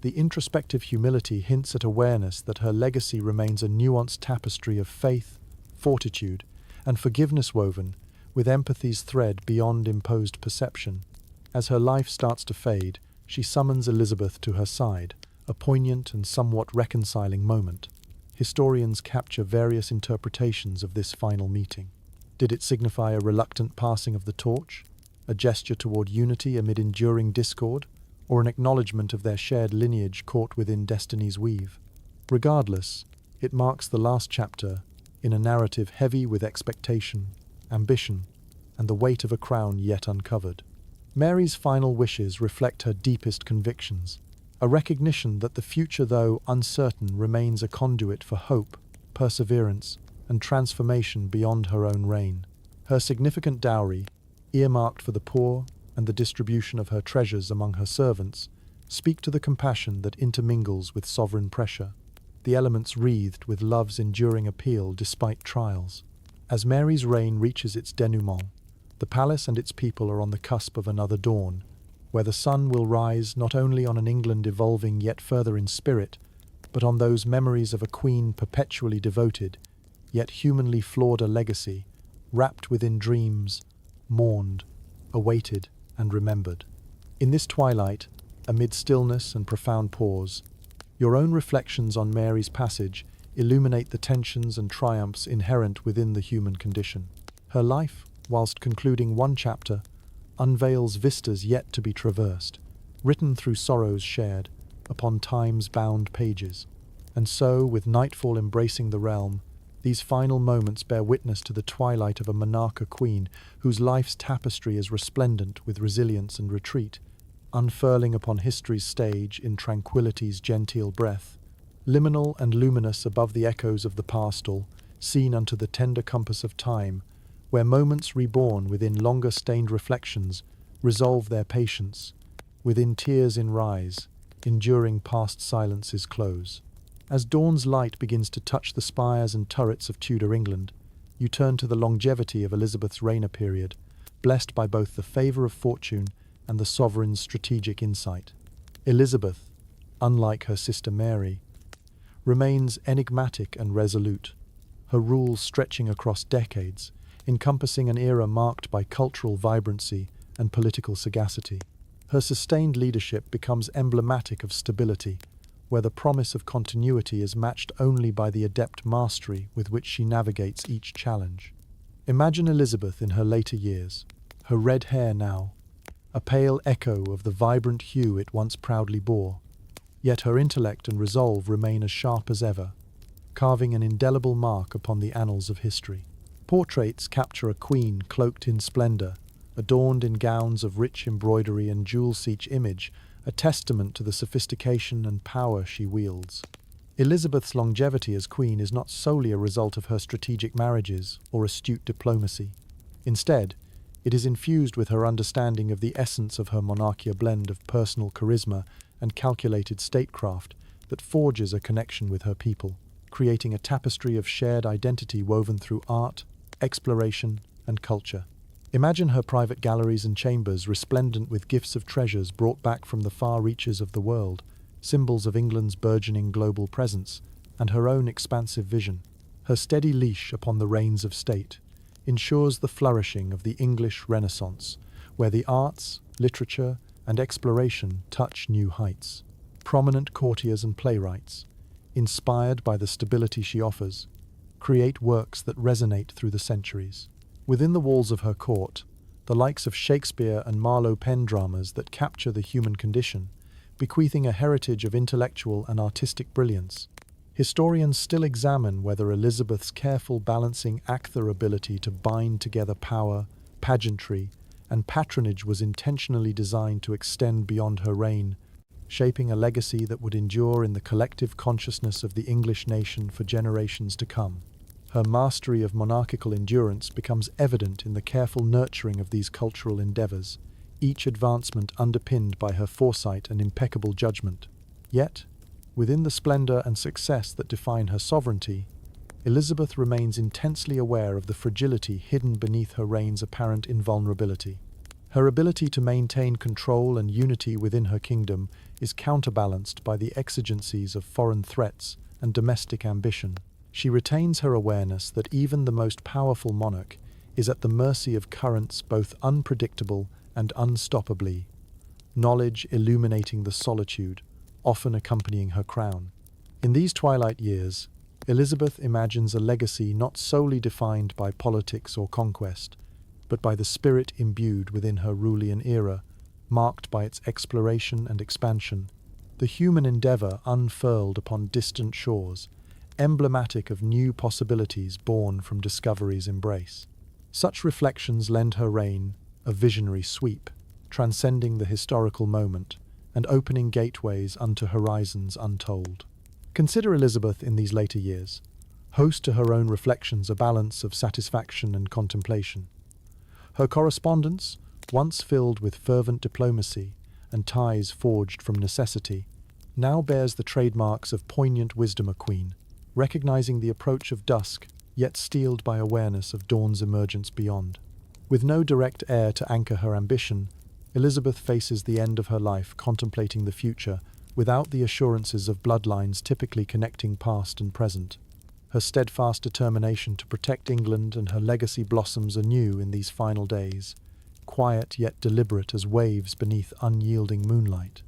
The introspective humility hints at awareness that her legacy remains a nuanced tapestry of faith, fortitude, and forgiveness woven with empathy's thread beyond imposed perception. As her life starts to fade, she summons Elizabeth to her side, a poignant and somewhat reconciling moment. Historians capture various interpretations of this final meeting. Did it signify a reluctant passing of the torch, a gesture toward unity amid enduring discord, or an acknowledgement of their shared lineage caught within destiny's weave? Regardless, it marks the last chapter in a narrative heavy with expectation, ambition, and the weight of a crown yet uncovered. Mary's final wishes reflect her deepest convictions, a recognition that the future, though uncertain, remains a conduit for hope, perseverance, and transformation beyond her own reign. Her significant dowry, earmarked for the poor, and the distribution of her treasures among her servants, speak to the compassion that intermingles with sovereign pressure, the elements wreathed with love's enduring appeal despite trials. As Mary's reign reaches its denouement, the palace and its people are on the cusp of another dawn, where the sun will rise not only on an England evolving yet further in spirit, but on those memories of a queen perpetually devoted, yet humanly flawed a legacy, wrapped within dreams, mourned, awaited, and remembered. In this twilight, amid stillness and profound pause, your own reflections on Mary's passage illuminate the tensions and triumphs inherent within the human condition. Her life, whilst concluding one chapter, unveils vistas yet to be traversed, written through sorrows shared, upon time's bound pages. And so, with nightfall embracing the realm, these final moments bear witness to the twilight of a monarcha queen whose life's tapestry is resplendent with resilience and retreat, unfurling upon history's stage in tranquility's genteel breath, liminal and luminous above the echoes of the pastel, seen unto the tender compass of time, where moments reborn within longer stained reflections resolve their patience, within tears in rise, enduring past silence's close. As dawn's light begins to touch the spires and turrets of Tudor England, you turn to the longevity of Elizabeth's reign period, blessed by both the favour of fortune and the sovereign's strategic insight. Elizabeth, unlike her sister Mary, remains enigmatic and resolute, her rule stretching across decades, encompassing an era marked by cultural vibrancy and political sagacity. Her sustained leadership becomes emblematic of stability, where the promise of continuity is matched only by the adept mastery with which she navigates each challenge. Imagine Elizabeth in her later years, her red hair now, a pale echo of the vibrant hue it once proudly bore, yet her intellect and resolve remain as sharp as ever, carving an indelible mark upon the annals of history. Portraits capture a queen cloaked in splendor, adorned in gowns of rich embroidery and jewels, each image a testament to the sophistication and power she wields. Elizabeth's longevity as queen is not solely a result of her strategic marriages or astute diplomacy. Instead, it is infused with her understanding of the essence of her monarchia, blend of personal charisma and calculated statecraft that forges a connection with her people, creating a tapestry of shared identity woven through art, exploration, and culture. Imagine her private galleries and chambers resplendent with gifts of treasures brought back from the far reaches of the world, symbols of England's burgeoning global presence, and her own expansive vision. Her steady leash upon the reins of state ensures the flourishing of the English Renaissance, where the arts, literature, and exploration touch new heights. Prominent courtiers and playwrights, inspired by the stability she offers, create works that resonate through the centuries. Within the walls of her court, the likes of Shakespeare and Marlowe pen dramas that capture the human condition, bequeathing a heritage of intellectual and artistic brilliance. Historians still examine whether Elizabeth's careful balancing act, their ability to bind together power, pageantry, and patronage was intentionally designed to extend beyond her reign, shaping a legacy that would endure in the collective consciousness of the English nation for generations to come. Her mastery of monarchical endurance becomes evident in the careful nurturing of these cultural endeavours, each advancement underpinned by her foresight and impeccable judgment. Yet, within the splendour and success that define her sovereignty, Elizabeth remains intensely aware of the fragility hidden beneath her reign's apparent invulnerability. Her ability to maintain control and unity within her kingdom is counterbalanced by the exigencies of foreign threats and domestic ambition. She retains her awareness that even the most powerful monarch is at the mercy of currents both unpredictable and unstoppably, knowledge illuminating the solitude, often accompanying her crown. In these twilight years, Elizabeth imagines a legacy not solely defined by politics or conquest, but by the spirit imbued within her Rulian era, marked by its exploration and expansion, the human endeavour unfurled upon distant shores, emblematic of new possibilities born from discovery's embrace. Such reflections lend her reign a visionary sweep, transcending the historical moment and opening gateways unto horizons untold. Consider Elizabeth in these later years, host to her own reflections, a balance of satisfaction and contemplation. Her correspondence, once filled with fervent diplomacy and ties forged from necessity, now bears the trademarks of poignant wisdom, a queen, recognizing the approach of dusk, yet steeled by awareness of dawn's emergence beyond. With no direct heir to anchor her ambition, Elizabeth faces the end of her life contemplating the future without the assurances of bloodlines typically connecting past and present. Her steadfast determination to protect England and her legacy blossoms anew in these final days, quiet yet deliberate as waves beneath unyielding moonlight.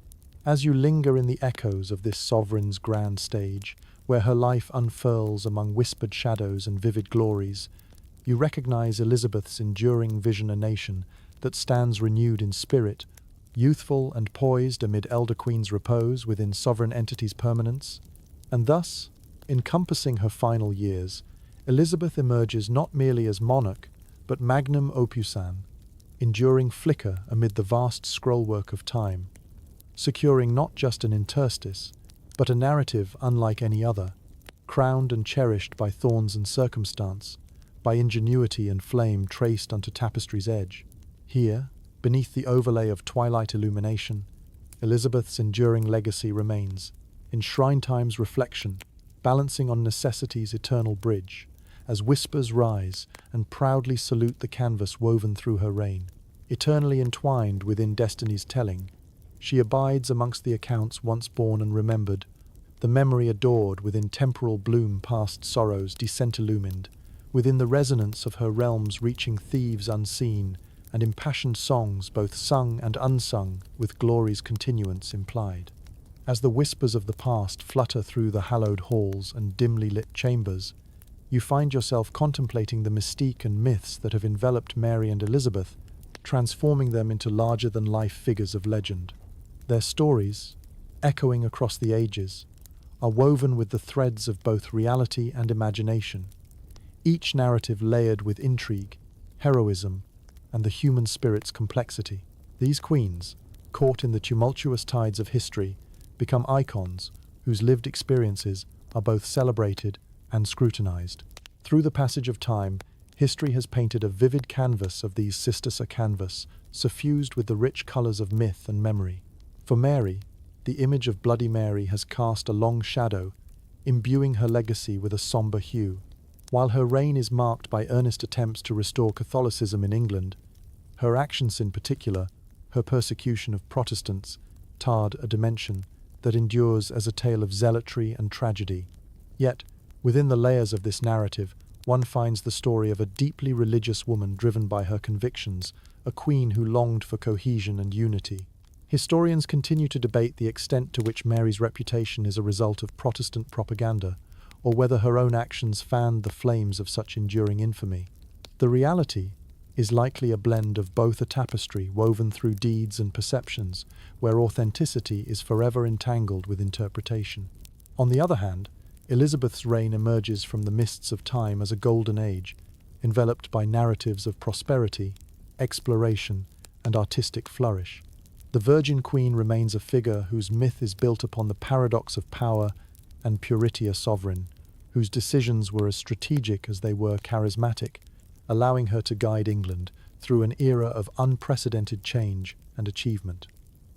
As you linger in the echoes of this sovereign's grand stage, where her life unfurls among whispered shadows and vivid glories, you recognize Elizabeth's enduring vision, a nation that stands renewed in spirit, youthful and poised amid elder queens' repose within sovereign entities' permanence. And thus, encompassing her final years, Elizabeth emerges not merely as monarch, but magnum opus, an enduring flicker amid the vast scrollwork of time, securing not just an interstice, but a narrative unlike any other, crowned and cherished by thorns and circumstance, by ingenuity and flame traced unto tapestry's edge. Here, beneath the overlay of twilight illumination, Elizabeth's enduring legacy remains, enshrined time's reflection, balancing on necessity's eternal bridge, as whispers rise and proudly salute the canvas woven through her reign. Eternally entwined within destiny's telling, she abides amongst the accounts once born and remembered, the memory adored within temporal bloom past sorrows descent illumined, within the resonance of her realms reaching thieves unseen, and impassioned songs both sung and unsung with glory's continuance implied. As the whispers of the past flutter through the hallowed halls and dimly lit chambers, you find yourself contemplating the mystique and myths that have enveloped Mary and Elizabeth, transforming them into larger-than-life figures of legend. Their stories, echoing across the ages, are woven with the threads of both reality and imagination, each narrative layered with intrigue, heroism, and the human spirit's complexity. These queens, caught in the tumultuous tides of history, become icons whose lived experiences are both celebrated and scrutinized. Through the passage of time, history has painted a vivid canvas of these sisters, a canvas suffused with the rich colors of myth and memory. For Mary, the image of Bloody Mary has cast a long shadow, imbuing her legacy with a somber hue. While her reign is marked by earnest attempts to restore Catholicism in England, her actions in particular, her persecution of Protestants, tarred a dimension that endures as a tale of zealotry and tragedy. Yet, within the layers of this narrative, one finds the story of a deeply religious woman driven by her convictions, a queen who longed for cohesion and unity. Historians continue to debate the extent to which Mary's reputation is a result of Protestant propaganda, or whether her own actions fanned the flames of such enduring infamy. The reality is likely a blend of both, a tapestry woven through deeds and perceptions, where authenticity is forever entangled with interpretation. On the other hand, Elizabeth's reign emerges from the mists of time as a golden age, enveloped by narratives of prosperity, exploration, and artistic flourish. The Virgin Queen remains a figure whose myth is built upon the paradox of power and purity a sovereign, whose decisions were as strategic as they were charismatic, allowing her to guide England through an era of unprecedented change and achievement.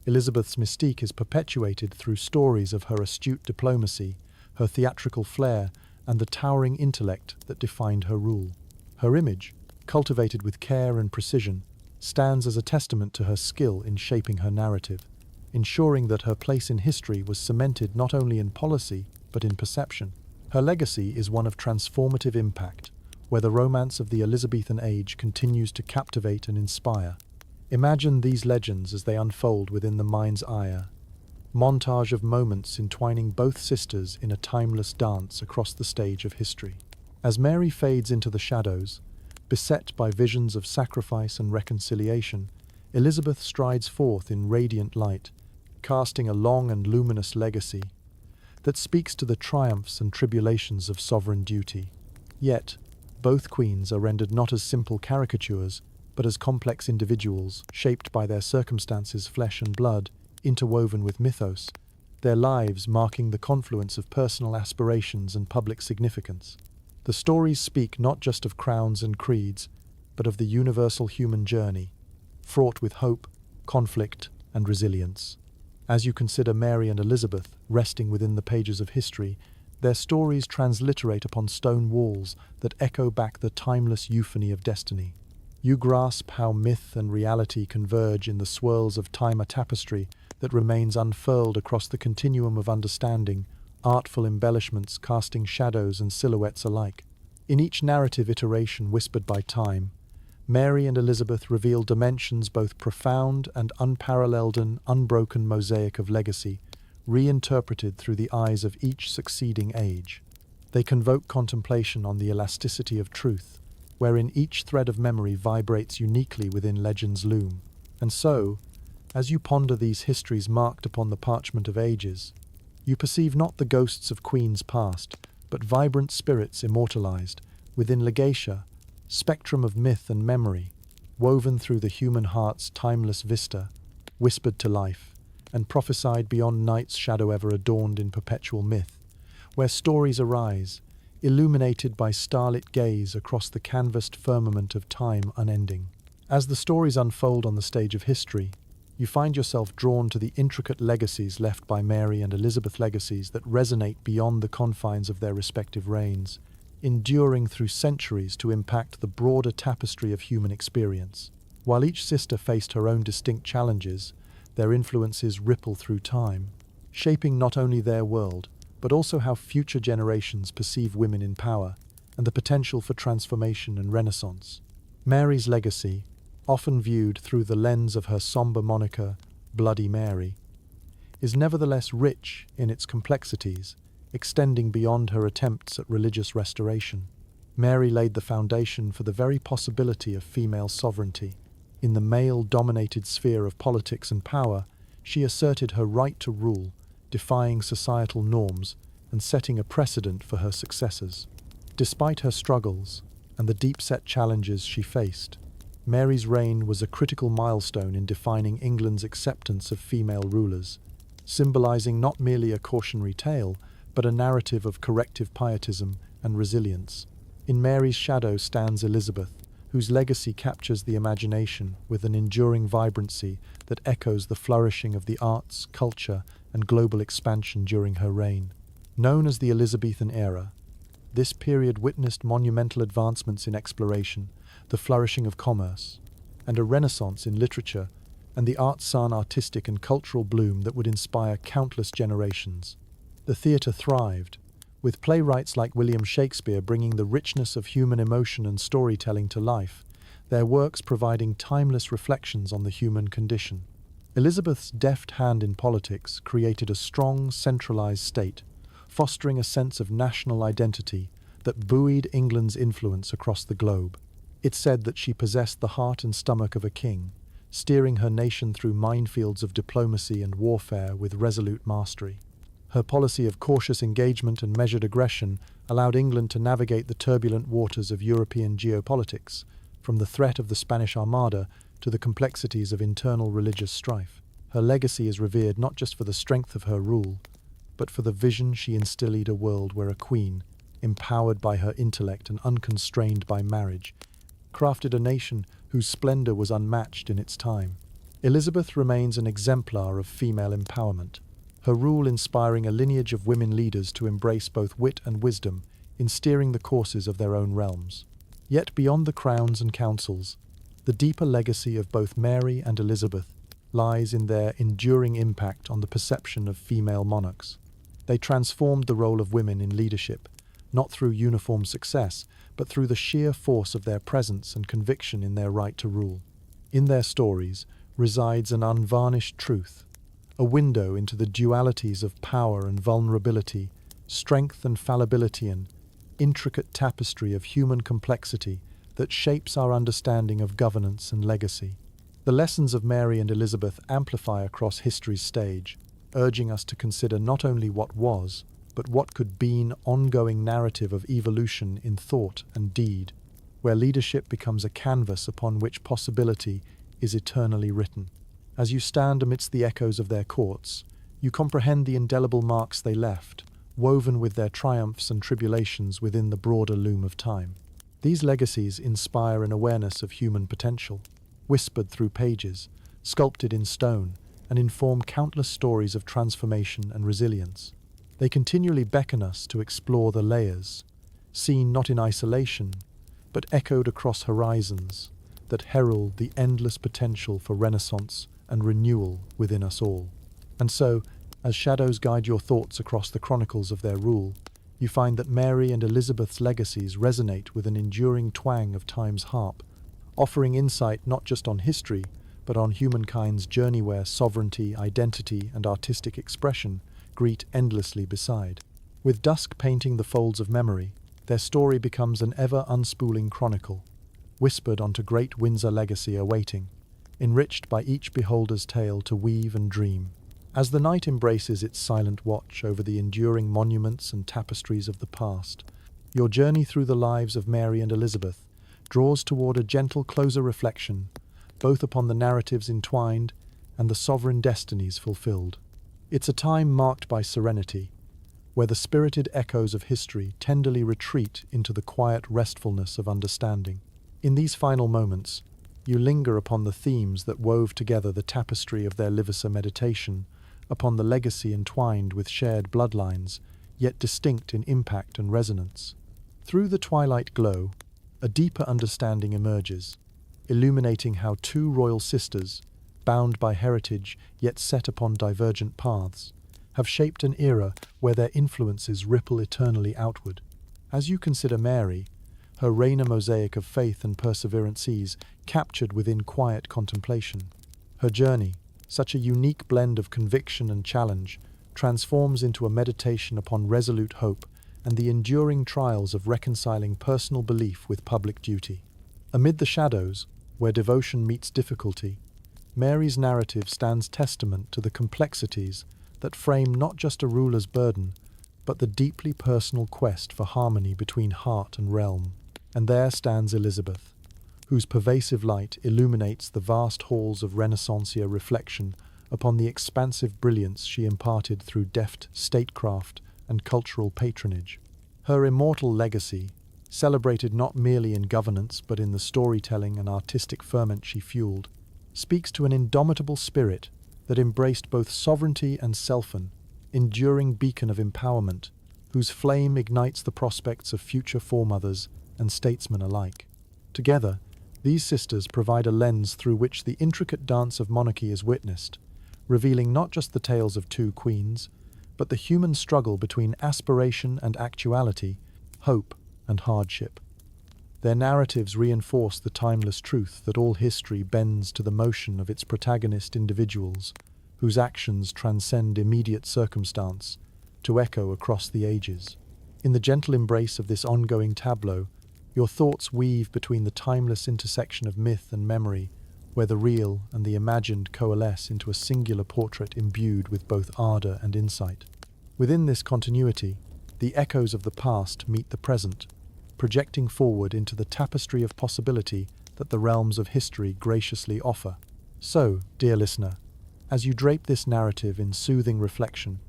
Elizabeth's mystique is perpetuated through stories of her astute diplomacy, her theatrical flair, and the towering intellect that defined her rule. Her image, cultivated with care and precision, stands as a testament to her skill in shaping her narrative, ensuring that her place in history was cemented not only in policy but in perception. Her legacy is one of transformative impact, where the romance of the Elizabethan age continues to captivate and inspire. Imagine these legends as they unfold within the mind's eye, montage of moments entwining both sisters in a timeless dance across the stage of history. As Mary fades into the shadows, beset by visions of sacrifice and reconciliation, Elizabeth strides forth in radiant light, casting a long and luminous legacy that speaks to the triumphs and tribulations of sovereign duty. Yet, both queens are rendered not as simple caricatures, but as complex individuals, shaped by their circumstances, flesh and blood, interwoven with mythos, their lives marking the confluence of personal aspirations and public significance. The stories speak not just of crowns and creeds, but of the universal human journey, fraught with hope, conflict, and resilience. As you consider Mary and Elizabeth resting within the pages of history, their stories transliterate upon stone walls that echo back the timeless euphony of destiny. You grasp how myth and reality converge in the swirls of time, a tapestry that remains unfurled across the continuum of understanding, artful embellishments casting shadows and silhouettes alike. In each narrative iteration whispered by time, Mary and Elizabeth reveal dimensions both profound and unparalleled, an unbroken mosaic of legacy, reinterpreted through the eyes of each succeeding age. They convoke contemplation on the elasticity of truth, wherein each thread of memory vibrates uniquely within legend's loom. And so, as you ponder these histories marked upon the parchment of ages, you perceive not the ghosts of queens past, but vibrant spirits immortalized within legacia, spectrum of myth and memory, woven through the human heart's timeless vista, whispered to life, and prophesied beyond night's shadow, ever adorned in perpetual myth, where stories arise, illuminated by starlit gaze across the canvassed firmament of time unending. As the stories unfold on the stage of history, you find yourself drawn to the intricate legacies left by Mary and Elizabeth, legacies that resonate beyond the confines of their respective reigns, enduring through centuries to impact the broader tapestry of human experience. While each sister faced her own distinct challenges, their influences ripple through time, shaping not only their world, but also how future generations perceive women in power and the potential for transformation and renaissance. Mary's legacy, often viewed through the lens of her somber moniker, Bloody Mary, is nevertheless rich in its complexities, extending beyond her attempts at religious restoration. Mary laid the foundation for the very possibility of female sovereignty. In the male-dominated sphere of politics and power, she asserted her right to rule, defying societal norms and setting a precedent for her successors. Despite her struggles and the deep-set challenges she faced, Mary's reign was a critical milestone in defining England's acceptance of female rulers, symbolizing not merely a cautionary tale, but a narrative of corrective pietism and resilience. In Mary's shadow stands Elizabeth, whose legacy captures the imagination with an enduring vibrancy that echoes the flourishing of the arts, culture, and global expansion during her reign. Known as the Elizabethan era, this period witnessed monumental advancements in exploration, the flourishing of commerce, and a renaissance in literature and the arts, an artistic and cultural bloom that would inspire countless generations. The theatre thrived, with playwrights like William Shakespeare bringing the richness of human emotion and storytelling to life, their works providing timeless reflections on the human condition. Elizabeth's deft hand in politics created a strong, centralized state, fostering a sense of national identity that buoyed England's influence across the globe. It's said that she possessed the heart and stomach of a king, steering her nation through minefields of diplomacy and warfare with resolute mastery. Her policy of cautious engagement and measured aggression allowed England to navigate the turbulent waters of European geopolitics, from the threat of the Spanish Armada to the complexities of internal religious strife. Her legacy is revered not just for the strength of her rule, but for the vision she instilled a world where a queen, empowered by her intellect and unconstrained by marriage, crafted a nation whose splendor was unmatched in its time. Elizabeth remains an exemplar of female empowerment, her rule inspiring a lineage of women leaders to embrace both wit and wisdom in steering the courses of their own realms. Yet beyond the crowns and councils, the deeper legacy of both Mary and Elizabeth lies in their enduring impact on the perception of female monarchs. They transformed the role of women in leadership, not through uniform success, but through the sheer force of their presence and conviction in their right to rule. In their stories resides an unvarnished truth, a window into the dualities of power and vulnerability, strength and fallibility, and intricate tapestry of human complexity that shapes our understanding of governance and legacy. The lessons of Mary and Elizabeth amplify across history's stage, urging us to consider not only what was, but what could be an ongoing narrative of evolution in thought and deed, where leadership becomes a canvas upon which possibility is eternally written. As you stand amidst the echoes of their courts, you comprehend the indelible marks they left, woven with their triumphs and tribulations within the broader loom of time. These legacies inspire an awareness of human potential, whispered through pages, sculpted in stone, and inform countless stories of transformation and resilience. They continually beckon us to explore the layers, seen not in isolation, but echoed across horizons, that herald the endless potential for renaissance and renewal within us all. And so, as shadows guide your thoughts across the chronicles of their rule, you find that Mary and Elizabeth's legacies resonate with an enduring twang of time's harp, offering insight not just on history, but on humankind's journey where sovereignty, identity, and artistic expression greet endlessly beside. With dusk painting the folds of memory, their story becomes an ever-unspooling chronicle, whispered onto great Windsor legacy awaiting, enriched by each beholder's tale to weave and dream. As the night embraces its silent watch over the enduring monuments and tapestries of the past, your journey through the lives of Mary and Elizabeth draws toward a gentle closer reflection, both upon the narratives entwined and the sovereign destinies fulfilled. It's a time marked by serenity, where the spirited echoes of history tenderly retreat into the quiet restfulness of understanding. In these final moments, you linger upon the themes that wove together the tapestry of their Livissa meditation, upon the legacy entwined with shared bloodlines, yet distinct in impact and resonance. Through the twilight glow, a deeper understanding emerges, illuminating how two royal sisters, bound by heritage yet set upon divergent paths, have shaped an era where their influences ripple eternally outward. As you consider Mary, her reign a mosaic of faith and perseverance sees, captured within quiet contemplation. Her journey, such a unique blend of conviction and challenge, transforms into a meditation upon resolute hope and the enduring trials of reconciling personal belief with public duty. Amid the shadows, where devotion meets difficulty, Mary's narrative stands testament to the complexities that frame not just a ruler's burden, but the deeply personal quest for harmony between heart and realm. And there stands Elizabeth, whose pervasive light illuminates the vast halls of Renaissancea reflection upon the expansive brilliance she imparted through deft statecraft and cultural patronage. Her immortal legacy, celebrated not merely in governance but in the storytelling and artistic ferment she fueled, speaks to an indomitable spirit that embraced both sovereignty and self-an enduring beacon of empowerment, whose flame ignites the prospects of future foremothers and statesmen alike. Together, these sisters provide a lens through which the intricate dance of monarchy is witnessed, revealing not just the tales of two queens, but the human struggle between aspiration and actuality, hope and hardship. Their narratives reinforce the timeless truth that all history bends to the motion of its protagonist individuals, whose actions transcend immediate circumstance, to echo across the ages. In the gentle embrace of this ongoing tableau, your thoughts weave between the timeless intersection of myth and memory, where the real and the imagined coalesce into a singular portrait imbued with both ardor and insight. Within this continuity, the echoes of the past meet the present, projecting forward into the tapestry of possibility that the realms of history graciously offer. So, dear listener, as you drape this narrative in soothing reflection,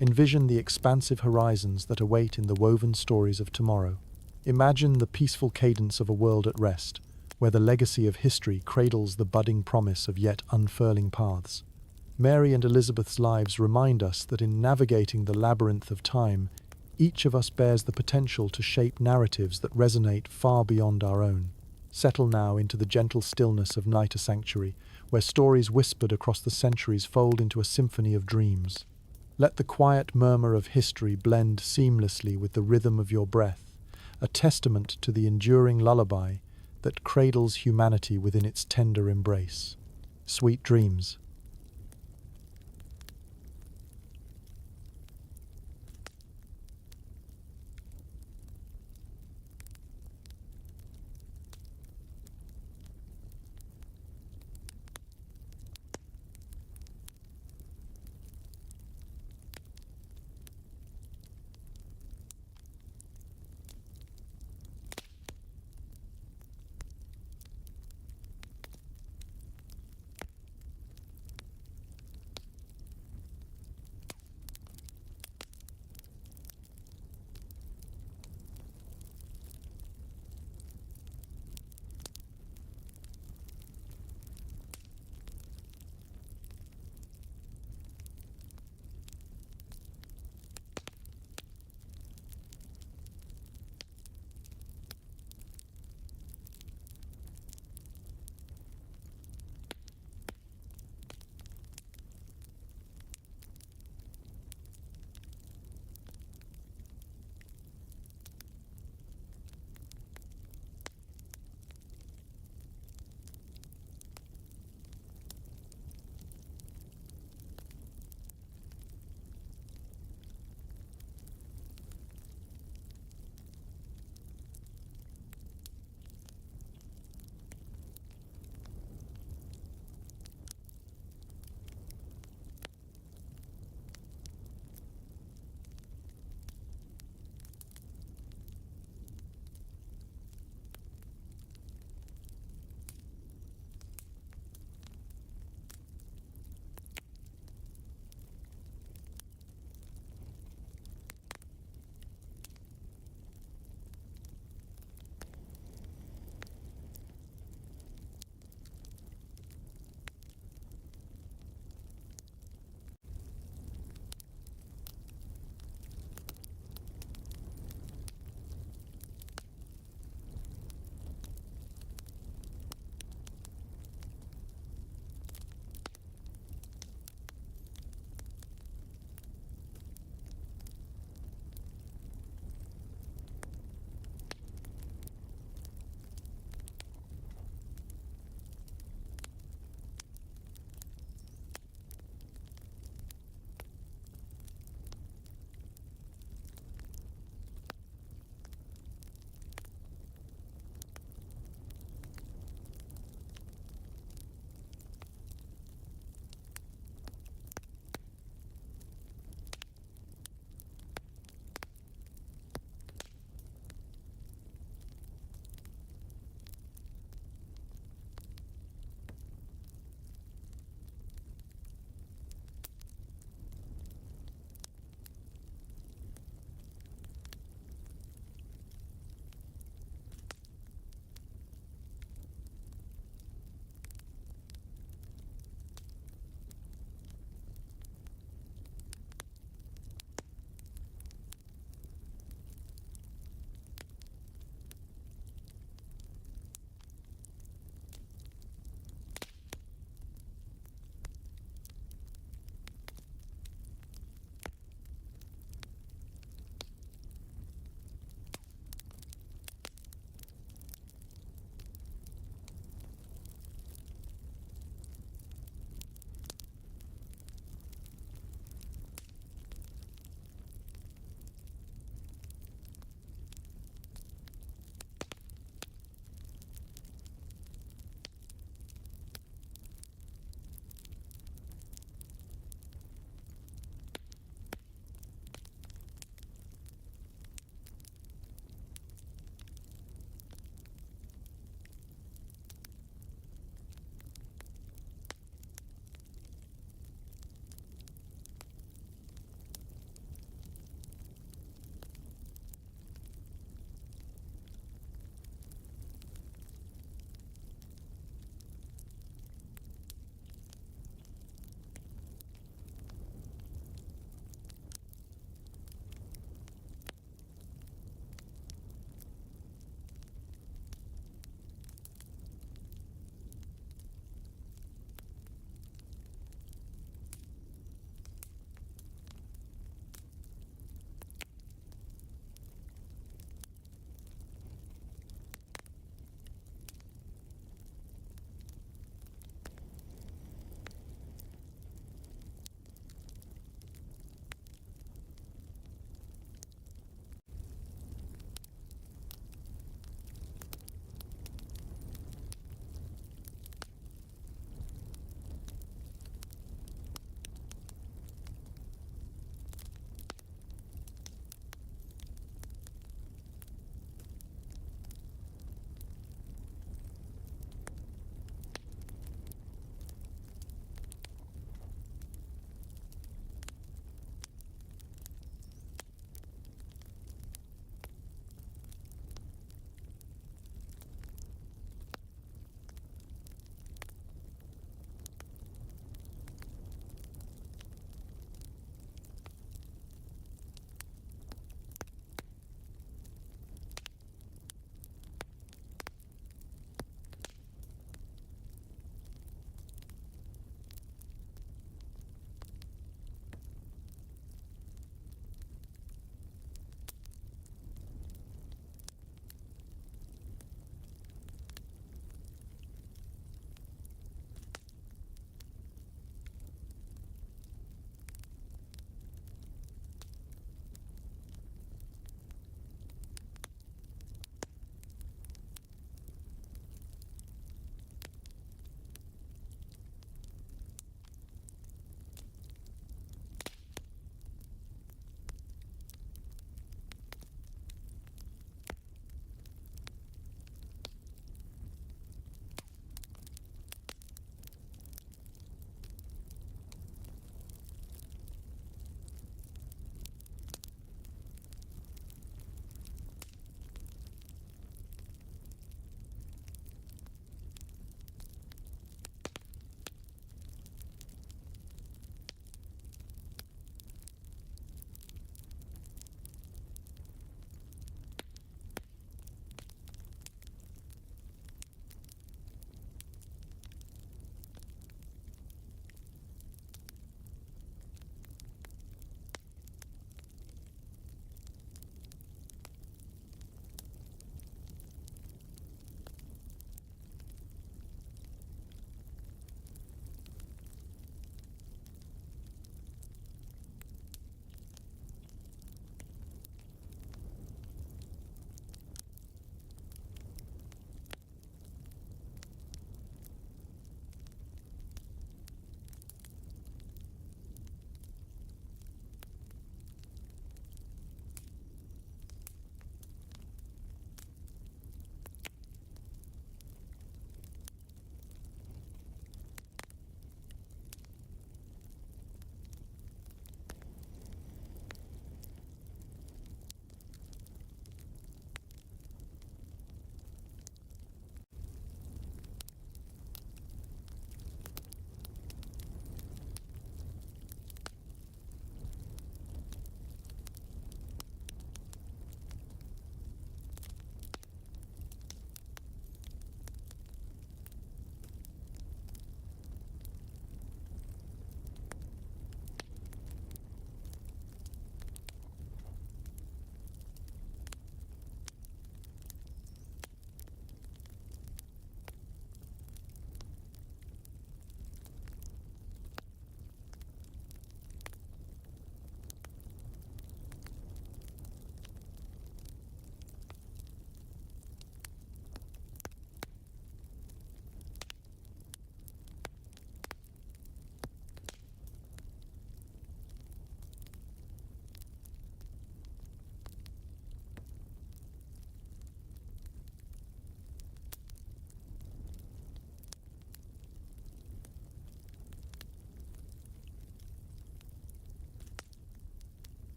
envision the expansive horizons that await in the woven stories of tomorrow. Imagine the peaceful cadence of a world at rest, where the legacy of history cradles the budding promise of yet unfurling paths. Mary and Elizabeth's lives remind us that in navigating the labyrinth of time, each of us bears the potential to shape narratives that resonate far beyond our own. Settle now into the gentle stillness of night, a sanctuary, where stories whispered across the centuries fold into a symphony of dreams. Let the quiet murmur of history blend seamlessly with the rhythm of your breath, a testament to the enduring lullaby that cradles humanity within its tender embrace. Sweet dreams.